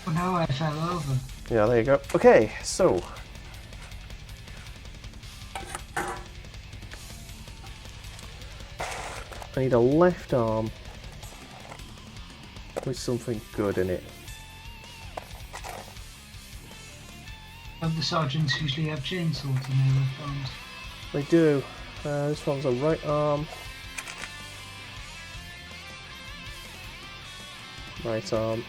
Oh no, I fell over. Yeah, there you go. Okay, so... I need a left arm with something good in it. And the sergeants usually have chainsaws in their left arms. They do. This one's a right arm. Right arm.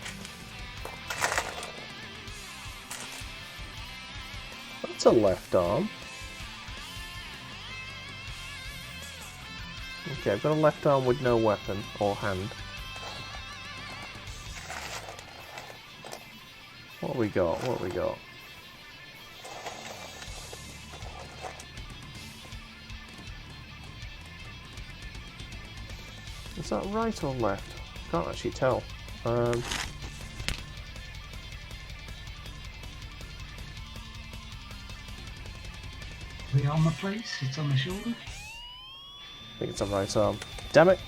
That's a left arm. Okay, I've got a left arm with no weapon or hand. What have we got? What have we got? Is that right or left? Can't actually tell. The armor place, it's on the shoulder. I think it's a right arm. Damn it!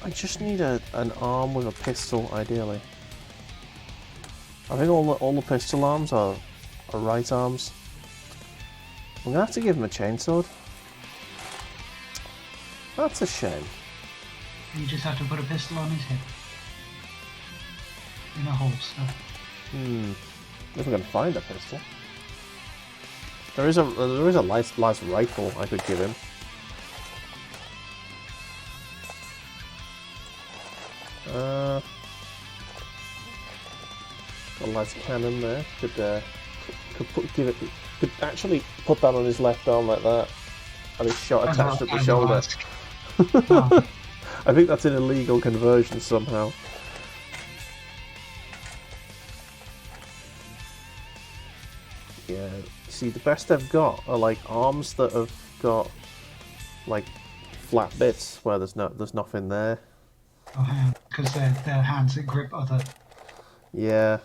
I just need an arm with a pistol, ideally. I think all the pistol arms are right arms. I'm gonna have to give him a chainsword. That's a shame. You just have to put a pistol on his hip. In a holster. If we're gonna find a pistol. There is a light rifle I could give him. A light cannon there. Could actually put that on his left arm like that, and his shot attached at the shoulder. I think that's an illegal conversion somehow. Yeah, see, the best I've got are like arms that have got like flat bits where there's nothing there. Oh, because they're hands that grip other Yeah.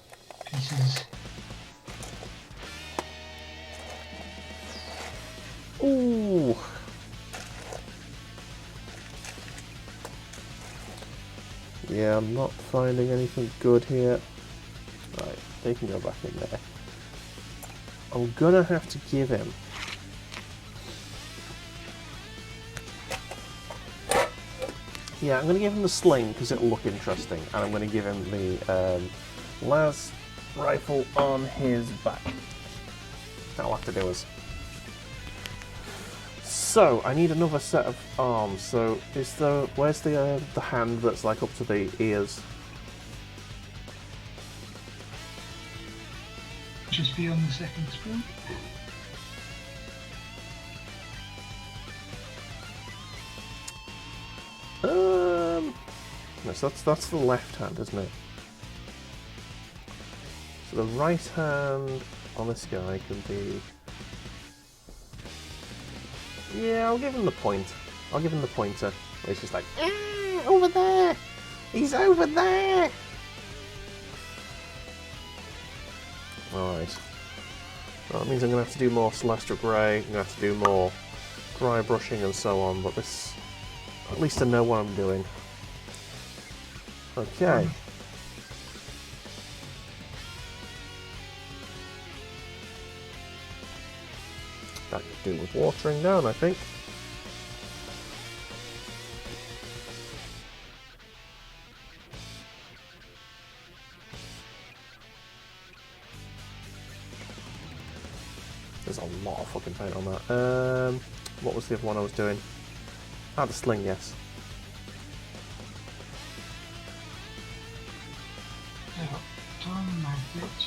pieces. Ooh. Yeah, I'm not finding anything good here. Right, they can go back in there. I'm gonna have to give him. Yeah, I'm gonna give him the sling because it'll look interesting, and I'm gonna give him the las rifle on his back. That'll have to do us. So I need another set of arms. So where's the hand that's like up to the ears? Just beyond the second scroll. No, so that's the left hand, isn't it? So the right hand on this guy can be. Yeah, I'll give him the point. I'll give him the pointer. It's just like, over there! He's over there! Alright. Well, that means I'm going to have to do more Celestial Grey, I'm going to have to do more dry brushing and so on, but this... At least I know what I'm doing. Okay. That could do with watering down, I think. There's a lot of fucking paint on that. What was the other one I was doing? Ah, the sling, yes. Done, my bitch.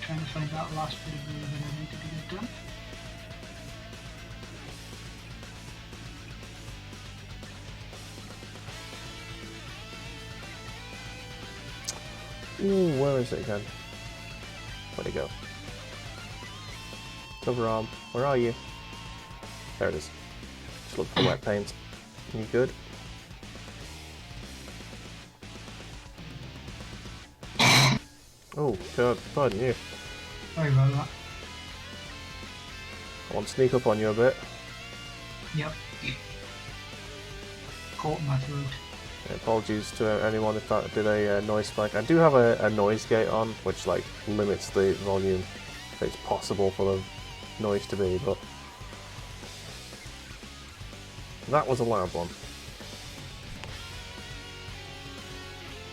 Trying to find that last bit of glue that I need to get done. Ooh, where is it again? Where'd it go? Cover arm, where are you? There it is. Just look for wet paint. You good? Oh, God, pardon you. Sorry about that. I want to sneak up on you a bit. Yep. Caught in my throat. Apologies to anyone if that did a noise spike. I do have a noise gate on, which like limits the volume if it's possible for the noise to be, but that was a loud one.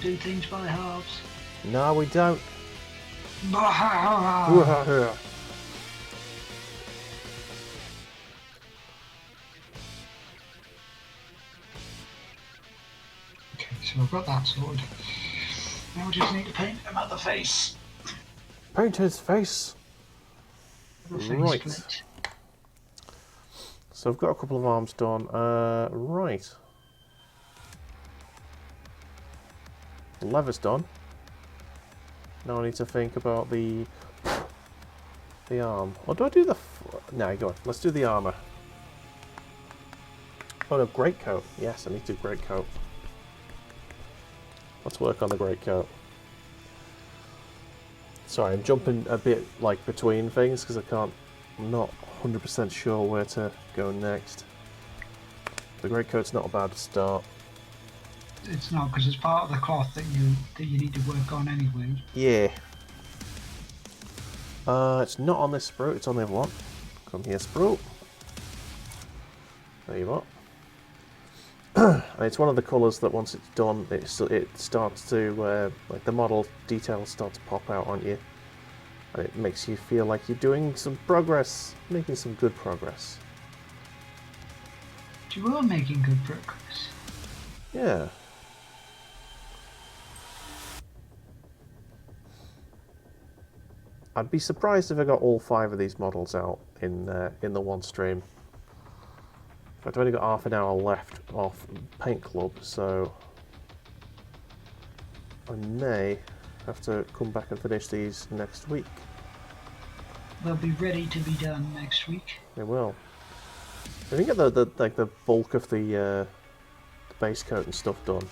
Do things by halves. No, we don't. Okay, so I've got that sorted. Now we just need to paint another face. Paint his face. Right. Plate. So I've got a couple of arms done. Right. The leather's done. Now I need to think about the arm. Or do I do the... No, go on. Let's do the armour. Oh no, greatcoat. Yes, I need to do greatcoat. Let's work on the greatcoat. Sorry, I'm jumping a bit like between things because I'm not 100% sure where to go next. The greatcoat's not a bad start. It's not, because it's part of the cloth that you need to work on anyway. Yeah. It's not on this sprue, it's on the other one. Come here, sprue. There you are. And it's one of the colours that once it's done, it starts to, like the model details start to pop out on you. And it makes you feel like you're doing some progress, making some good progress. You are making good progress. Yeah. I'd be surprised if I got all 5 of these models out in the one stream. I've only got half an hour left off Paint Club, so I may have to come back and finish these next week. They'll be ready to be done next week. They will. I think get the bulk of the base coat and stuff done.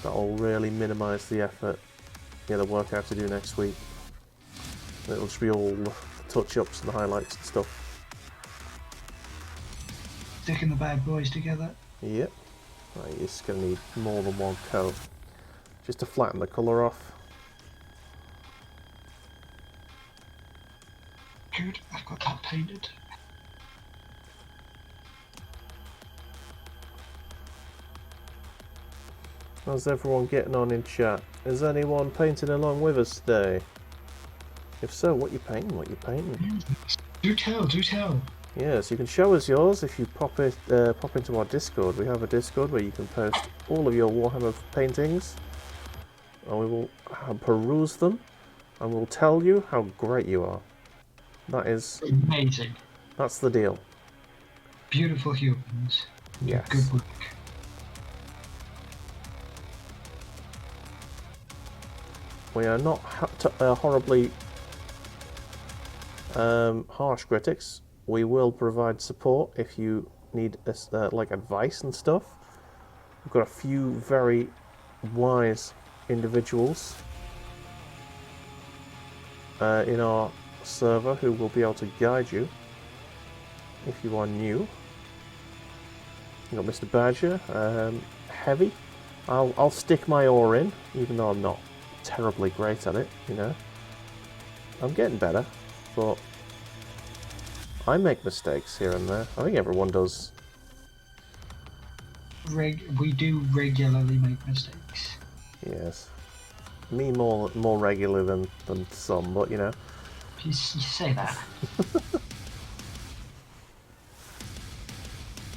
That'll really minimise the effort. Yeah, the work I have to do next week. It'll just be all the touch-ups and the highlights and stuff. Sticking the bad boys together. Yep. Right, you're just going to need more than one coat. Just to flatten the colour off. Good, I've got that painted. How's everyone getting on in chat? Is anyone painting along with us today? If so, what you painting? What you painting? Do tell, do tell. Yes, you can show us yours if you pop into our Discord. We have a Discord where you can post all of your Warhammer paintings, and we will peruse them, and we'll tell you how great you are. That is amazing. That's the deal. Beautiful humans. Yes. Good work. We are not horribly harsh critics. We will provide support if you need like advice and stuff. We've got a few very wise individuals in our server who will be able to guide you if you are new. You've got Mr. Badger, Heavy. I'll stick my oar in, even though I'm not terribly great at it, you know. I'm getting better, but I make mistakes here and there. I think everyone does. We do regularly make mistakes. Yes. Me more regularly than some, but you know. You say that.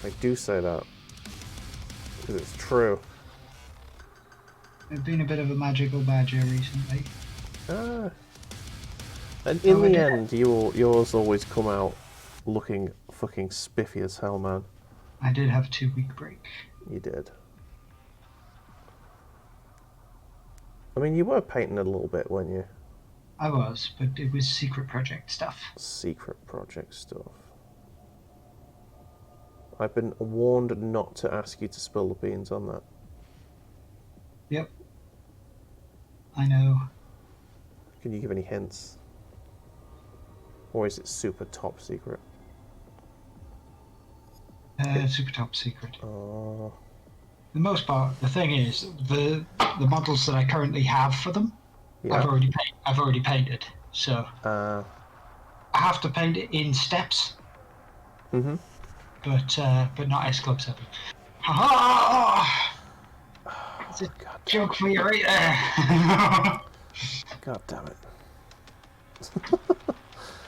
I do say that. Because it's true. I've been a bit of a magical badger recently. And in the end, yours always come out looking fucking spiffy as hell, man. I did have a 2-week break. You did. I mean, you were painting a little bit, weren't you? I was, but it was secret project stuff. Secret project stuff. I've been warned not to ask you to spill the beans on that. Yep. I know. Can you give any hints? Or is it super top secret? Super top secret. Oh. For the most part, the thing is, the models that I currently have for them, Yeah. I've already painted. So I have to paint it in steps. Mm-hmm. But not S Club 7. Ha ha! It's a joke for you right there. God damn it.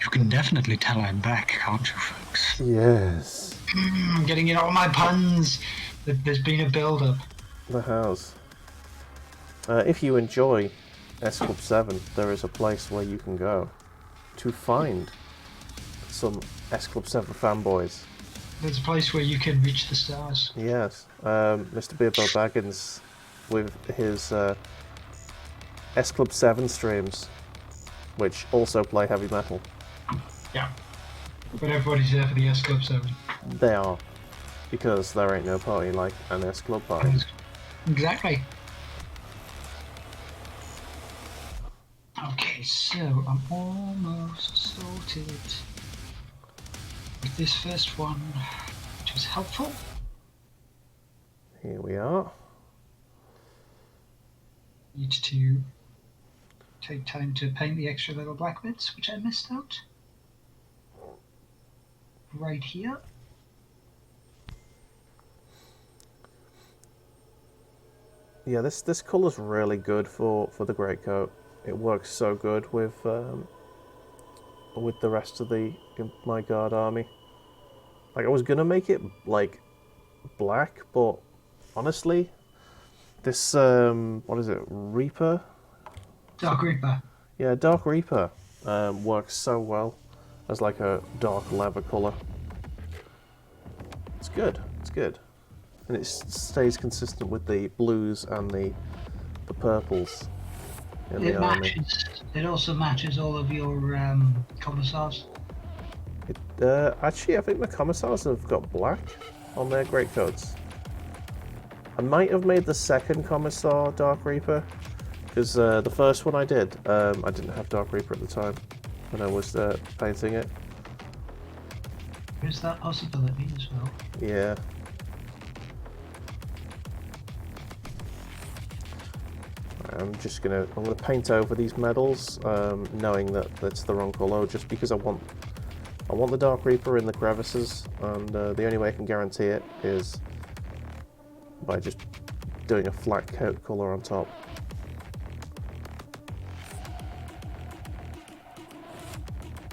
You can definitely tell I'm back, can't you, folks? Yes. I'm getting in all my puns. There's been a build-up. The house. If you enjoy S Club 7, there is a place where you can go to find some S Club 7 fanboys. There's a place where you can reach the stars. Yes, Mr. Bilbo Baggins with his S Club 7 streams, which also play heavy metal. Yeah. But everybody's there for the S Club 7. They are, because there ain't no party like an S Club party. Exactly. Okay, so I'm almost sorted with this first one, which is helpful. Here we are. Need to take time to paint the extra little black bits, which I missed out. Right here. Yeah, this colour's really good for the greatcoat. It works so good with the rest of my guard army. Like, I was gonna make it like black, but honestly, this what is it, Reaper? Dark Reaper. Yeah, Dark Reaper works so well as like a dark leather colour. It's good. It's good. And it stays consistent with the blues and the purples in the army. It also matches all of your commissars. Actually, I think the commissars have got black on their greatcoats. I might have made the second commissar Dark Reaper, because the first one I did, I didn't have Dark Reaper at the time when I was painting it. There's that possibility as well. Yeah. I'm gonna paint over these medals, knowing that that's the wrong colour, just because I want the Dark Reaper in the crevices, and the only way I can guarantee it is by just doing a flat coat colour on top.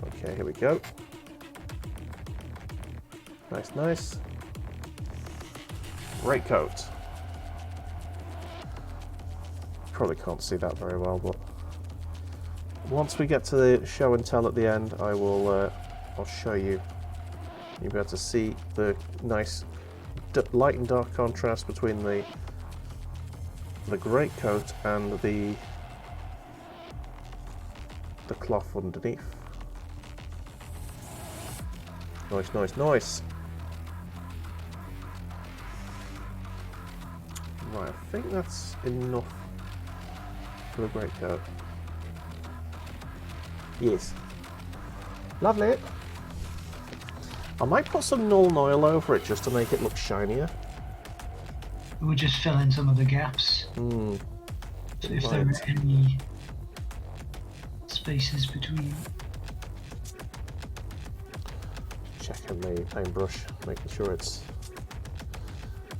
Okay, here we go. Nice, nice. Great coat. Probably can't see that very well, but once we get to the show and tell at the end, I'll show you. You'll be able to see the nice light and dark contrast between the great coat and the cloth underneath. Nice, nice, nice. Right, I think that's enough for the great coat. Yes. Lovely. I might put some null and oil over it just to make it look shinier. We'll just fill in some of the gaps. Hmm. So if there are any spaces between. Checking the paintbrush, making sure it's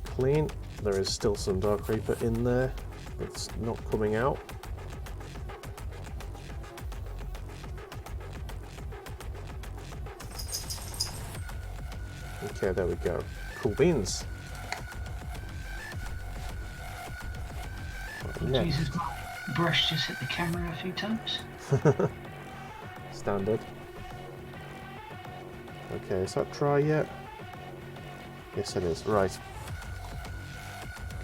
clean. There is still some Dark Reaper in there. It's not coming out. Okay, there we go. Cool beans. Right, Jesus, my brush just hit the camera a few times. Standard. Okay, is that dry yet? Yes, it is. Right.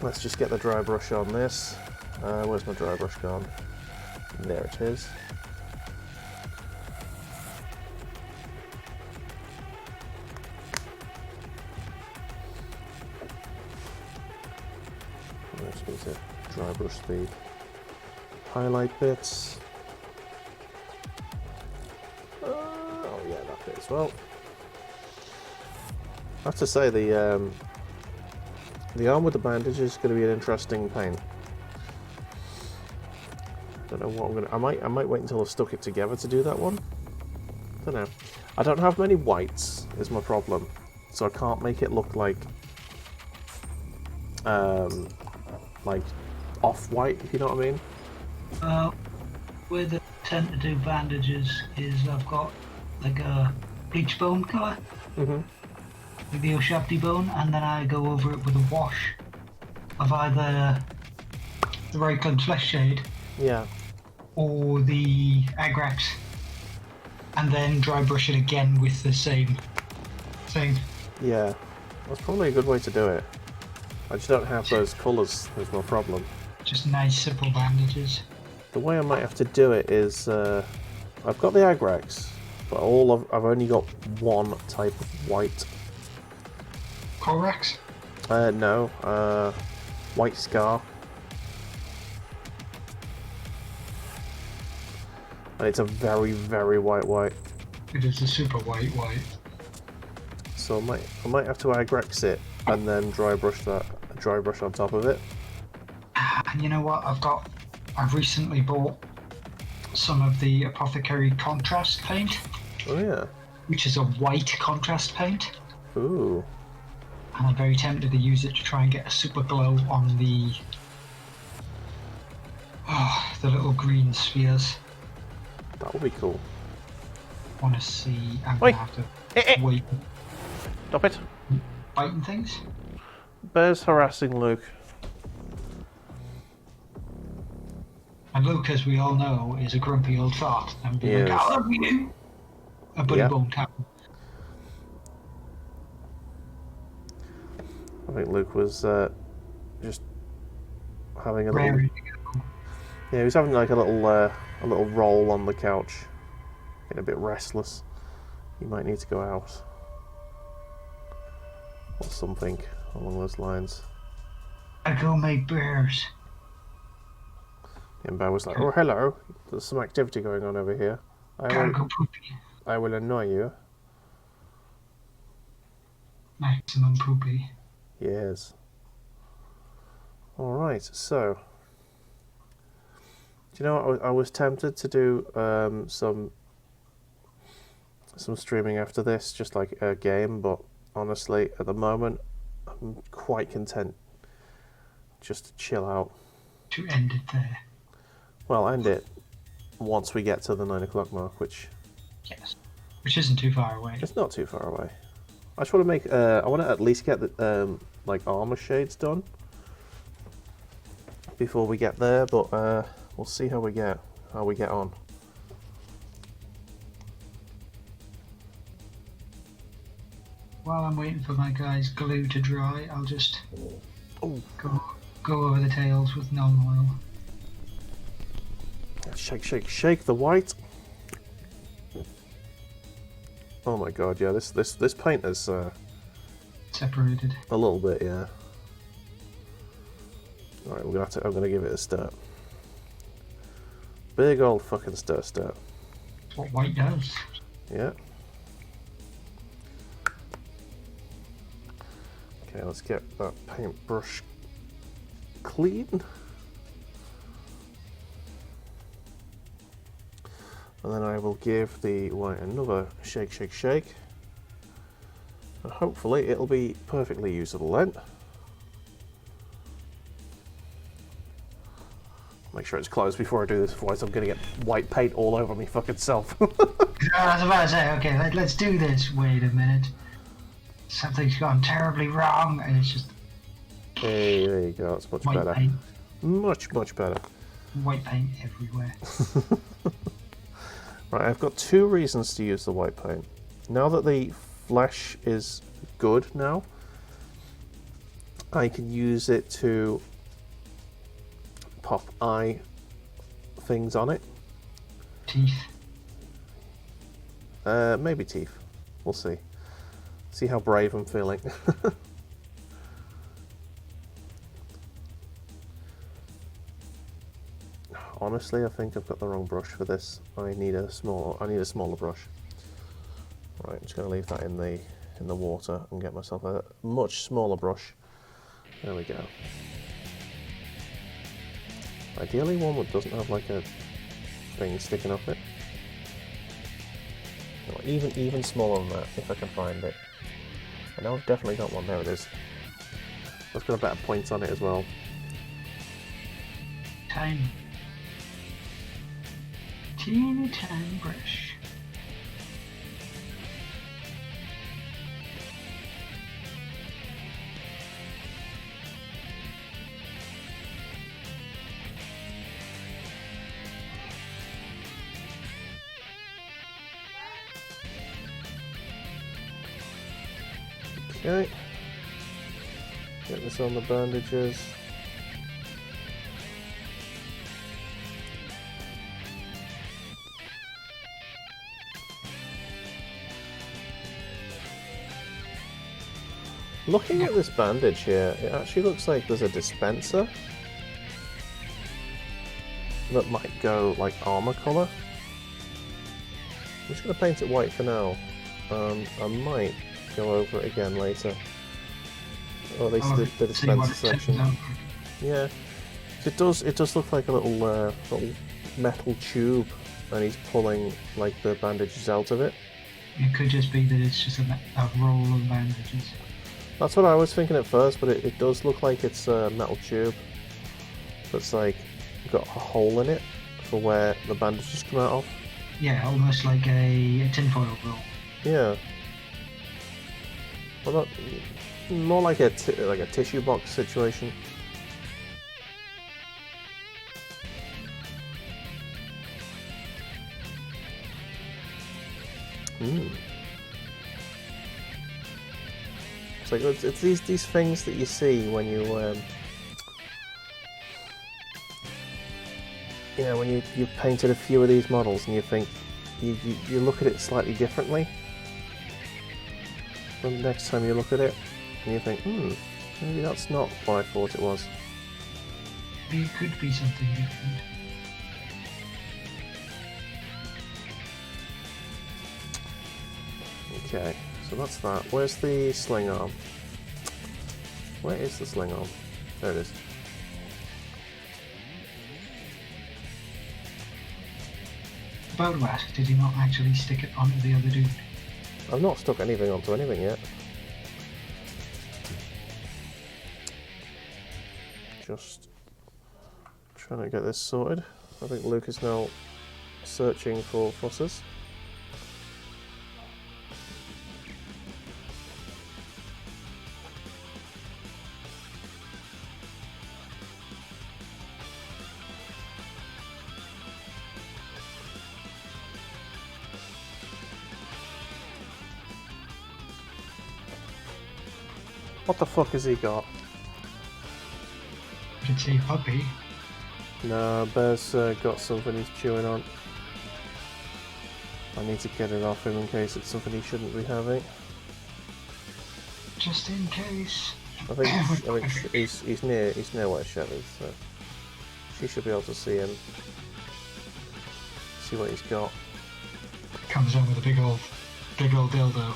Let's just get the dry brush on this. Where's my dry brush gone? There it is. I just need to dry brush the highlight bits. Oh yeah, that bit as well. I have to say the arm with the bandages is going to be an interesting paint. Don't know what I'm gonna. I might wait until I've stuck it together to do that one. Don't know. I don't have many whites is my problem, so I can't make it look like off-white, if you know what I mean. Where they tend to do bandages is I've got like a bleach bone colour. Mm-hmm. Like the Oshabdi bone, and then I go over it with a wash of either the Reikland Flesh Shade Yeah. or the Agrax, and then dry brush it again with the same thing. Yeah. That's probably a good way to do it. I just don't have those colours, there's no problem. Just nice simple bandages. The way I might have to do it is, I've got the Agrax, but I've only got one type of white. Corax? No, White Scar. And it's a very, very white. It is a super white. So I might have to Agrax it and then dry brush on top of it. And you know what? I've recently bought some of the Apothecary contrast paint, Oh yeah. which is a white contrast paint. Ooh. And I'm very tempted to use it to try and get a super glow on the little green spheres. That would be cool. Want to see? I'm Oi. gonna have to wait. Stop it. Biting things. Bear's harassing Luke. And Luke, as we all know, is a grumpy old fart. And be like, Yes. I love you. A buddy Yeah. won't happen. I think Luke was just having a little. Raring to go. Yeah, he was having like a little roll on the couch, getting a bit restless. He might need to go out or something along those lines. I go make bears. And Bear was like, "Oh, hello. There's some activity going on over here. Gotta go poopy. I will annoy you." Maximum poopy. Yes. All right. So, do you know what? I was tempted to do some streaming after this, just like a game. But honestly, at the moment, I'm quite content just to chill out. To end it there. Well, end it once we get to the 9 o'clock mark, which Yes. Which isn't too far away. it's not too far away. I just want to make. I want to at least get the like armor shades done before we get there, but we'll see how we get on. While I'm waiting for my guy's glue to dry, I'll just Oh, go over the tails with gnome oil. shake, shake, shake the white. Oh my god, yeah, this paint is Separated. a little bit, yeah. Alright, I'm gonna give it a stir. Big old fucking stir. That's what white does. Yeah. Okay, let's get that paintbrush clean. And then I will give the white another shake, shake, shake. And hopefully it'll be perfectly usable then. Make sure it's closed before I do this, otherwise I'm gonna get white paint all over me fucking self. I was about to say, okay, let's do this. Wait a minute. Something's gone terribly wrong, and it's just Hey, there you go, that's much white better. paint. Much better. White paint everywhere. Right, I've got two reasons to use the white paint. Now that the flesh is good now, I can use it to pop eye things on it. Teeth. Maybe teeth. We'll see. See how brave I'm feeling. Honestly, I think I've got the wrong brush for this. I need a smaller brush. Right, I'm just going to leave that in the water and get myself a much smaller brush. There we go. Ideally, one that doesn't have like a thing sticking off it. No, even smaller than that, if I can find it. I know I've definitely got one. There it is. Let's put a better point on it as well. Tiny. Teeny tiny brush. Okay. Get this on the bandages. Looking at this bandage here, it actually looks like there's a dispenser that might go like armor color. I'm just going to paint it white for now. I might go over it again later. Or at least the dispenser section. Yeah, it does look like a little metal tube, and he's pulling like the bandages out of it. It could just be that it's just a roll of bandages. That's what I was thinking at first, but it does look like it's a metal tube that's like got a hole in it for where the bandages come out of. Yeah, almost like a tinfoil roll. Yeah. Well, not more like a tissue box situation. It's like it's these things that you see when you know, when you've painted a few of these models and you think you look at it slightly differently. The next time you look at it and you think, maybe that's not what I thought it was. It could be something different. Okay, so that's that. Where's the sling arm? Where is the sling arm? There it is. About to ask, did you not actually stick it onto the other dude? I've not stuck anything onto anything yet. Just trying to get this sorted. I think Luke is now searching for fusses. What the fuck has he got? It's a puppy. No, Bear's got something he's chewing on. I need to get it off him in case it's something he shouldn't be having. Just in case. I think he's near where Shelly's, so she should be able to see him. See what he's got. Comes in with a big old dildo.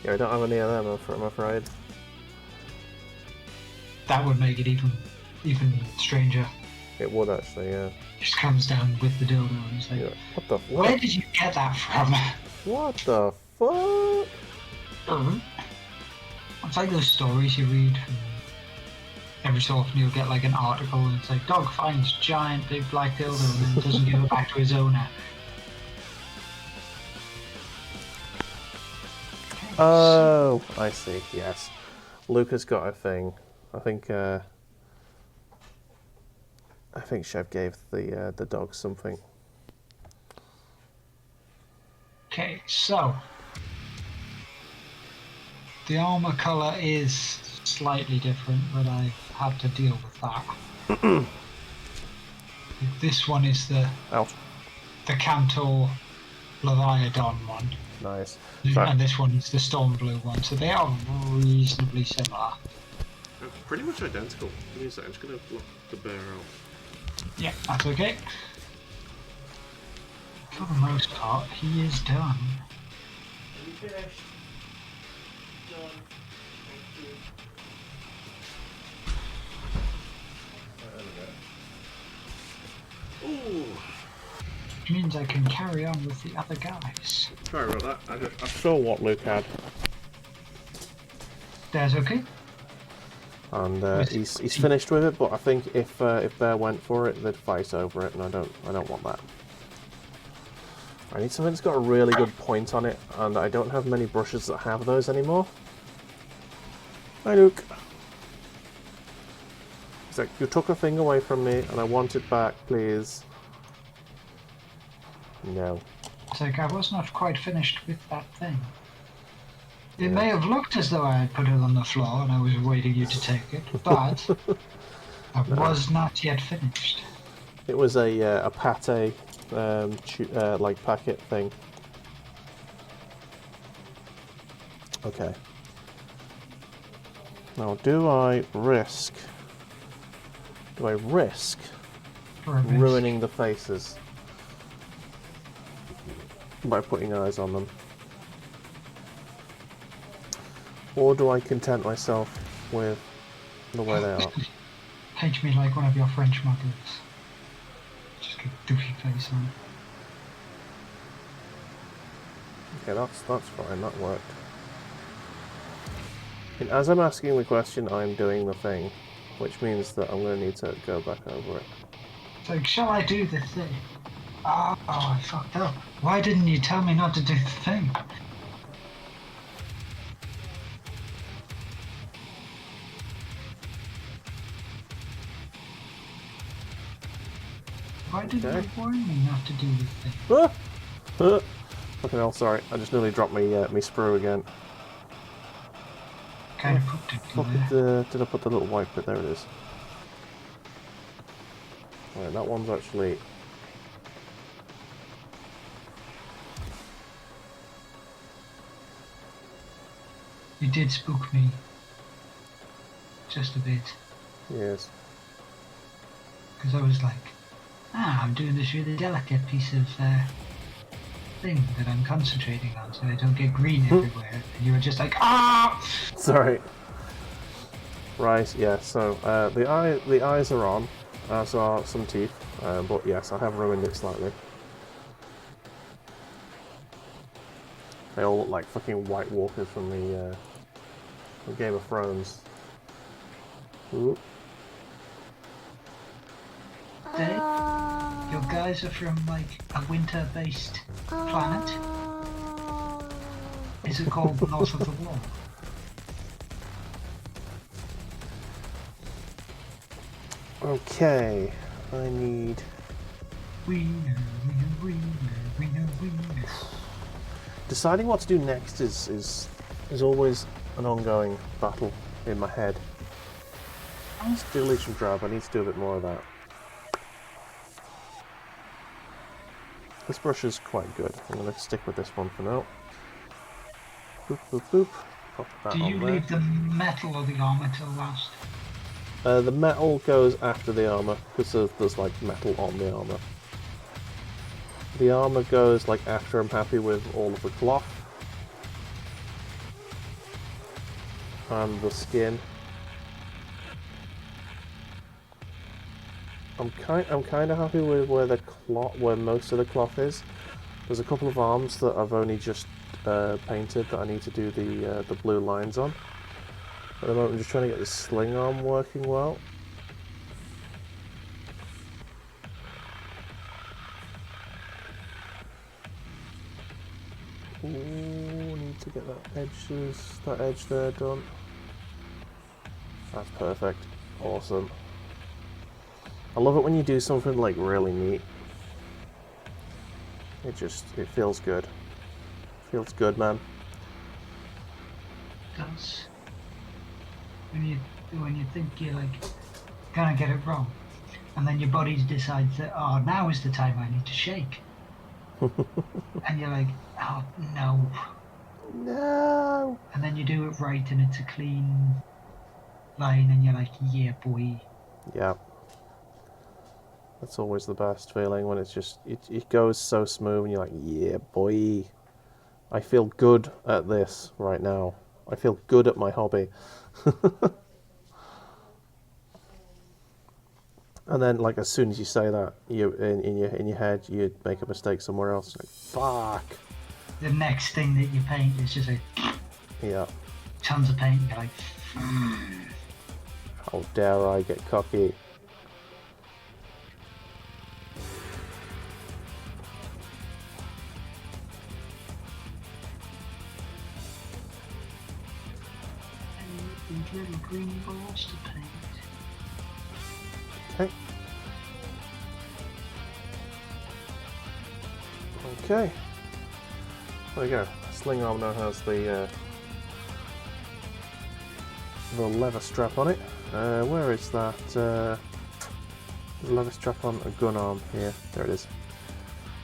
Yeah, I don't have any of them, I'm afraid. That would make it even stranger. It would actually, yeah. Just comes down with the dildo and it's like, Yeah. What the fuck? where did you get that from? What the fuck? It's like those stories you read. Every so often you'll get like an article and it's like, dog finds giant big black dildo and then doesn't give it back to his owner. Oh, I see. Yes, Luke has got a thing. I think Chev gave the dog something. Okay, so the armor color is slightly different, but I've had to deal with that. This one is the Cantor Leviathan one. Nice. And this one is the Storm Blue one, so they are reasonably similar. Pretty much identical. Give me a second, I'm just going to block the bear out. Yeah, that's okay. For the most part, he is done. Are you finished? Done. Thank you. Ooh. Which means I can carry on with the other guys. Sorry about that. I saw what Luke had. That's okay. And he's finished with it, but I think if Bear went for it, they'd fight over it, and I don't want that. I need something that's got a really good point on it, and I don't have many brushes that have those anymore. Hi, Luke. He's like, you took a thing away from me, and I want it back, please. No. It's like I was not quite finished with that thing. It may have looked as though I had put it on the floor and I was waiting you to take it, but I was not yet finished. It was a pate like packet thing. Okay. Now, do I risk ruining the faces by putting eyes on them? Or do I content myself with the way they are? Paint me like one of your French models. Just get doofy face on. Okay, that's fine, that worked. And as I'm asking the question, I'm doing the thing, which means that I'm going to need to go back over it. It's like, shall I do the thing? Oh, I fucked up. Why didn't you tell me not to do the thing? Why didn't you warn me not to do the thing? Fucking hell, sorry. I just nearly dropped me sprue again. Kind of put it Did I put the little white bit? There it is. Right, that one's actually... You did spook me. Just a bit. Yes. Because I was like, I'm doing this really delicate piece of thing that I'm concentrating on so I don't get green everywhere. And you were just like, Sorry. Right, yeah, so the eyes are on, as are some teeth, but yes, I have ruined it slightly. They all look like fucking White Walkers from the from Game of Thrones. Ooh. Your guys are from like a winter-based planet. Is it called North of the Wall? Okay, I need... Wiener. Deciding what to do next is always an ongoing battle in my head. Still Legion Drab, I need to do a bit more of that. This brush is quite good. I'm going to stick with this one for now. Boop, boop, boop. Pop that Do you on there. leave the metal or the armor till last? The metal goes after the armor, because there's like metal on the armor. The armor goes like after I'm happy with all of the cloth. And the skin. I'm kind of happy with where most of the cloth is. There's a couple of arms that I've only just painted that I need to do the blue lines on. At the moment I'm just trying to get the sling arm working well. Ooh, need to get that edge there done. That's perfect. Awesome. I love it when you do something like really neat. It feels good. Feels good, man. It does. When you think you're like gonna get it wrong, and then your body decides that now is the time I need to shake, and you're like, oh no, and then you do it right and it's a clean line and you're like, yeah boy. Yeah. That's always the best feeling when it's just it goes so smooth and you're like, yeah boy. I feel good at this right now. I feel good at my hobby. And then, like, as soon as you say that, you in your head, you make a mistake somewhere else. Like, fuck. The next thing that you paint is just like, yeah. Tons of paint. You're like, how dare I get cocky? these little green balls to paint. Okay. Okay. There you go. Sling arm now has the the leather strap on it. Where is that? Leather strap on a gun arm here. There it is.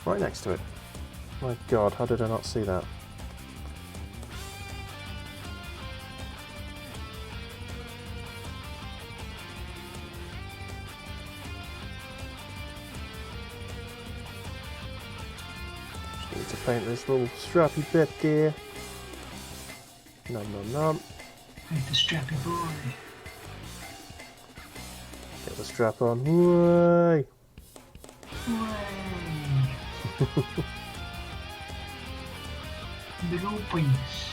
Right next to it. My god, how did I not see that? Just need to paint this little strappy bit there. Nom nom nom. Paint the strappy boy. Get the strap on. Way. Big old points.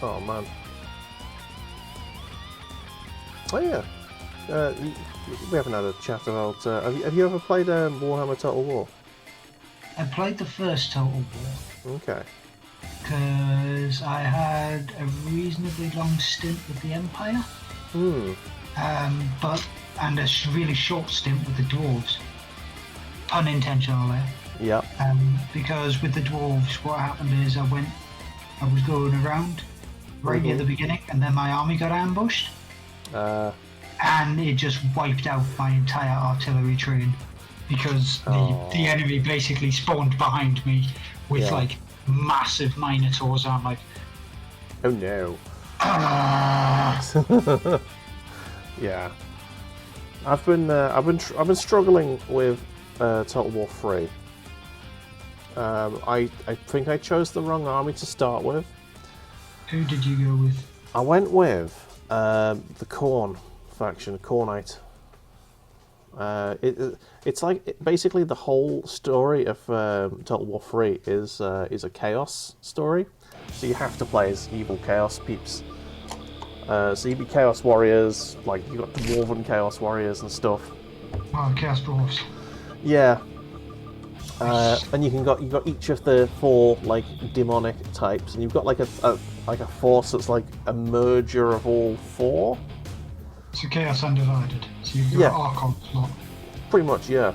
Oh man. Oh yeah. We haven't had a chat about. Have you ever played Warhammer Total War? I played the first Total War. Okay. Because I had a reasonably long stint with the Empire. And a really short stint with the Dwarves. Unintentionally. Yep. Because with the Dwarves, what happened is I was going around right near the beginning, and then my army got ambushed. And it just wiped out my entire artillery train. Because the enemy basically spawned behind me with like massive minotaurs, and I'm like, oh no. Yeah, I've been struggling with Total War 3. I think I chose the wrong army to start with. Who did you go with? I went with the Khorne faction, Khornite. It's like basically the whole story of Total War 3 is a chaos story, so you have to play as evil chaos peeps. So you be chaos warriors, like you got dwarven chaos warriors and stuff. Oh, chaos dwarves. Yeah, and you got each of the 4 like demonic types, and you've got like a force that's like a merger of all 4. So chaos undivided. So you've got Archon slot. Pretty much, yeah.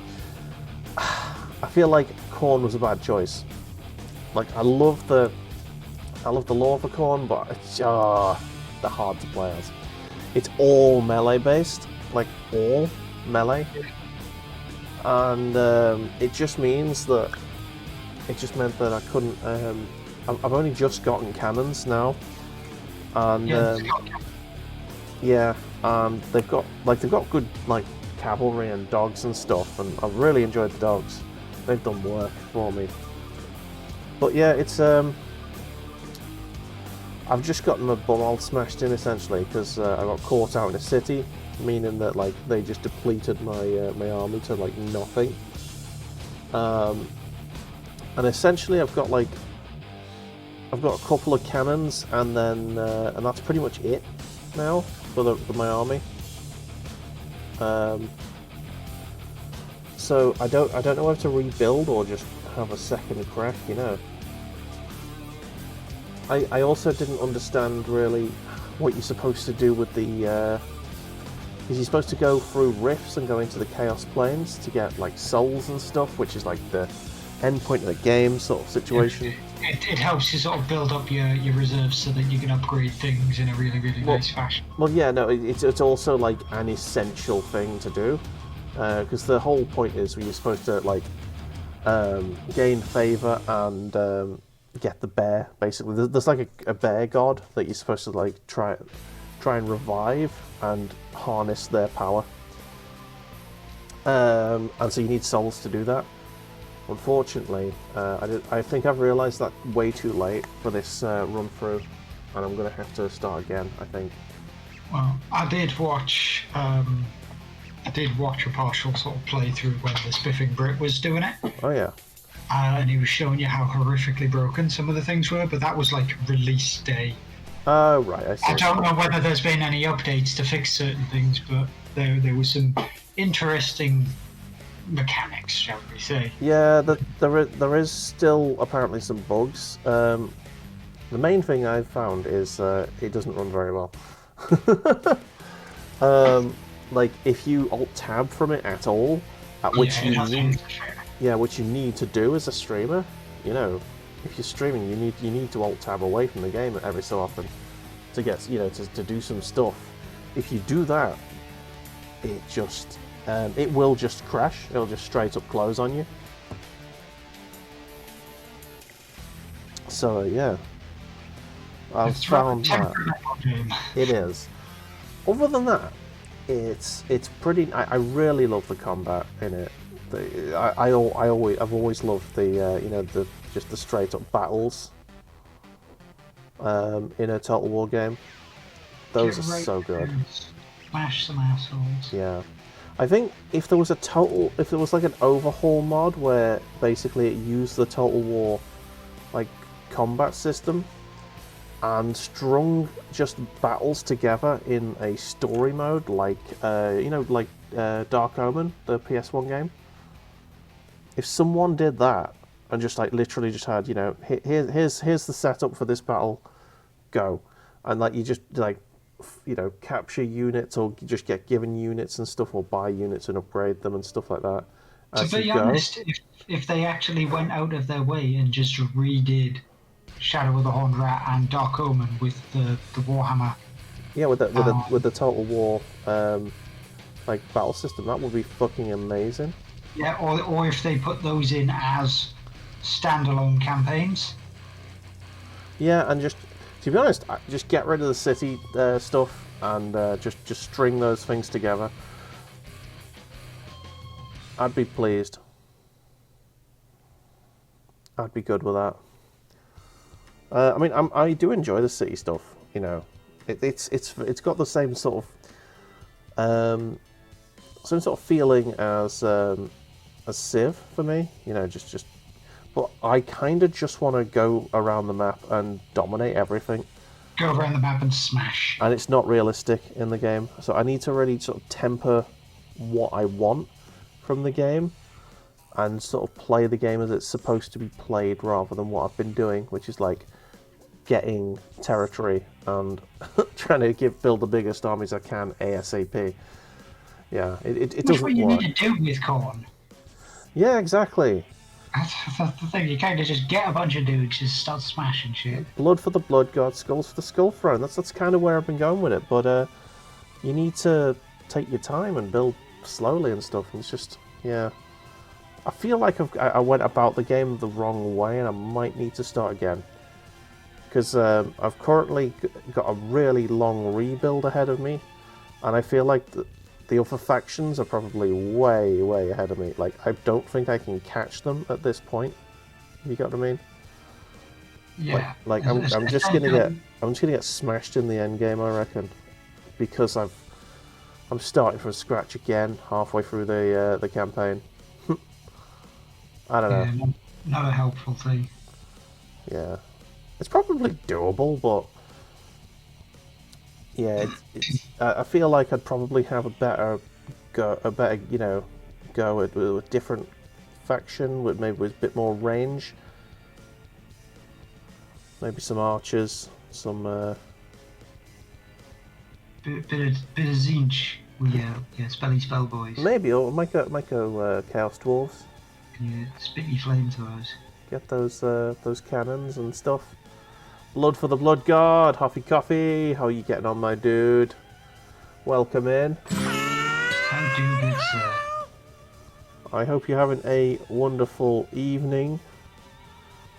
I feel like Khorne was a bad choice. Like I love the lore for Khorne, but it's they're hard to play as. It's all melee based, like all melee, and it just meant that I couldn't. I've only just gotten cannons now, and they've got good like cavalry and dogs and stuff, and I've really enjoyed the dogs. They've done work for me. But yeah, it's I've just gotten my bum all smashed in essentially because I got caught out in a city, meaning that like they just depleted my army to like nothing. And essentially I've got a couple of cannons, and then and that's pretty much it now for my army. So I don't know whether to rebuild or just have a second crack, you know. I also didn't understand really what you're supposed to do with the is you're supposed to go through rifts and go into the chaos planes to get like souls and stuff, which is like the end point of the game sort of situation. It helps you sort of build up your reserves so that you can upgrade things in a really nice fashion. Well, yeah, no, it's also like an essential thing to do, because the whole point is you're supposed to like gain favor and get the bear. Basically, there's like a bear god that you're supposed to like try and revive and harness their power, and so you need souls to do that. Unfortunately, I think I've realised that way too late for this run through, and I'm going to have to start again, I think. Well, I did watch a partial sort of playthrough when the Spiffing Brit was doing it. Oh yeah. And he was showing you how horrifically broken some of the things were, but that was like release day. Oh right, I see. I don't know whether there's been any updates to fix certain things, but there was some interesting mechanics, shall we say. Yeah, there is still apparently some bugs. The main thing I've found is it doesn't run very well. Like if you alt tab from it at all, which you need to do as a streamer, you know, if you're streaming, you need to alt tab away from the game every so often to get to do some stuff. If you do that, it will just crash. It'll just straight up close on you. So yeah, I've found that it is. Other than that, it's pretty. I really love the combat in it. I've always loved the the straight up battles in a Total War game. Those are so good. Smash some assholes. Yeah, I think if there was like an overhaul mod where basically it used the Total War like combat system and strung just battles together in a story mode, like Dark Omen, the PS1 game. If someone did that and just like literally just had, here's the setup for this battle, go, and like you just like, capture units or just get given units and stuff, or buy units and upgrade them and stuff like that. To be honest, if they actually went out of their way and just redid Shadow of the Horned Rat and Dark Omen with the Warhammer, with the Total War like battle system, that would be fucking amazing. Yeah, or if they put those in as standalone campaigns. Yeah, and just to be honest, just get rid of the city stuff and just string those things together. I'd be pleased. I'd be good with that. I mean, I do enjoy the city stuff. It's got the same sort of feeling as Civ for me. But I kind of just want to go around the map and dominate everything. Go around the map and smash. And it's not realistic in the game, so I need to really sort of temper what I want from the game and sort of play the game as it's supposed to be played, rather than what I've been doing, which is like getting territory and trying to build the biggest armies I can ASAP. Yeah, it doesn't work. That's what you need to do with Khorne. Yeah, exactly. That's the thing, you kind of just get a bunch of dudes, just start smashing shit. Blood for the Blood God, skulls for the Skull Throne. That's kind of where I've been going with it, but you need to take your time and build slowly and stuff, and it's just, yeah. I feel like I went about the game the wrong way, and I might need to start again. Because I've currently got a really long rebuild ahead of me, and I feel like the other factions are probably way, way ahead of me. Like, I don't think I can catch them at this point. You got what I mean? Yeah. Like I'm just gonna get smashed in the end game, I reckon, because I'm starting from scratch again halfway through the campaign. I don't know. Yeah, not a helpful thing. Yeah, it's probably doable, but yeah, I feel like I'd probably have a better go at a different faction with maybe with a bit more range. Maybe some archers, some bit of zinch with your spell boys. Maybe, or might go Chaos Dwarves. Yeah, spitty flamethrowers. Get those cannons and stuff. Blood for the Blood God, Huffy Coffee. How are you getting on, my dude? Welcome in. How do good, sir? I hope you're having a wonderful evening.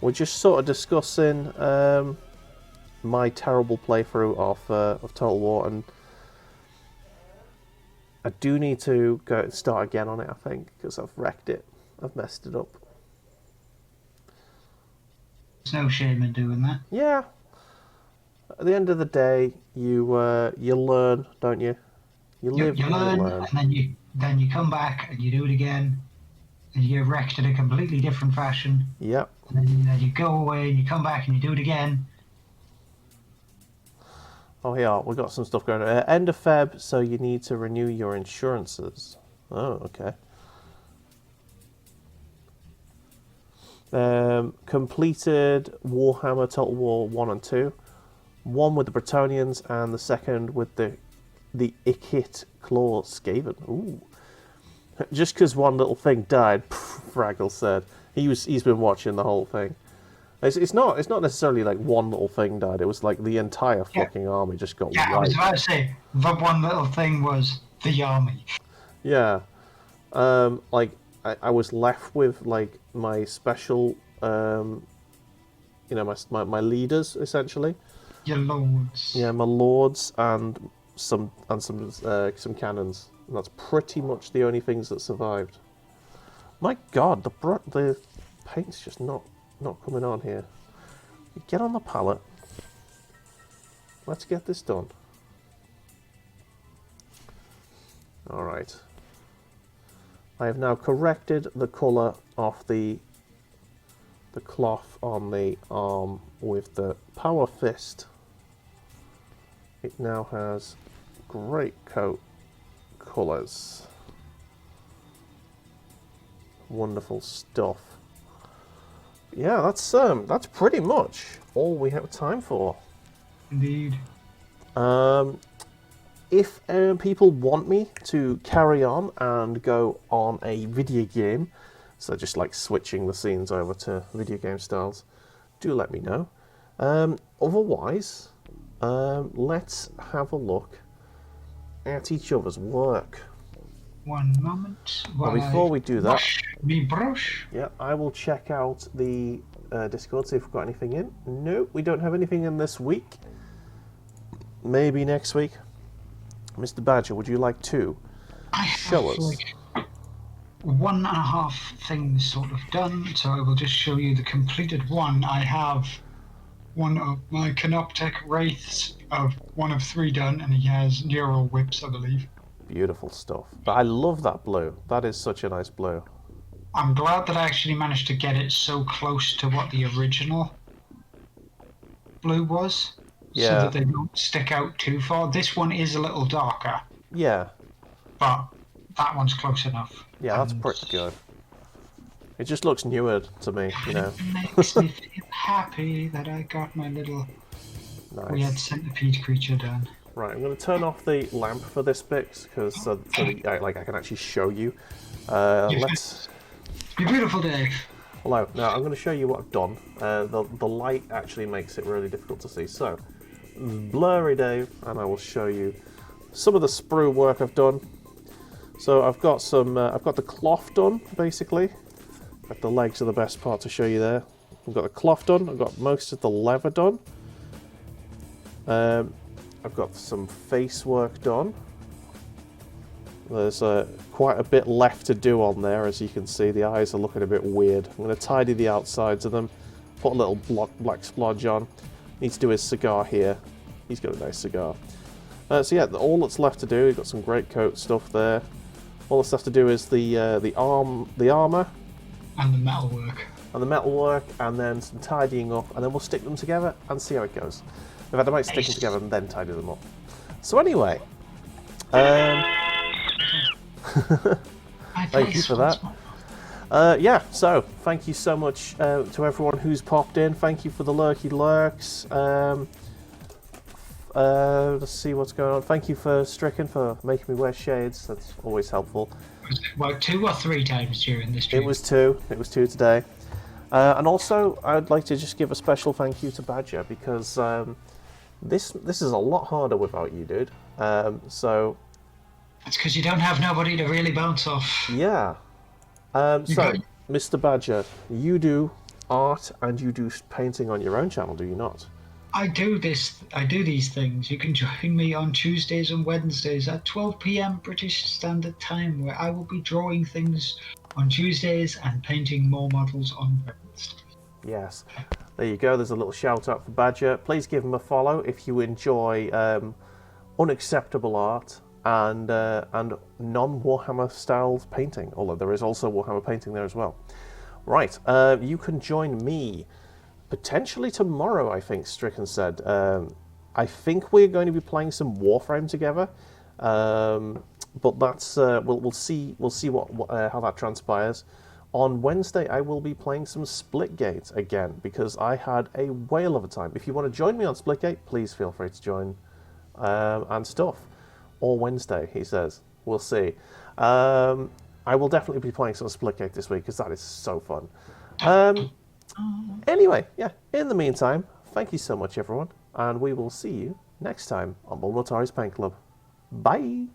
We're just sort of discussing my terrible playthrough of Total War, and I do need to go and start again on it, I think, because I've wrecked it. I've messed it up. There's no shame in doing that. Yeah. At the end of the day, you learn, don't you? You live you learn, and then you come back and you do it again, and you get wrecked in a completely different fashion. Yep. And then you go away and you come back and you do it again. Oh yeah, we've got some stuff going on. End of Feb, so you need to renew your insurances. Oh, okay. Completed Warhammer Total War 1 and 2. One with the Bretonnians and the second with the Ikit Claw Skaven. Ooh. Just because one little thing died, Fraggle said. He's been watching the whole thing. It's not necessarily like one little thing died. It was like the entire fucking army just got Yeah, wiped. I was about to say the one little thing was the army. Yeah, like I was left with like my special, my leaders essentially. Your lords. Yeah, my lords and some cannons. And that's pretty much the only things that survived. My God, the paint's just not coming on here. Get on the palette. Let's get this done. All right. I have now corrected the colour of the cloth on the arm with the Power Fist. It now has great coat colours. Wonderful stuff. Yeah, that's pretty much all we have time for. Indeed. If people want me to carry on and go on a video game, so just like switching the scenes over to video game styles, do let me know. Otherwise, let's have a look at each other's work. One moment. But before we do that, wash me brush. yeah, I will check out the Discord, see if we've got anything in. No, we don't have anything in this week. Maybe next week. Mr. Badger, would you like to show us? Like 1.5 things sort of done, so I will just show you the completed one. I have one of my Canoptech Wraiths of 1 of 3 done, and he has neural whips, I believe. Beautiful stuff. But I love that blue. That is such a nice blue. I'm glad that I actually managed to get it so close to what the original blue was, Yeah. so that they don't stick out too far. This one is a little darker, Yeah. but that one's close enough. Yeah, that's pretty good. It just looks newer to me, you know. It makes me feel happy that I got my little weird Nice. centipede creature done. Right, I'm going to turn off the lamp for this bit because so I can actually show you. Let's. You're beautiful, Dave. Hello. Now I'm going to show you what I've done. The light actually makes it really difficult to see. So, blurry Dave, and I will show you some of the sprue work I've done. So I've got some. I've got the cloth done basically. Got the legs are the best part to show you there. I've got the cloth done. I've got most of the leather done. I've got some face work done. There's quite a bit left to do on there, as you can see. The eyes are looking a bit weird. I'm going to tidy the outsides of them, put a little black splodge on. Need to do his cigar here. He's got a nice cigar. So yeah, all that's left to do, we've got some great coat stuff there. All that's left to do is the armor, And the metalwork. and the metalwork, and then some tidying up, and then we'll stick them together and see how it goes. In fact, I might stick them together and then tidy them up. So anyway, thank you for that. Yeah, so thank you so much to everyone who's popped in. Thank you for the lurky lurks. Let's see what's going on. Thank you for Stricken for making me wear shades. That's always helpful. Well, 2 or 3 times during this stream. It was 2. It was 2 today. And also, I'd like to just give a special thank you to Badger because this is a lot harder without you, dude. So It's because you don't have nobody to really bounce off. yeah. So, Mr. Badger, you do art and you do painting on your own channel, do you not? I do these things. You can join me on Tuesdays and Wednesdays at 12 p.m. British Standard Time, where I will be drawing things on Tuesdays and painting more models on Wednesdays. Yes. There you go. There's a little shout out for Badger. Please give him a follow if you enjoy unacceptable art and non-Warhammer style painting, although there is also Warhammer painting there as well. Right. You can join me potentially tomorrow, I think Stricken said. I think we're going to be playing some Warframe together, but that's we'll see what how that transpires. On Wednesday, I will be playing some Splitgate again because I had a whale of a time. If you want to join me on Splitgate, please feel free to join and stuff. Or Wednesday, he says. We'll see. I will definitely be playing some Splitgate this week because that is so fun. Anyway, yeah, in the meantime, thank you so much, everyone, and we will see you next time on Bulamatari's Paint Club. Bye!